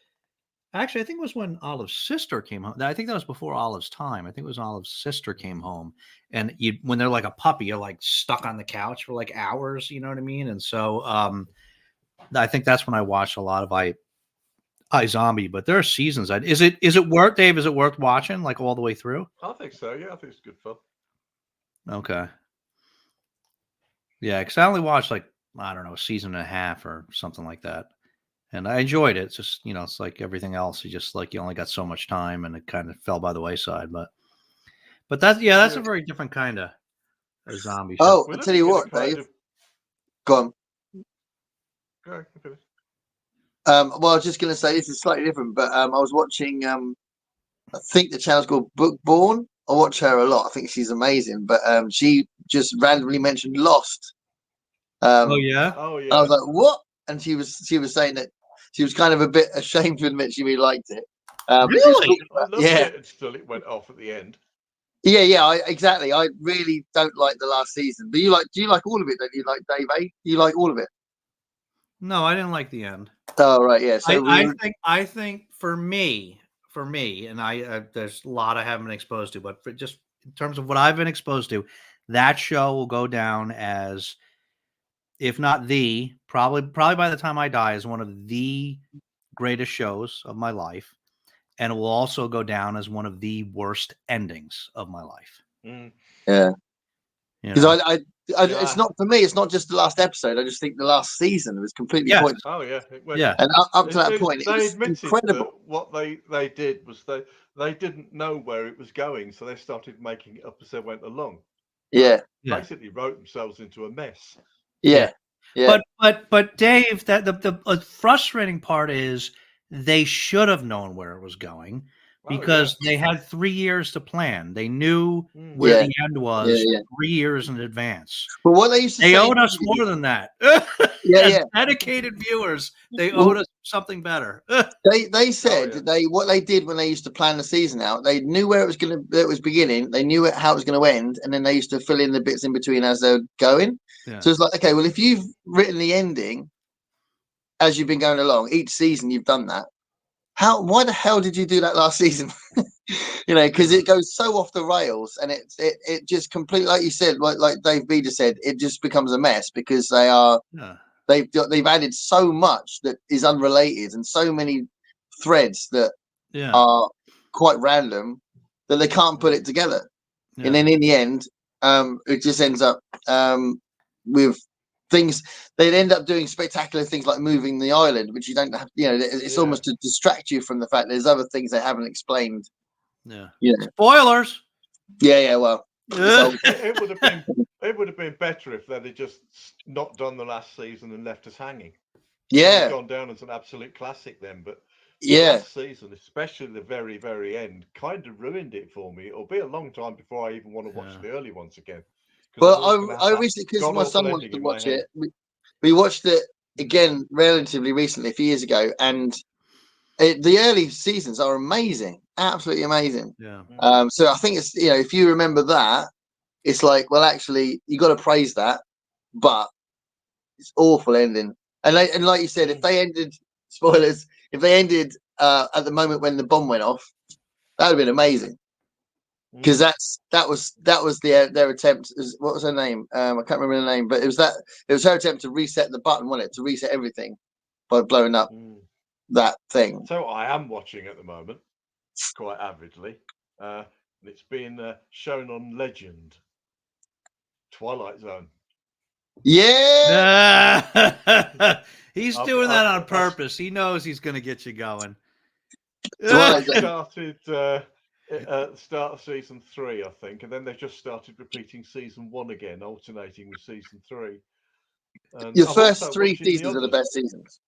when Olive's sister came home. I think that was before Olive's time. I think it was Olive's sister came home, and when they're like a puppy, you're like stuck on the couch for like hours. You know what I mean? And so, I think that's when I watched a lot of iZombie. But there are seasons. Is it worth, Dave? Is it worth watching like all the way through? I think so. Yeah, I think it's good fun. Okay. Yeah, because I only watched like, I don't know, a season and a half or something like that. And I enjoyed it. It's just, it's like everything else. You just like, you only got so much time and it kind of fell by the wayside. But that's a very different kind of a zombie show. Oh, We're I'll tell you looking at what, a kind Dave. of- Go on. Go ahead, finish. Well, I was just going to say this is slightly different, but I was watching. I think the channel's called Bookborn. I watch her a lot. I think she's amazing, but she just randomly mentioned Lost. Oh yeah. Oh I yeah. was like, "What?" And she was saying that she was kind of a bit ashamed to admit she really liked it. But she was Really? talking I about- loved yeah, it until it went off at the end. yeah. Exactly. I really don't like the last season, but do you like all of it? Don't you like Dave A? You like all of it? No, I didn't like the end. Oh right, yeah. So I think for me, and there's a lot I haven't been exposed to, but just in terms of what I've been exposed to, that show will go down as, if not probably by the time I die, as one of the greatest shows of my life, and it will also go down as one of the worst endings of my life. yeah. You Because know? it's not for me. It's not just the last episode. I just think the last season was completely Yes. pointless. Oh yeah. It went, Yeah. And up to that point, it they was admitted incredible. that what they did was they didn't know where it was going, so they started making it up as they went along. Yeah, Basically wrote themselves into a mess. yeah. But Dave, that the frustrating part is they should have known where it was going, because they had 3 years to plan. They knew where the end was 3 years in advance. But what they used to say, owed us more than that. Yeah. Dedicated viewers, they owed us something better. They said what they did when they used to plan the season out. They knew where it was beginning. They knew how it was going to end, and then they used to fill in the bits in between as they're going. Yeah. So it's like, okay, well, if you've written the ending as you've been going along, each season you've done that. Why the hell did you do that last season? Because it goes so off the rails, and it just completely, like you said, like Dave B just said, it just becomes a mess because they've added so much that is unrelated and so many threads that are quite random that they can't put it together. Yeah. And then in the end, it just ends up with things. They'd end up doing spectacular things like moving the island, which you don't have. It's almost to distract you from the fact there's other things they haven't explained. Yeah. Spoilers. Yeah. Well, it would have been better if they'd just not done the last season and left us hanging. Yeah, gone down as an absolute classic then, but last season, especially the very, very end, kind of ruined it for me. It'll be a long time before I even want to watch the early ones again. Well, I recently, because my son wants to watch it, we watched it again relatively recently, a few years ago, and the early seasons are amazing. absolutely amazing. Yeah. So I think it's, you know, if you remember that, it's like, well, actually, you got to praise that, but it's awful ending. And like you said, if they ended, spoilers, if they ended at the moment when the bomb went off, that would have been amazing. Because that was their attempt. What was her name? I can't remember the name, but it was her attempt to reset the button, wasn't it? To reset everything by blowing up that thing. So I am watching at the moment, quite avidly. And it's been shown on Legend, Twilight Zone. Yeah, He's doing that on purpose. He knows he's going to get you going. Twilight Zone. Started at the start of season 3, I think, and then they just started repeating season 1 again, alternating with season 3. And Your I'm first also 3 watching seasons are the best seasons.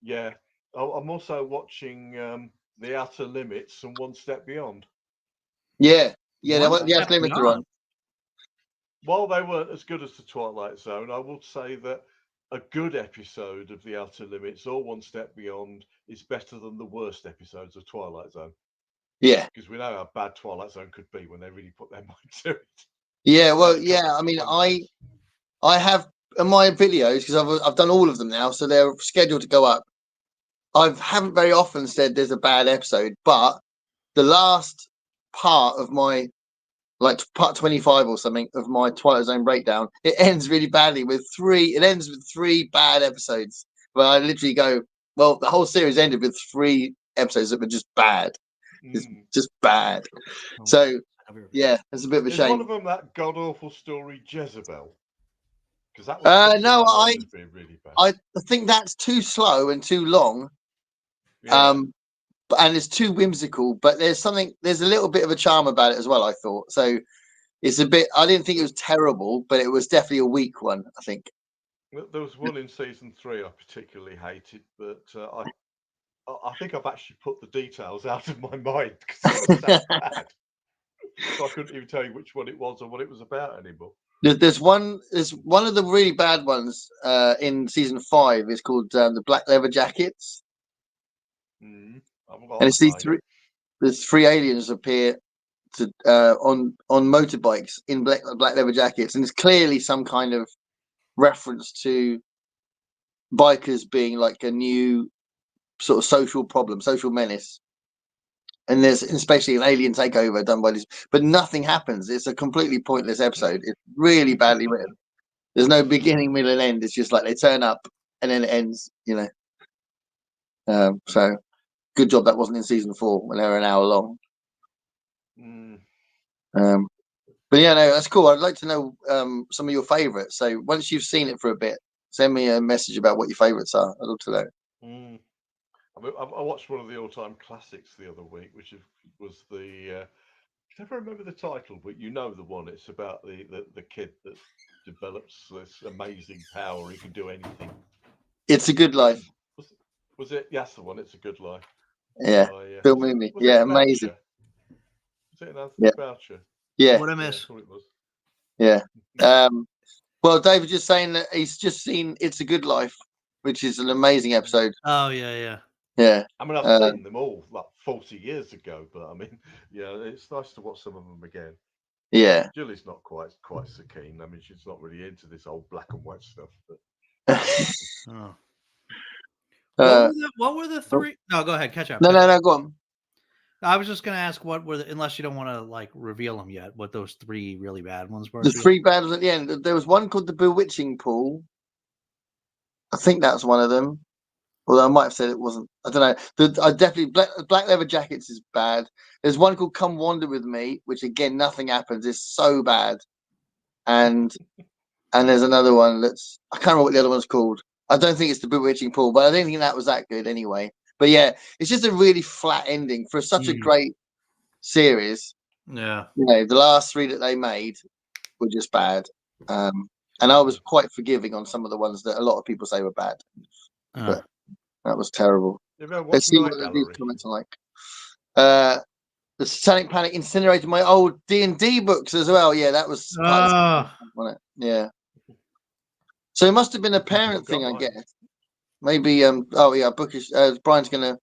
Yeah, I'm also watching The Outer Limits and One Step Beyond. Yeah, they One the Step limits are on. Beyond. While they weren't as good as the Twilight Zone, I would say that a good episode of The Outer Limits or One Step Beyond is better than the worst episodes of Twilight Zone. Yeah, because we know how bad Twilight Zone could be when they really put their mind to it. yeah. Well, yeah. I mean, I have in my videos, because I've done all of them now, so they're scheduled to go up. I haven't very often said there's a bad episode, but the last part of my, like part 25 or something of my Twilight Zone breakdown, it ends really badly with 3. It ends with 3 bad episodes where I literally go, well, the whole series ended with 3 episodes that were just bad. It's just bad. So yeah, it's a bit of a shame. One of them that god awful story Jezebel. Because that was no, being really bad. I think that's too slow and too long. Yeah. And it's too whimsical, but there's a little bit of a charm about it as well, I thought. So it's a bit, I didn't think it was terrible, but it was definitely a weak one, I think. There was one in season 3 I particularly hated, but I think I've actually put the details out of my mind because it was that bad. So I couldn't even tell you which one it was or what it was about anymore. There's one of the really bad ones in season 5. It's called the Black Leather Jackets. And it's there's 3 aliens appear to on motorbikes in black leather jackets, and it's clearly some kind of reference to bikers being like a new sort of social problem, social menace. And there's especially an alien takeover done by this, but nothing happens. It's a completely pointless episode. It's really badly written. There's no beginning, middle, and end. It's just like they turn up and then it ends, you know. So good job that wasn't in season 4 when they were an hour long. But yeah, no, that's cool. I'd like to know some of your favorites. So once you've seen it for a bit, send me a message about what your favorites are. I'd love to know. I watched one of the all-time classics the other week, which was the. I never remember the title, but you know the one. It's about the kid that develops this amazing power. He can do anything. It's a Good Life. Was it? Yes, the one. It's a Good Life. Yeah. Bill Mooney. Yeah, amazing. Was it Anthony Boucher? Yeah. What I miss? I thought it was. Yeah. Well, David just saying that he's just seen It's a Good Life, which is an amazing episode. Oh yeah. Yeah. I mean, I've seen them all like 40 years ago, but I mean, yeah, it's nice to watch some of them again. Yeah. Julie's not quite so keen. I mean, she's not really into this old black and white stuff. But... What were the 3? No, go ahead. Catch up. No, go on. I was just going to ask what were unless you don't want to like reveal them yet, what those 3 really bad ones were. The 3 bad ones at the end. There was one called The Bewitching Pool. I think that's one of them. Although I might have said it wasn't. I don't know. I definitely Black Leather Jackets is bad. There's one called Come Wander With Me, which again nothing happens. It's so bad. And there's another one that's I can't remember what the other one's called. I don't think it's The Bewitching Pool, but I don't think that was that good anyway. But yeah, it's just a really flat ending for such a great series. Yeah. You know, the last 3 that they made were just bad. And I was quite forgiving on some of the ones that a lot of people say were bad. But that was terrible. Let's see what these comments are like. The Satanic Panic incinerated my old D&D books as well. Yeah, that was wasn't it? Yeah. So it must have been a parent thing, I guess. Maybe bookish. Brian's gonna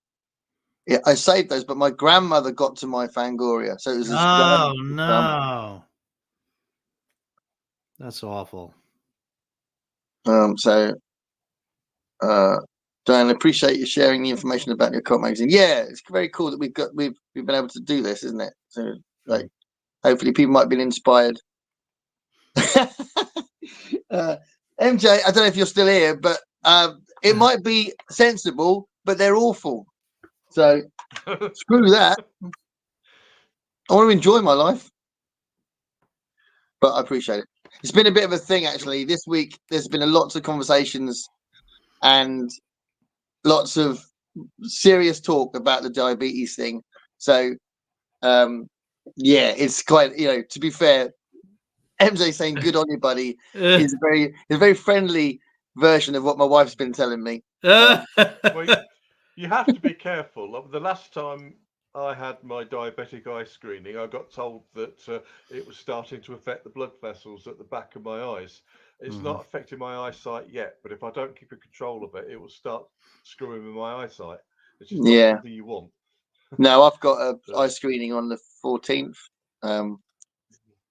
Yeah, I saved those, but my grandmother got to my Fangoria, so it was. Oh no, that's awful. So, Diane, I appreciate you sharing the information about your Occult magazine. Yeah, it's very cool that we've been able to do this, isn't it? So, like, hopefully, people might have been inspired. MJ, I don't know if you're still here, but it might be sensible, but they're awful. So screw that. I want to enjoy my life, but I appreciate it. It's been a bit of a thing, actually. This week, there's been lots of conversations and lots of serious talk about the diabetes thing. So, yeah, it's quite, to be fair, MJ saying good on you, buddy, is a very friendly version of what my wife's been telling me. Well, you have to be careful. The last time I had my diabetic eye screening, I got told that it was starting to affect the blood vessels at the back of my eyes. It's not affecting my eyesight yet, but if I don't keep a control of it, it will start screwing with my eyesight, which is not something you want. No, I've got a eye screening on the 14th.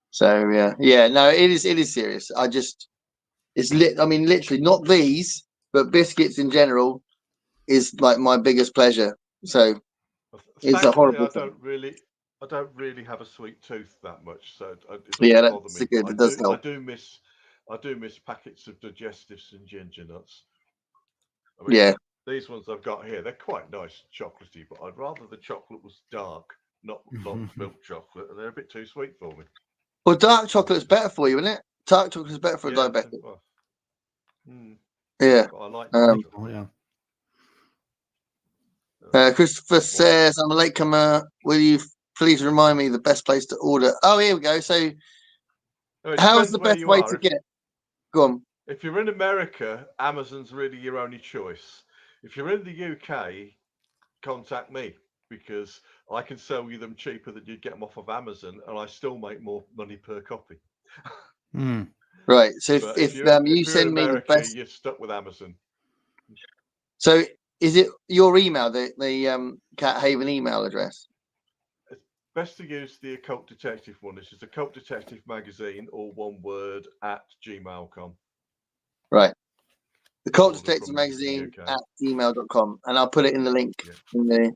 So yeah, no, it is serious. I mean, literally not these, but biscuits in general is like my biggest pleasure. So it's a horrible thing. I don't really have a sweet tooth that much, so it Yeah, doesn't bother that's me. good. It does help. I do miss packets of digestives and ginger nuts. I mean, yeah, these ones I've got here, they're quite nice, chocolatey, but I'd rather the chocolate was dark, not milk chocolate, and they're a bit too sweet for me. Well, dark chocolate's better for you, isn't it? Dark chocolate's better for a diabetic. Yeah. I like dark chocolate. Christopher says, I'm a latecomer. Will you please remind me the best place to order? Oh, here we go. So, how's the best way to get? Go on. If you're in America, Amazon's really your only choice. If you're in the UK, contact me because I can sell you them cheaper than you'd get them off of Amazon, and I still make more money per copy. Right. So if you send me America, the best, you're stuck with Amazon. So is it your email, the Cat Haven email address? It's best to use the Occult Detective one. This is Occult Detective Magazine, all one word, @gmail.com. Right. The Occult Detective Magazine @gmail.com, and I'll put it in the link in the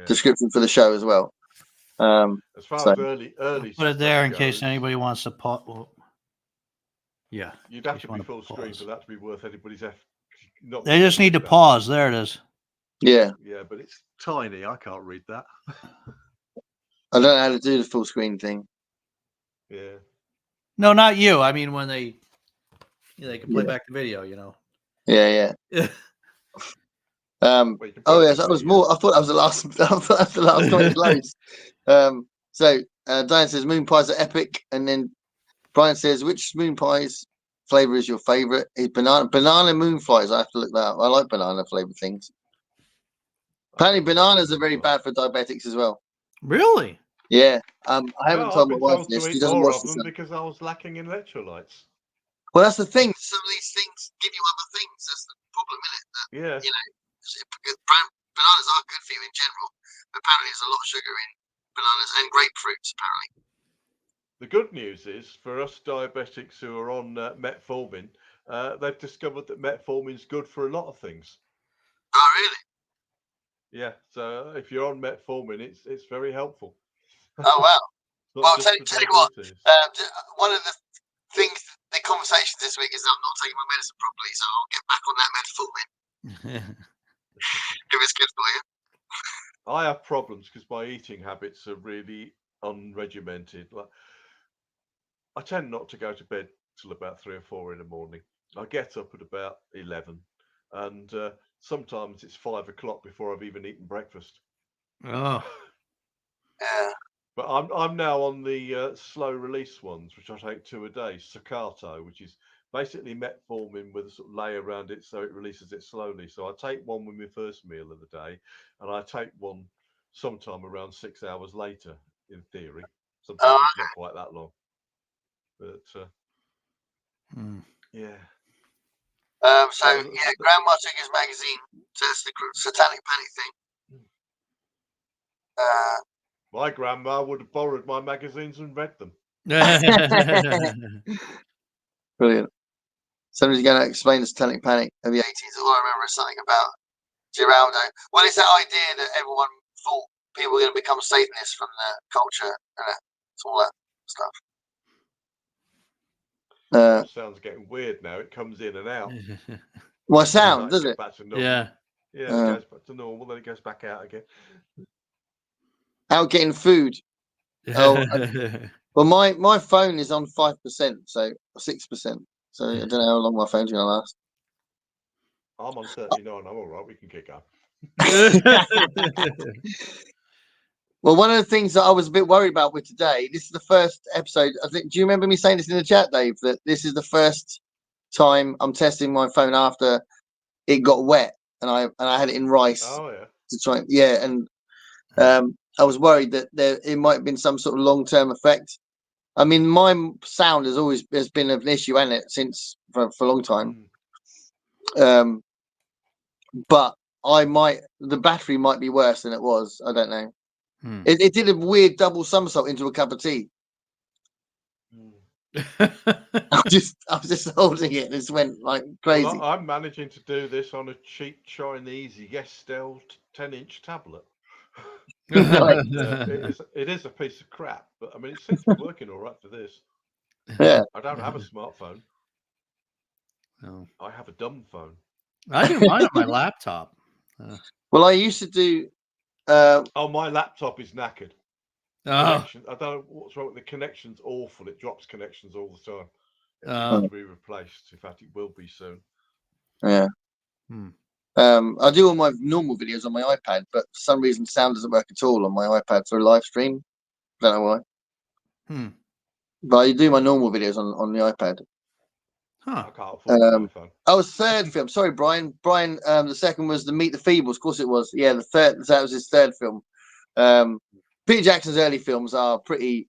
description for the show as well. As far as early put it there in case anybody wants to pause. Well, yeah, you'd have to be full screen for that to be worth anybody's effort. They just need to pause. There it is. Yeah. Yeah, but it's tiny. I can't read that. I don't know how to do the full screen thing. Yeah. No, not you. I mean, when they can play back the video, Yeah. Oh yes, that was more. I thought that was the last. I thought that was the last comment. Loads. So Diane says moon pies are epic, and then Brian says which moon pies flavor is your favorite? Is banana moon pies. I have to look that up. I like banana flavored things. Apparently, bananas are very bad for diabetics as well. Really? Yeah. I haven't told my wife this. She doesn't watch them because I was lacking in electrolytes. Well, that's the thing. Some of these things give you other things. That's the problem, isn't it? Yeah. Bananas are good for you in general. But apparently, there's a lot of sugar in bananas and grapefruits, apparently. The good news is for us diabetics who are on metformin, they've discovered that metformin is good for a lot of things. Oh, really? Yeah. So if you're on metformin, it's very helpful. Oh, wow. Well, tell you what. One of the things, the conversations this week is that I'm not taking my medicine properly, so I'll get back on that metformin. If it's good for you. I have problems because my eating habits are really unregimented. Like, I tend not to go to bed till about 3 or 4 in the morning. I get up at about 11, and sometimes it's 5 o'clock before I've even eaten breakfast. Oh. Yeah. But I'm now on the slow release ones, which I take 2 a day. Staccato, which is basically metformin with a sort of layer around it, so it releases it slowly. So I take one with my first meal of the day, and I take one sometime around 6 hours later. In theory, sometimes it's not quite that long. But yeah. So Grandma took his magazine. So it's the Satanic Panic thing. My grandma would have borrowed my magazines and read them. Brilliant. Somebody's going to explain the Satanic Panic of the 80s. All I remember is something about Geraldo. Well, it's that idea that everyone thought people were going to become Satanists from the culture, and it's all that stuff. Sounds getting weird now. It comes in and out. My sound, does it? Back to normal. Yeah. Yeah, it goes back to normal, then it goes back out again. Out getting food. Oh, well, my phone is on 5%, so 6%. So I don't know how long my phone's going to last. I'm on 39. I'm all right. We can kick up. Well, one of the things that I was a bit worried about with today, this is the first episode. I think. Do you remember me saying this in the chat, Dave? That this is the first time I'm testing my phone after it got wet, and I had it in rice. Oh yeah. To try, and I was worried that it might have been some sort of long-term effect. I mean, my sound has been an issue, hasn't it, since for a long time. But the battery might be worse than it was. I don't know. It did a weird double somersault into a cup of tea. I was just holding it and it just went like crazy. Well, I'm managing to do this on a cheap Chinese Yestel 10-inch tablet. It is a piece of crap, but I mean, it seems to be working all right for this. Yeah. I don't have a smartphone. No. I have a dumb phone. I do mine on my laptop. Well, I used to do. My laptop is knackered. I don't know what's wrong with the connection's awful. It drops connections all the time. It needs to be replaced. In fact, it will be soon. Yeah. I do all my normal videos on my iPad, but for some reason sound doesn't work at all on my iPad for a live stream. Don't know why. But I do my normal videos on the iPad. I can't afford my iPhone. Oh, third film. Sorry, Brian. Brian, the second was the Meet the Feebles. Of course it was. Yeah, the third. That was his third film. Peter Jackson's early films are pretty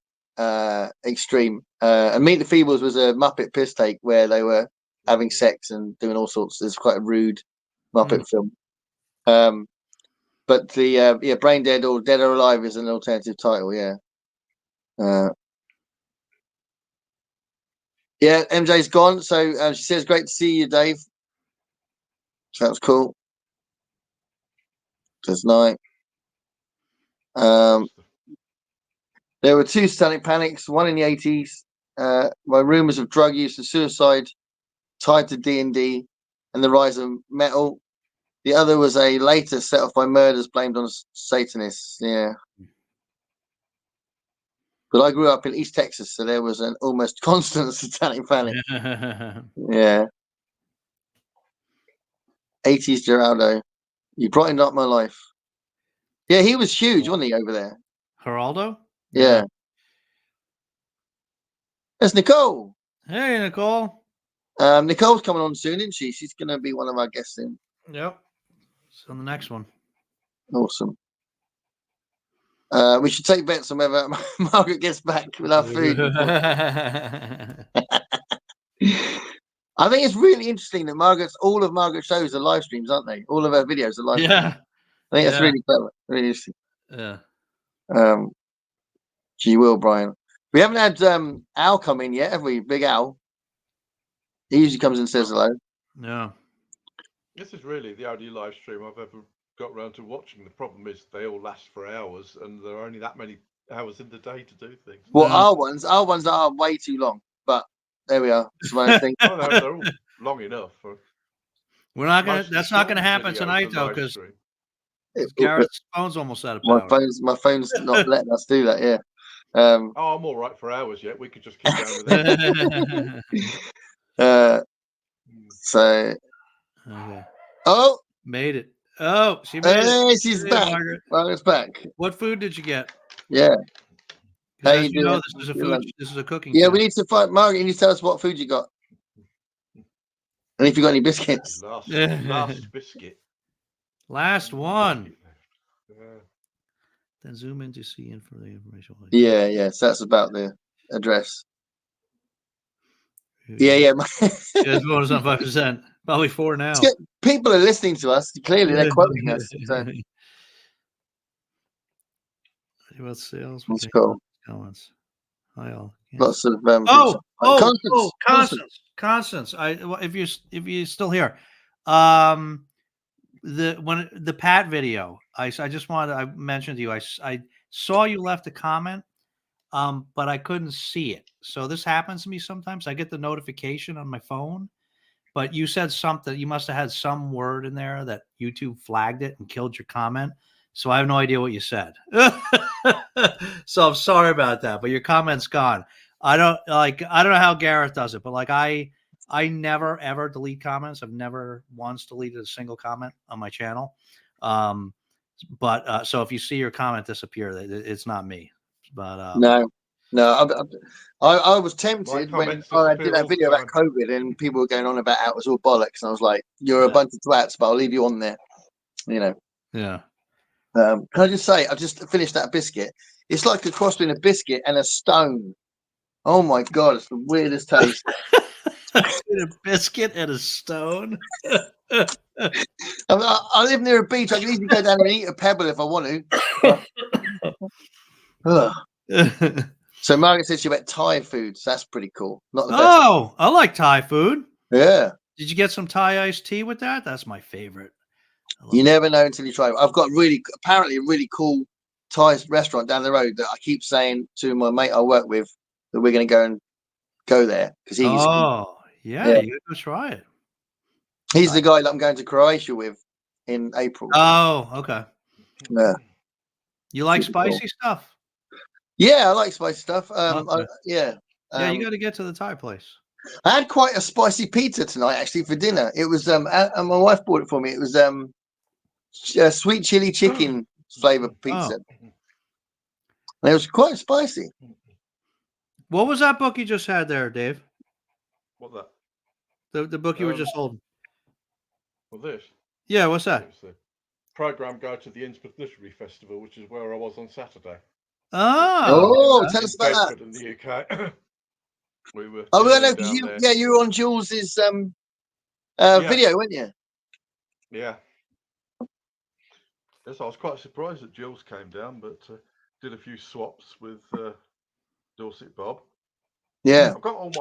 extreme. And Meet the Feebles was a Muppet piss take where they were having sex and doing all sorts. It's quite a rude Muppet film. But the Brain Dead or Dead or Alive is an alternative title. Yeah. Yeah, MJ's gone. So she says, "Great to see you, Dave." So that was cool. That's nice. There were two Satanic Panics, one in the 80s, by rumors of drug use and suicide tied to D&D and the rise of metal. The other was a later set off by murders blamed on Satanists. Yeah. But I grew up in East Texas, so there was an almost constant Satanic Panic. Yeah. 80s Geraldo. You brightened up my life. Yeah, he was huge, wasn't he, over there? Geraldo? Yeah. There's Nicole. Hey, Nicole. Nicole's coming on soon, isn't she? She's going to be one of our guests soon. Yep. So the next one. Awesome. We should take bets on whether Margaret gets back with our food. I think it's really interesting that all of Margaret's shows are live streams, aren't they? All of her videos are live streams. Yeah. I think that's really clever. Really interesting. Yeah. She will, Brian. We haven't had Al come in yet, have we? Big Al. He usually comes and says hello. No. This is really the only live stream I've ever got around to watching. The problem is they all last for hours, and there are only that many hours in the day to do things. Well, our ones are way too long, but there we are. That's one thing. Oh, no, they're all long enough. We're not gonna. That's not gonna happen tonight, though, because Garrett's phone's almost out of power. My phone's not letting us do that. Yeah. I'm all right for hours yet. We could just keep going with it. So. Okay. Oh, made it. Oh, she made it. She's back. Margaret's back. What food did you get? Yeah. How you know, this is a food. This is a cooking. Yeah, we need to find Margaret. You need to tell us what food you got, and if you got any biscuits. Last biscuit. Last one. Then zoom in to see information. Yeah. So that's about the address. Yeah. It's bonus on 5%. Probably 4 now. People are listening to us. Clearly, they're quoting us. So. What sales? That's cool. Comments. Hi all. Yes. Lots of Constance. If you're still here, the Pat video, I just wanted I mentioned to you, I saw you left a comment, but I couldn't see it. So this happens to me sometimes. I get the notification on my phone, but you said something. You must have had some word in there that YouTube flagged it and killed your comment. So I have no idea what you said. So I'm sorry about that, but your comment's gone. I don't know how Gareth does it, but like I never ever delete comments. I've never once deleted a single comment on my channel. But so if you see your comment disappear, it's not me. But no. I was tempted when comments I did disappear that all the video about time. COVID and people were going on about how it was all bollocks, and I was like, "You're a bunch of twats," but I'll leave you on there. You know. Yeah. Can I just say, I've just finished that biscuit. It's like a cross between a biscuit and a stone. Oh my god, it's the weirdest taste. A biscuit and a stone. I live near a beach. I can easily go down and eat a pebble if I want to. So Margaret said she went Thai food. So that's pretty cool. Not the best. Oh, I like Thai food. Yeah. Did you get some Thai iced tea with that? That's my favorite. You never know until you try it. I've got apparently a really cool Thai restaurant down the road that I keep saying to my mate I work with that we're going to go there because he's you gotta go try it. He's the guy that I'm going to Croatia with in April. Oh, okay. Yeah. You like spicy stuff? Yeah, I like spicy stuff. You got to get to the Thai place. I had quite a spicy pizza tonight, actually, for dinner. It was and my wife bought it for me. It was sweet chili chicken flavor pizza. And it was quite spicy. What was that book you just had there, Dave? What that? The book you were just holding. Well, this. Yeah, what's that? It's the program guide to the Innsmouth Literary Festival, which is where I was on Saturday. Oh, tell us about that. In the UK. We were. Oh, I know, because you were on Jules's video, weren't you? Yeah. Yes, I was quite surprised that Jules came down, but did a few swaps with Dorset Bob. Yeah. I've got all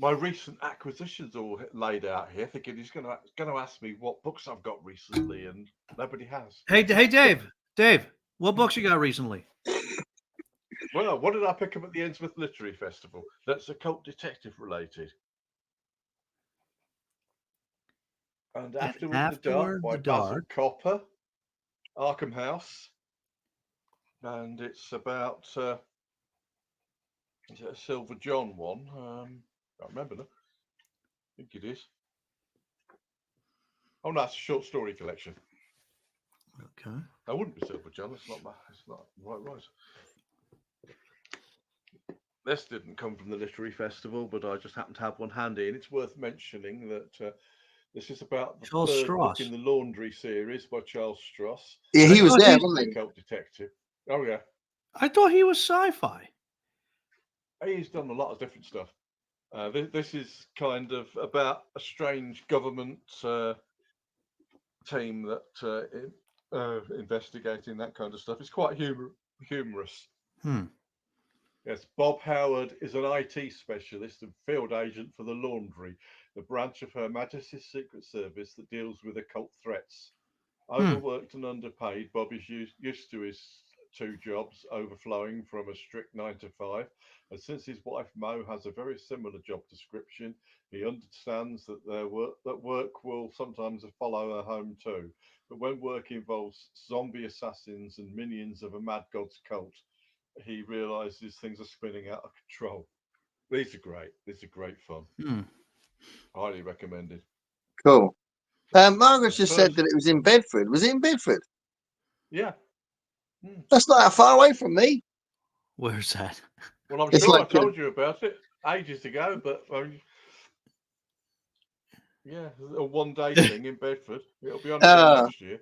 my recent acquisitions all laid out here, thinking he's going to ask me what books I've got recently, and nobody has. Hey, Dave, what books you got recently? Well, what did I pick up at the Innsmouth Literary Festival? That's Occult Detective related. And Afterward the Dark by Basil Copper, Arkham House, and it's about is it a Silver John one? Can't remember now. I think it is. Oh no, it's a short story collection. Okay. That wouldn't be Silver John. It's not right. This didn't come from the literary festival, but I just happened to have one handy, and it's worth mentioning that this is about the third book in the Laundry series by Charles Stross. Yeah, he was there, wasn't he? Occult Detective. Oh yeah. I thought he was sci-fi. He's done a lot of different stuff. This is kind of about a strange government team that investigating that kind of stuff. It's quite humorous. Yes, Bob Howard is an IT specialist and field agent for the Laundry, the branch of Her Majesty's Secret Service that deals with occult threats. Overworked and underpaid, Bob is used to his two jobs, overflowing from a strict 9 to 5. And since his wife Mo has a very similar job description, he understands that work will sometimes follow her home too. But when work involves zombie assassins and minions of a mad god's cult, he realizes things are spinning out of control. These are great. These are great fun. Highly recommended. Cool. Margaret just said that it was in Bedford. Was it in Bedford? Yeah. That's not that far away from me. Where's that? Well, I'm sure I told you about it ages ago, but yeah, a one-day thing in Bedford. It'll be on next year.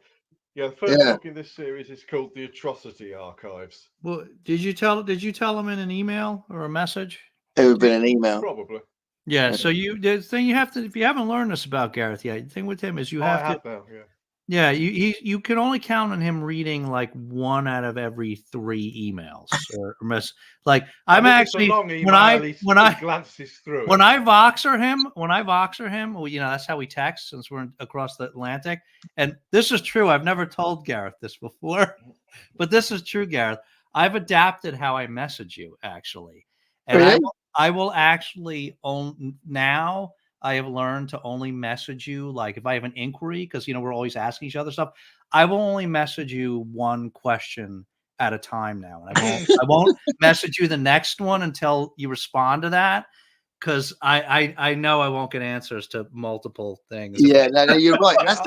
Yeah, the first book in this series is called The Atrocity Archives. Well, did you tell him in an email or a message? It would have been an email. Probably. Yeah, so the thing you have to, if you haven't learned this about Gareth yet, the thing with him is you have to. Now, yeah. Yeah, you can only count on him reading like 1 out of every 3 emails or miss. Like I'm And if it's a actually long email, he glances through when it. I Voxer him, well, that's how we text since we're across the Atlantic. And this is true. I've never told Gareth this before, but this is true, Gareth. I've adapted how I message you actually, and Really? I will actually now. I have learned to only message you like if I have an inquiry, because we're always asking each other stuff. I will only message you one question at a time now, and I won't message you the next one until you respond to that, because I know I won't get answers to multiple things. Yeah, no, you're right. That's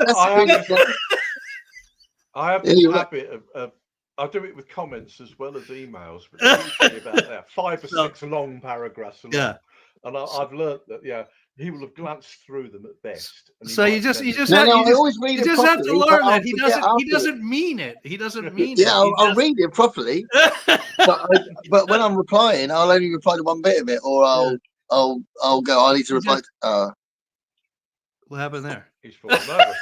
I have this habit of I do it with comments as well as emails, but they're usually about 5 or 6 long paragraphs long. Yeah. And I've learned that he will have glanced through them at best. And so you just I always read it properly, have to learn that he afterwards. doesn't mean it. He doesn't mean it. Yeah, I'll read it properly, but when I'm replying, I'll only reply to one bit of it, or I'll go. I need to reply. What happened there? He's fallen over.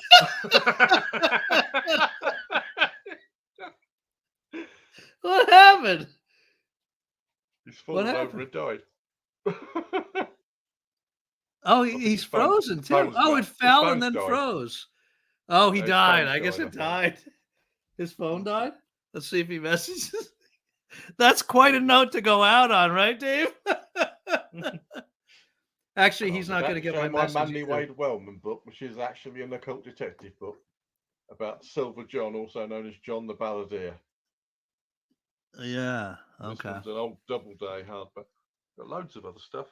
What happened? He's fallen over and died. Oh, he's frozen too. Oh, it fell and then froze. Oh, he died. I guess it died. His phone died. Let's see if he messages. That's quite a note to go out on, right, Dave? Actually, he's not going to get my message. My Manly Wade Wellman book, which is actually an occult detective book about Silver John, also known as John the Balladeer. Yeah. Okay. This one's an old Doubleday hardback. Got loads of other stuff.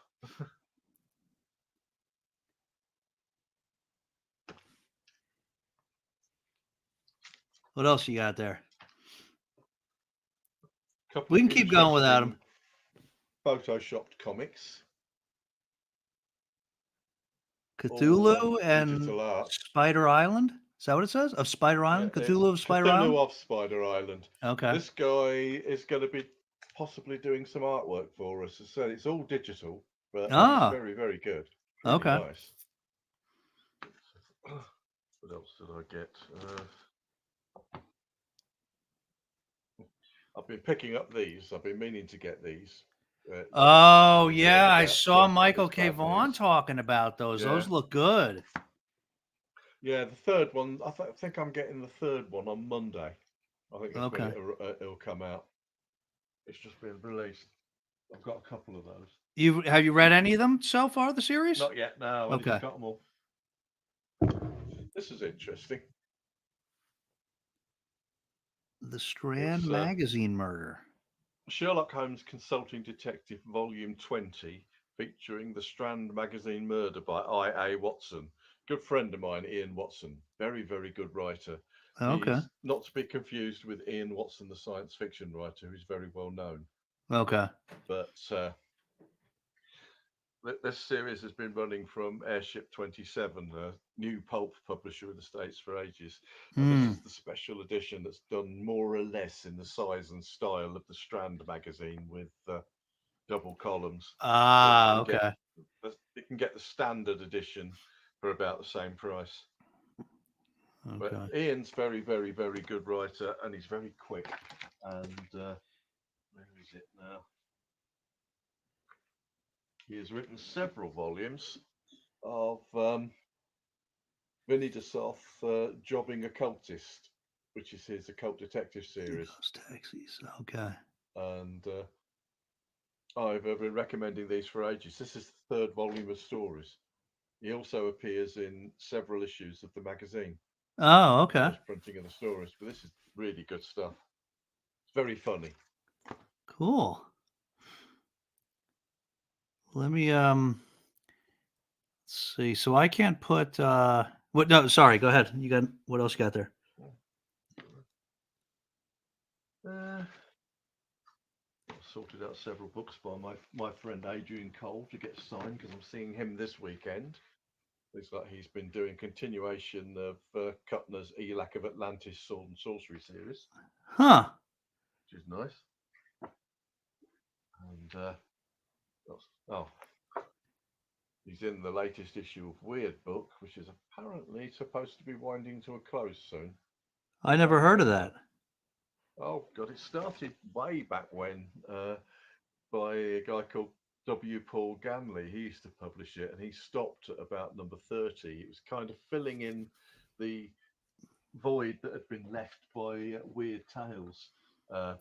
What else you got there? We can keep going without him. Photoshopped comics. Cthulhu and Spider Island? Is that what it says? Of Spider Island? Yeah, Cthulhu of Spider Island? Cthulhu of Spider Island. Okay. This guy is going to be possibly doing some artwork for us. So it's all digital, but it's very, very good. Really okay. Nice. What else did I get? I've been picking up these. I've been meaning to get these. Oh, yeah. I saw Michael K. Vaughan talking about those. Yeah. Those look good. Yeah, the third one. I think I'm getting the third one on Monday. I think that's when it'll come out. It's just been released. I've got a couple of those. Have you read any of them so far, the series? Not yet, no. I just got them all. This is interesting. The Strand Magazine murder. Sherlock Holmes Consulting Detective Volume 20, featuring the Strand Magazine murder by I.A. Watson. Good friend of mine, Ian Watson. Very, very good writer. Okay. He's not to be confused with Ian Watson, the science fiction writer, who's very well known. Okay. But this series has been running from Airship 27, a new pulp publisher in the States, for ages. And this is the special edition that's done more or less in the size and style of the Strand magazine with double columns. Okay. You can get the standard edition for about the same price. Okay. But Ian's very, very, very good writer, and he's very quick. And where is it now? He has written several volumes of Vinny DeSoff, Jobbing Occultist, which is his occult detective series. Taxis. Okay. And I've been recommending these for ages. This is the third volume of stories. He also appears in several issues of the magazine. Oh, okay. Printing of the stories, but this is really good stuff. It's very funny. Cool. Let me see. So I can't put what? No, sorry. Go ahead. You got what else you got there? I sorted out several books by my friend Adrian Cole to get signed, because I'm seeing him this weekend. Looks like he's been doing continuation of Kuttner's Elac of Atlantis Sword and Sorcery series. Huh. Which is nice. And He's in the latest issue of Weird Book, which is apparently supposed to be winding to a close soon. I never heard of that. Oh God, it started way back when by a guy called W. Paul Ganley. He used to publish it, and he stopped at about number 30. It was kind of filling in the void that had been left by Weird Tales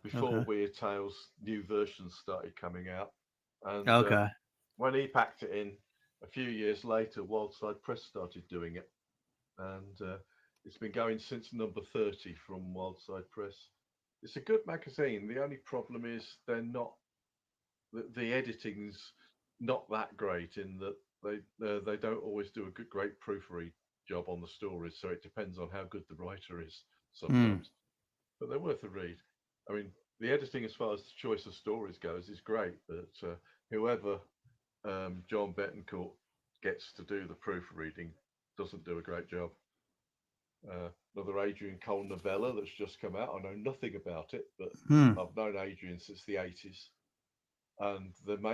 before Weird Tales new versions started coming out. And when he packed it in a few years later, Wildside Press started doing it, and it's been going since number 30 from Wildside Press. It's a good magazine. The only problem is they're not, the editing's not that great, in that they don't always do a great proofread job on the stories, so it depends on how good the writer is sometimes. But they're worth a read. I mean, the editing as far as the choice of stories goes is great, but whoever John Betancourt gets to do the proofreading doesn't do a great job. Another Adrian Cole novella that's just come out. I know nothing about it, but I've known Adrian since the 80s. And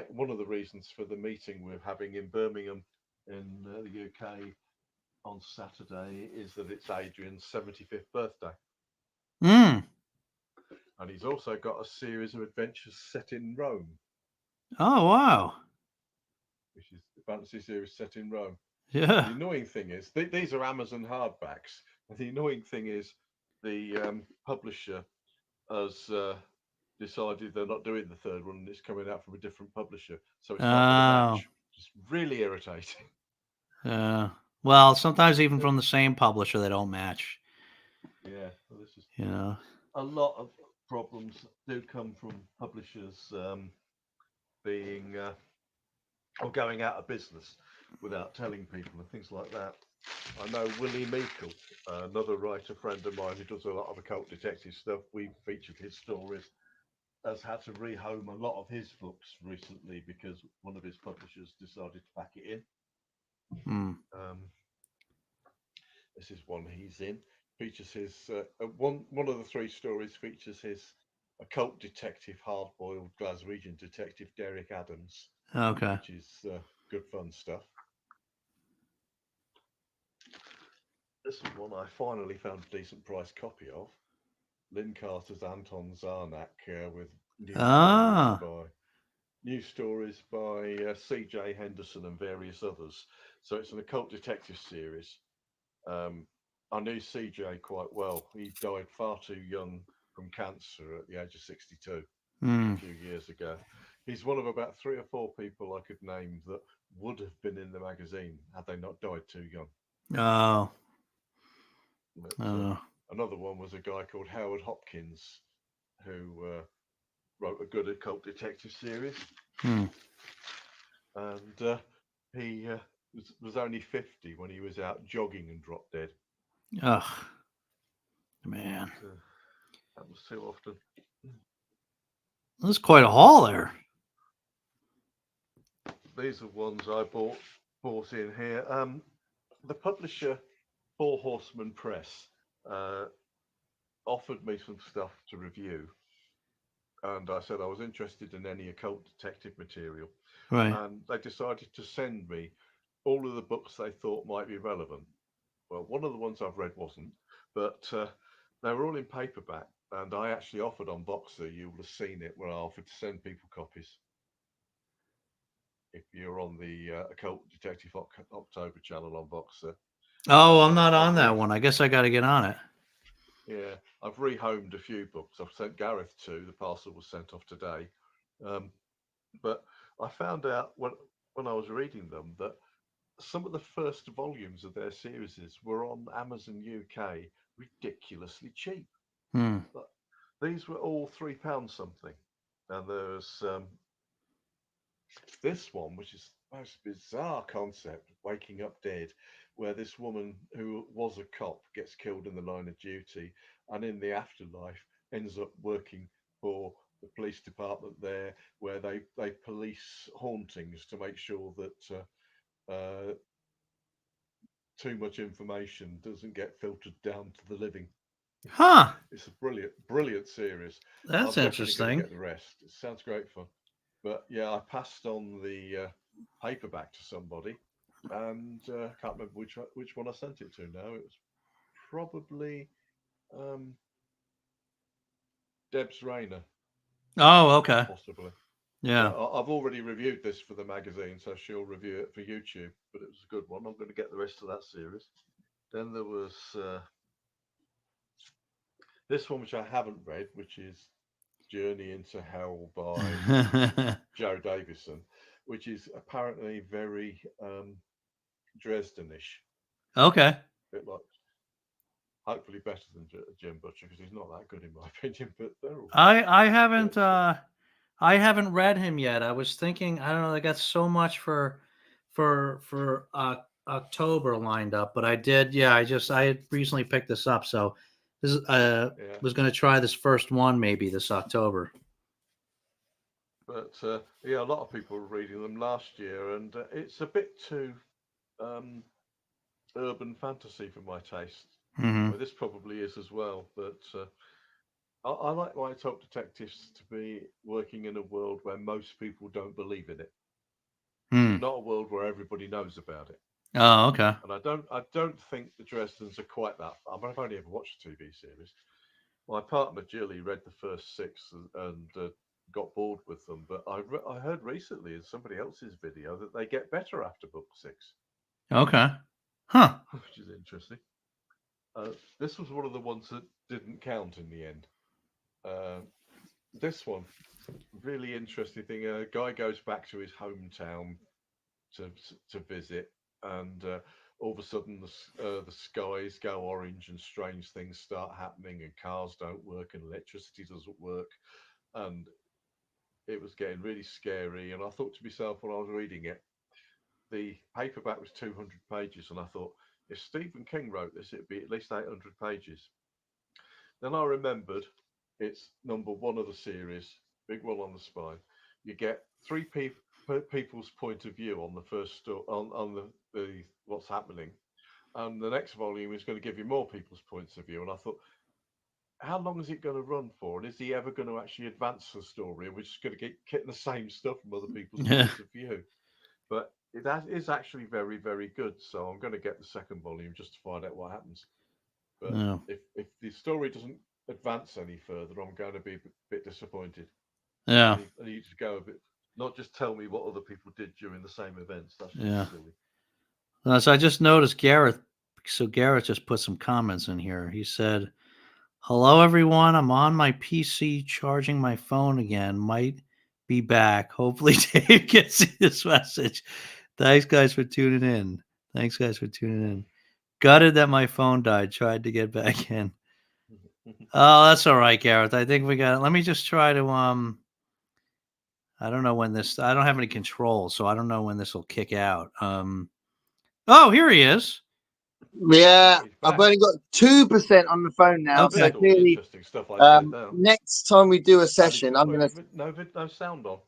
one of the reasons for the meeting we're having in Birmingham in the UK on Saturday is that it's Adrian's 75th birthday. And he's also got a series of adventures set in Rome. Oh, wow. Which is the fantasy series set in Rome. Yeah. The annoying thing is, these are Amazon hardbacks. And the annoying thing is, the publisher has decided they're not doing the third one, and it's coming out from a different publisher. So it's not going to match. It's really irritating. Well, sometimes even from the same publisher, they don't match. Yeah. Well, this is, a lot of problems do come from publishers being or going out of business without telling people and things like that. I know Willie Meikle, another writer friend of mine who does a lot of occult detective stuff. We've featured his stories. Has had to rehome a lot of his books recently because one of his publishers decided to pack it in. This is one he's in. Features his one of the three stories features his occult detective, hard-boiled Glaswegian detective Derek Adams. Which is good fun stuff. This is one I finally found a decent price copy of. Lynn Carter's Anton Zarnak with new stories by C.J. Henderson and various others. So it's an occult detective series. I knew C.J. quite well. He died far too young from cancer at the age of 62 a few years ago. He's one of about 3 or 4 people I could name that would have been in the magazine had they not died too young. Another one was a guy called Howard Hopkins, who wrote a good occult detective series. And he was only 50 when he was out jogging and dropped dead. Ugh, man. That was too often. That's quite a haul there. These are ones I bought in here. The publisher, Four Horsemen Press, offered me some stuff to review, and I said I was interested in any occult detective material. Right. And they decided to send me all of the books they thought might be relevant. Well, one of the ones I've read wasn't, but they were all in paperback, and I actually offered on Boxer, you will have seen it, where I offered to send people copies. If you're on the Occult Detective October channel on Boxer. Oh, I'm not on that one. I guess I got to get on it. Yeah, I've rehomed a few books. I've sent Gareth 2. The parcel was sent off today. But I found out when I was reading them that some of the first volumes of their series were on Amazon UK ridiculously cheap. But these were all £3 something. And there's this one, which is the most bizarre concept, Waking Up Dead, where this woman who was a cop gets killed in the line of duty, and in the afterlife ends up working for the police department there, where they police hauntings to make sure that too much information doesn't get filtered down to the living. It's a brilliant series. That's interesting. Get the rest. It sounds great fun. But yeah, I passed on the paperback to somebody, and I can't remember which one I sent it to now. It was probably Deb's Rayner, Oh, okay. possibly. Yeah. I've already reviewed this for the magazine, so she'll review it for YouTube. But it was a good one. I'm going to get the rest of that series. Then there was this one, which I haven't read, which is Journey into Hell by Joe Davison, which is apparently very Dresdenish. Okay. A bit like, hopefully better than Jim Butcher, because he's not that good in my opinion. But they're all right. I haven't read him yet. I was thinking, I don't know, I got so much for October lined up, but I did. Yeah, I had recently picked this up, so this is was going to try this first one maybe this October. But yeah, a lot of people were reading them last year, and it's a bit too urban fantasy for my taste. Well, this probably is as well, but I like my Occult Detectives to be working in a world where most people don't believe in it, not a world where everybody knows about it. Oh, okay. And I don't think the Dresdens are quite that. I mean, I've only ever watched a TV series. My partner Jilly read the first 6 and got bored with them, but I heard recently in somebody else's video that they get better after book 6. Okay. Huh. Which is interesting. This was one of the ones that didn't count in the end. This one, really interesting thing. A guy goes back to his hometown to visit, and all of a sudden the skies go orange and strange things start happening, and cars don't work and electricity doesn't work, and it was getting really scary. And I thought to myself when I was reading it, the paperback was 200 pages, and I thought, if Stephen King wrote this, it'd be at least 800 pages. Then I remembered it's number 1 of the series, big one on the spine. You get 3 people's point of view on the first story, on the what's happening, and the next volume is going to give you more people's points of view. And I thought, how long is it going to run for? And is he ever going to actually advance the story? And we're just going to get getting the same stuff from other people's points of view. But it is actually very, very good. So I'm going to get the second volume just to find out what happens. But if the story doesn't advance any further, I'm going to be a bit disappointed. Yeah. I need to go a bit, not just tell me what other people did during the same events. That's just silly. So I just noticed Gareth. So Gareth just put some comments in here. He said, "Hello, everyone. I'm on my PC charging my phone again. Might be back. Hopefully Dave can see this message. Thanks, guys, for tuning in. Gutted that my phone died. Tried to get back in. Oh, that's all right, Gareth. I think we got it. Let me just try to I don't know when this. I don't have any control, so I don't know when this will kick out. Oh, here he is. Yeah, I've only got 2% on the phone now. Okay. So clearly, interesting stuff like that. next time we do a session, I'm going to. No sound on.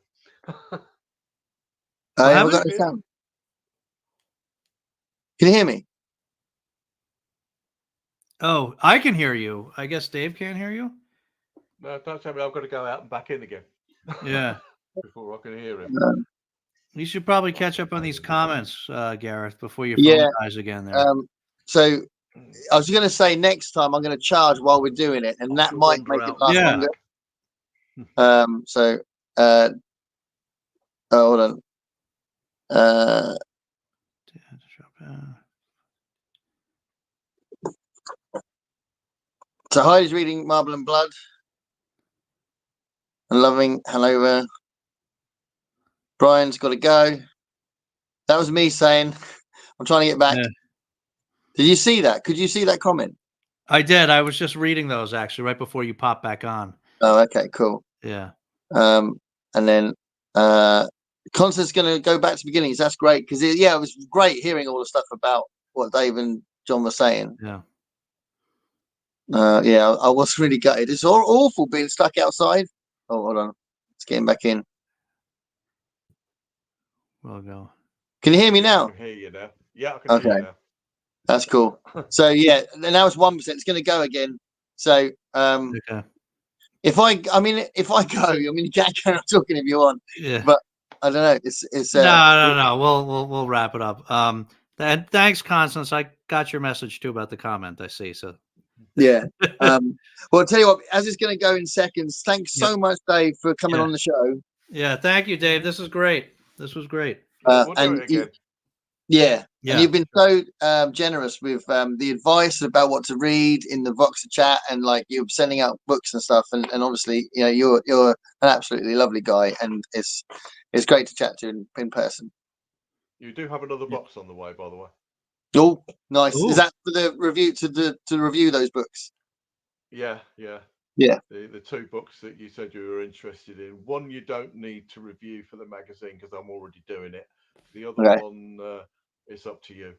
I haven't got no sound. Can you hear me? Oh, I can hear you. I guess Dave can't hear you. No, don't tell me I've got to go out and back in again. Yeah. Before I can hear him. You should probably catch up on these comments, Gareth, before your phone dies again there. So I was going to say next time I'm going to charge while we're doing it, and that might make it last longer. So hold on. So Heidi's reading Marble and Blood and loving Hanover. Brian's got to go. That was me saying I'm trying to get back. Yeah. Did you see that? Could you see that comment? I did. I was just reading those actually right before you popped back on. Oh, okay, cool. Yeah. And then Constant's going to go back to beginnings. That's great because it was great hearing all the stuff about what Dave and John were saying. Yeah. I was really gutted. It's awful being stuck outside. Oh, hold on. It's getting back in. We'll go. Can you hear me now? I can hear you now. Yeah, I can hear you now. That's cool. So now it's 1%. It's going to go again. So okay. If I go, you can carry on talking if you want. Yeah. But I don't know. It's no. We'll wrap it up. Thanks, Constance. I got your message too about the comment. I see. So yeah. Well, I'll tell you what. As it's going to go in seconds. Thanks so much, Dave, for coming on the show. Yeah, thank you, Dave. This is great. This was great. We'll do it again. And you've been so generous with the advice about what to read in the Voxer chat, and like you're sending out books and stuff. And obviously, you know, you're an absolutely lovely guy, and it's great to chat to in person. You do have another box on the way, by the way. Oh, nice. Ooh. Is that for the review to review those books? Yeah. The two books that you said you were interested in. One you don't need to review for the magazine because I'm already doing it. The other one, it's up to you.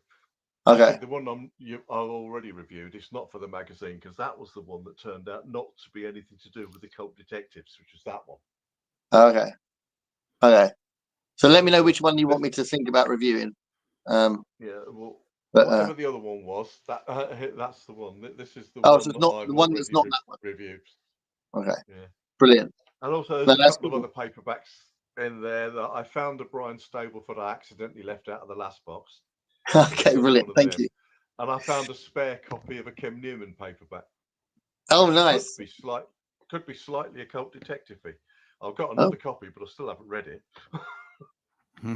Okay. I think the one I've already reviewed, it's not for the magazine because that was the one that turned out not to be anything to do with the Occult Detectives, which was that one. Okay. So let me know which one you want me to think about reviewing. Well, whatever the other one was, that's the one. This is the one. So it's not the one that's not that one. Reviewed. Okay. Yeah. Brilliant. And also, there's a couple of other paperbacks in there that I found a Brian Stableford I accidentally left out of the last box. Okay, brilliant. Thank you. And I found a spare copy of a Kim Newman paperback. Oh, nice. Could be slightly Occult Detective-y. I've got another copy, but I still haven't read it.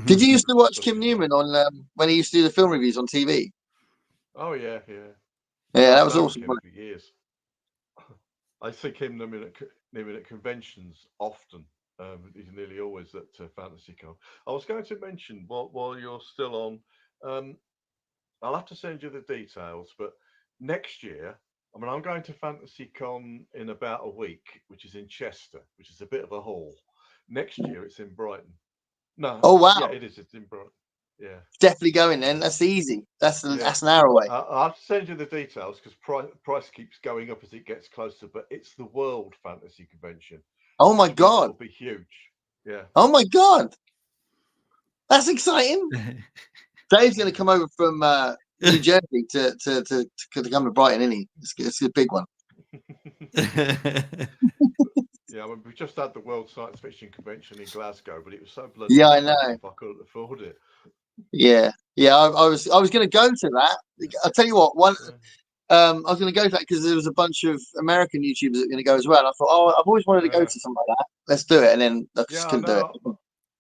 Did you used to watch Kim Newman on when he used to do the film reviews on TV? Oh yeah. Yeah, that was awesome. For years. I see Kim Newman at conventions often. He's nearly always at FantasyCon. I was going to mention while you're still on, I'll have to send you the details, but next year, I mean, I'm going to FantasyCon in about a week, which is in Chester, which is a bit of a haul. Next year, it's in Brighton. No. Oh wow. Yeah, it is. It's in Brighton. Yeah. Definitely going then. That's easy. That's an hour away. I'll send you the details because price keeps going up as it gets closer. But it's the World Fantasy Convention. Oh my god. It'll be huge. Yeah. Oh my god. That's exciting. Dave's going to come over from New Jersey to come to Brighton, isn't he? It's a big one. Yeah, I mean, we just had the World Science Fiction Convention in Glasgow, but it was so bloody I know. expensive I couldn't afford it. Yeah. I was going to go to that. I'll tell you what. I was going to go to that because there was a bunch of American YouTubers that were going to go as well. And I thought, I've always wanted to go to something like that. Let's do it. And then I just couldn't do it.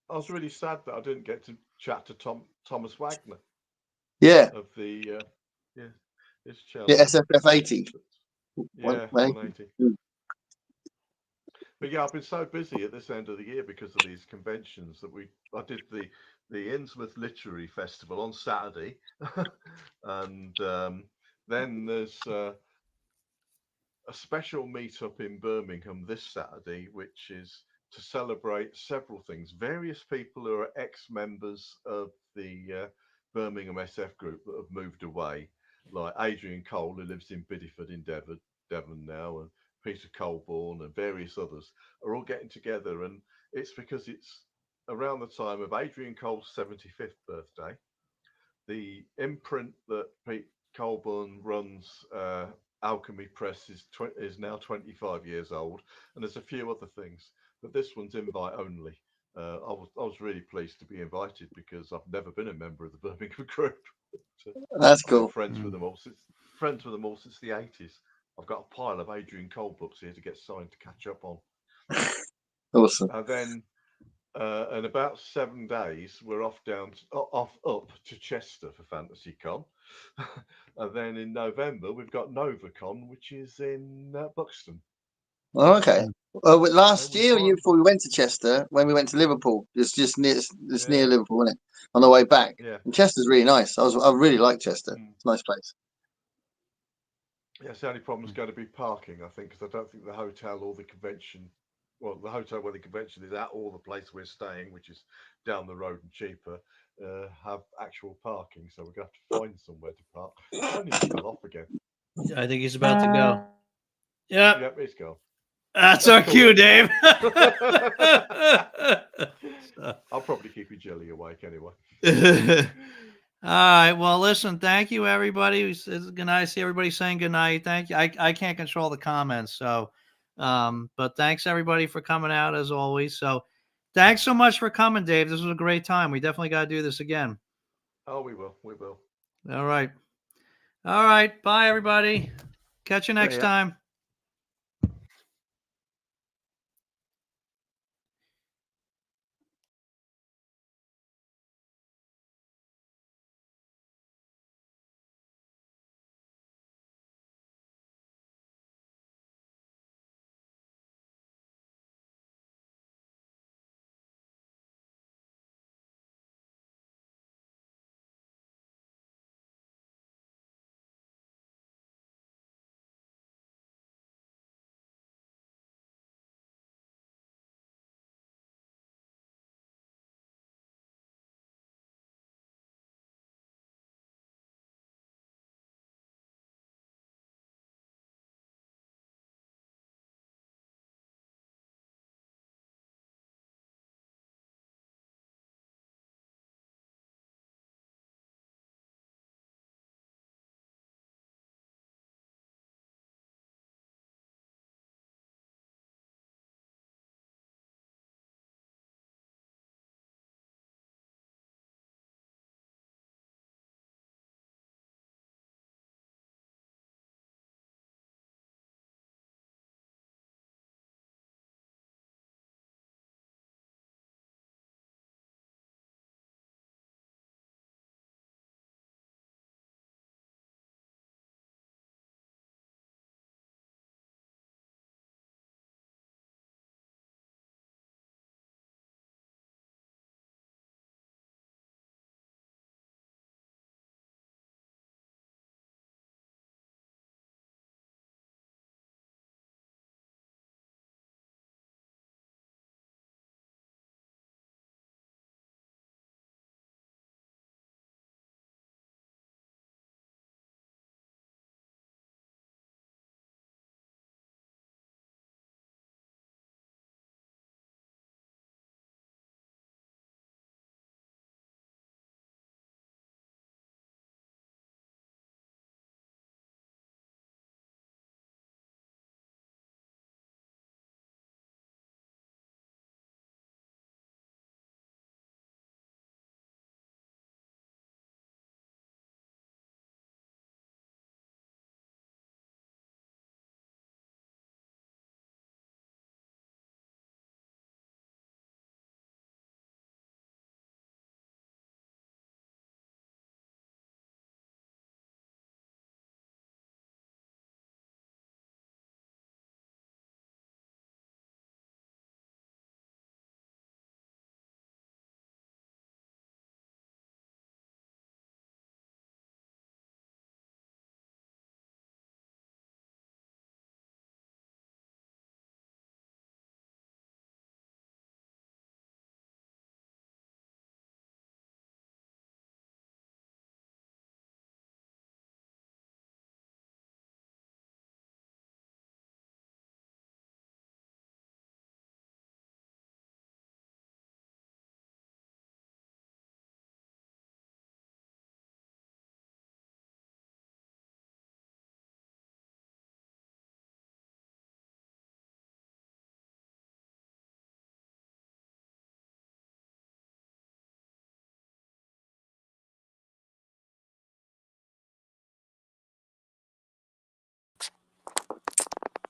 I was really sad that I didn't get to chat to Thomas Wagner. Yeah. Of the it's SFF 80. Yeah, 180. But yeah, I've been so busy at this end of the year because of these conventions that I did the Innsmouth Literary Festival on Saturday, and then there's a special meetup in Birmingham this Saturday, which is to celebrate several things. Various people who are ex-members of the Birmingham SF group that have moved away, like Adrian Cole, who lives in Bideford in Devon now, and Peter Colborne and various others are all getting together. And it's because it's around the time of Adrian Cole's 75th birthday. The imprint that Pete Colborne runs, Alchemy Press, is now 25 years old, and there's a few other things, but this one's invite only. I was really pleased to be invited because I've never been a member of the Birmingham group. That's cool. I've been friends with them all since the 80s. I've got a pile of Adrian Cole books here to get signed to catch up on. Awesome. And then in about 7 days, we're up to Chester for FantasyCon. And then in November, we've got NovaCon, which is in Buxton. Oh, okay. Last year or year before we went to Chester, when we went to Liverpool, it's just near Liverpool, isn't it? On the way back. Yeah. And Chester's really nice. I really like Chester. It's a nice place. Yeah, the only problem is going to be parking, I think, because I don't think the hotel or the convention, well, the hotel where the convention is at, or the place we're staying, which is down the road and cheaper, have actual parking. So we're going to have to find somewhere to park. Tony fell off again. I think he's about to go. Yep, it's gone. That's our cue, Dave. I'll probably keep your jelly awake anyway. All right. Well, listen, thank you, everybody. It's good night. I see everybody saying good night. Thank you. I can't control the comments. So, but thanks, everybody, for coming out as always. So Thanks so much for coming, Dave. This was a great time. We definitely got to do this again. Oh, we will. We will. All right. All right. Bye, everybody. Catch you next time.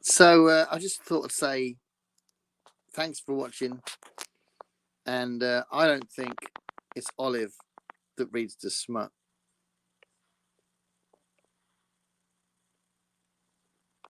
So I just thought I'd say thanks for watching, and I don't think it's Olive that reads the smut.